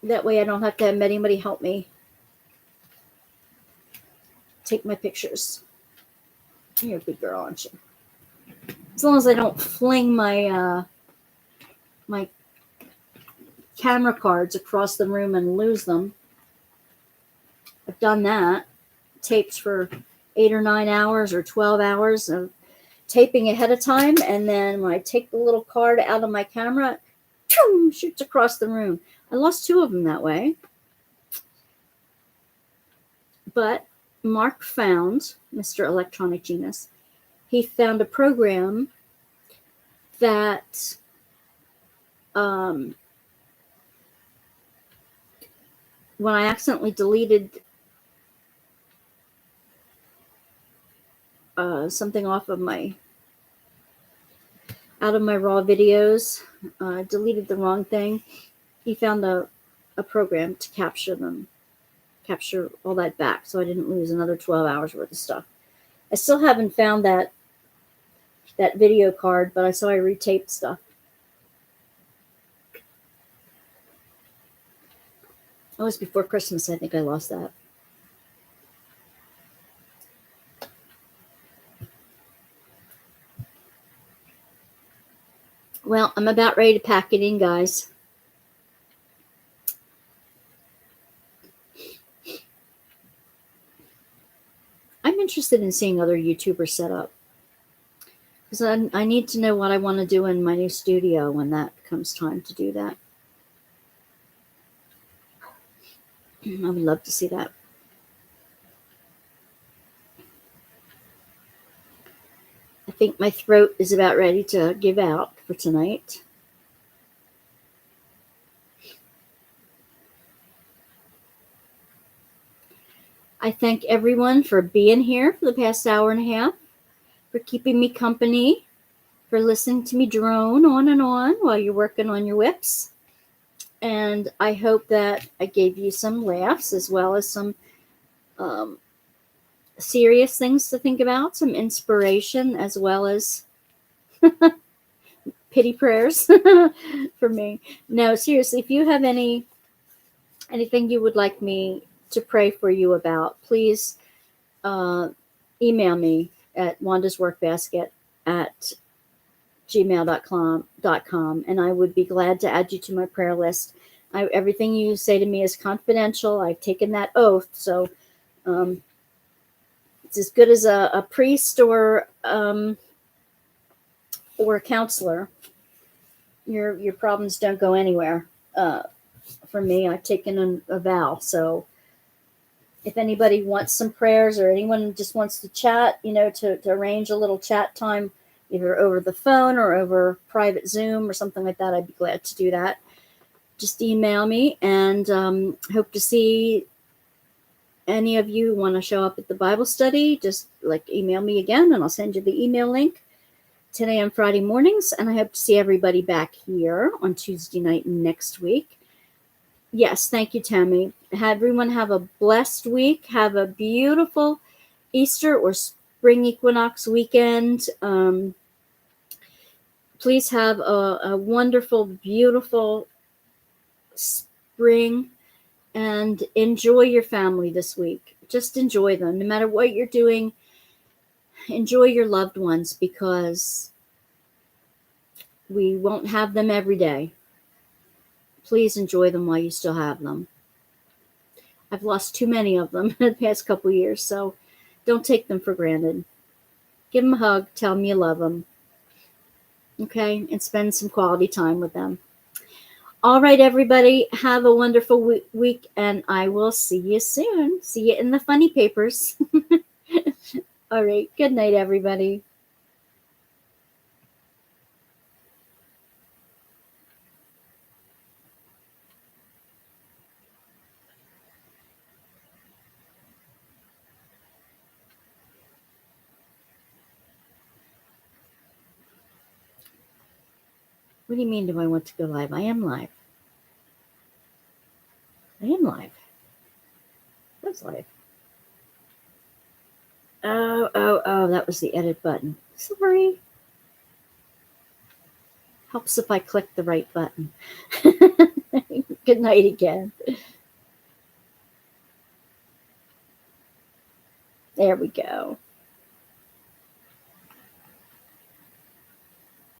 S1: That way I don't have to have anybody help me take my pictures. You're a good girl, aren't you? As long as I don't fling my my camera cards across the room and lose them. I've done that. It takes for 8 or 9 hours or 12 hours of taping ahead of time, and then when I take the little card out of my camera, shoots across the room. I lost 2 of them that way. But Mark found, Mr. Electronic Genius, he found a program that when I accidentally deleted something out of my raw videos, deleted the wrong thing, he found a program to capture all that back, so I didn't lose another 12 hours worth of stuff. I still haven't found that video card, but I saw I retaped stuff. It was before Christmas. I think I lost that. Well, I'm about ready to pack it in, guys. I'm interested in seeing other YouTubers set up, because I need to know what I want to do in my new studio when that comes time to do that. I would love to see that. I think my throat is about ready to give out for tonight. I thank everyone for being here for the past hour and a half, for keeping me company, for listening to me drone on and on while you're working on your whips. And I hope that I gave you some laughs as well as some serious things to think about, some inspiration as well as pity prayers for me. No, seriously, if you have anything you would like me to pray for you about, please email me at wandasworkbasket@gmail.com, and I would be glad to add you to my prayer list. Everything you say to me is confidential. I've taken that oath, so it's as good as a priest or a counselor. Your problems don't go anywhere. For me, I've taken a vow. So if anybody wants some prayers, or anyone just wants to chat, to arrange a little chat time, either over the phone or over private Zoom or something like that, I'd be glad to do that. Just email me, and hope to see any of you want to show up at the Bible study. Just email me again, and I'll send you the email link today on Friday mornings. And I hope to see everybody back here on Tuesday night next week. Yes, thank you, Tammy. Everyone have a blessed week. Have a beautiful Easter or spring equinox weekend. Please have a wonderful, beautiful spring, and enjoy your family this week. Just enjoy them. No matter what you're doing, enjoy your loved ones, because we won't have them every day. Please enjoy them while you still have them. I've lost too many of them in the past couple years, so don't take them for granted. Give them a hug. Tell them you love them. Okay? And spend some quality time with them. All right, everybody. Have a wonderful week, and I will see you soon. See you in the funny papers. All right. Good night, everybody. What do you mean, do I want to go live? I am live. I am live. What's live? Oh, that was the edit button. Sorry. Helps if I click the right button. Good night again. There we go.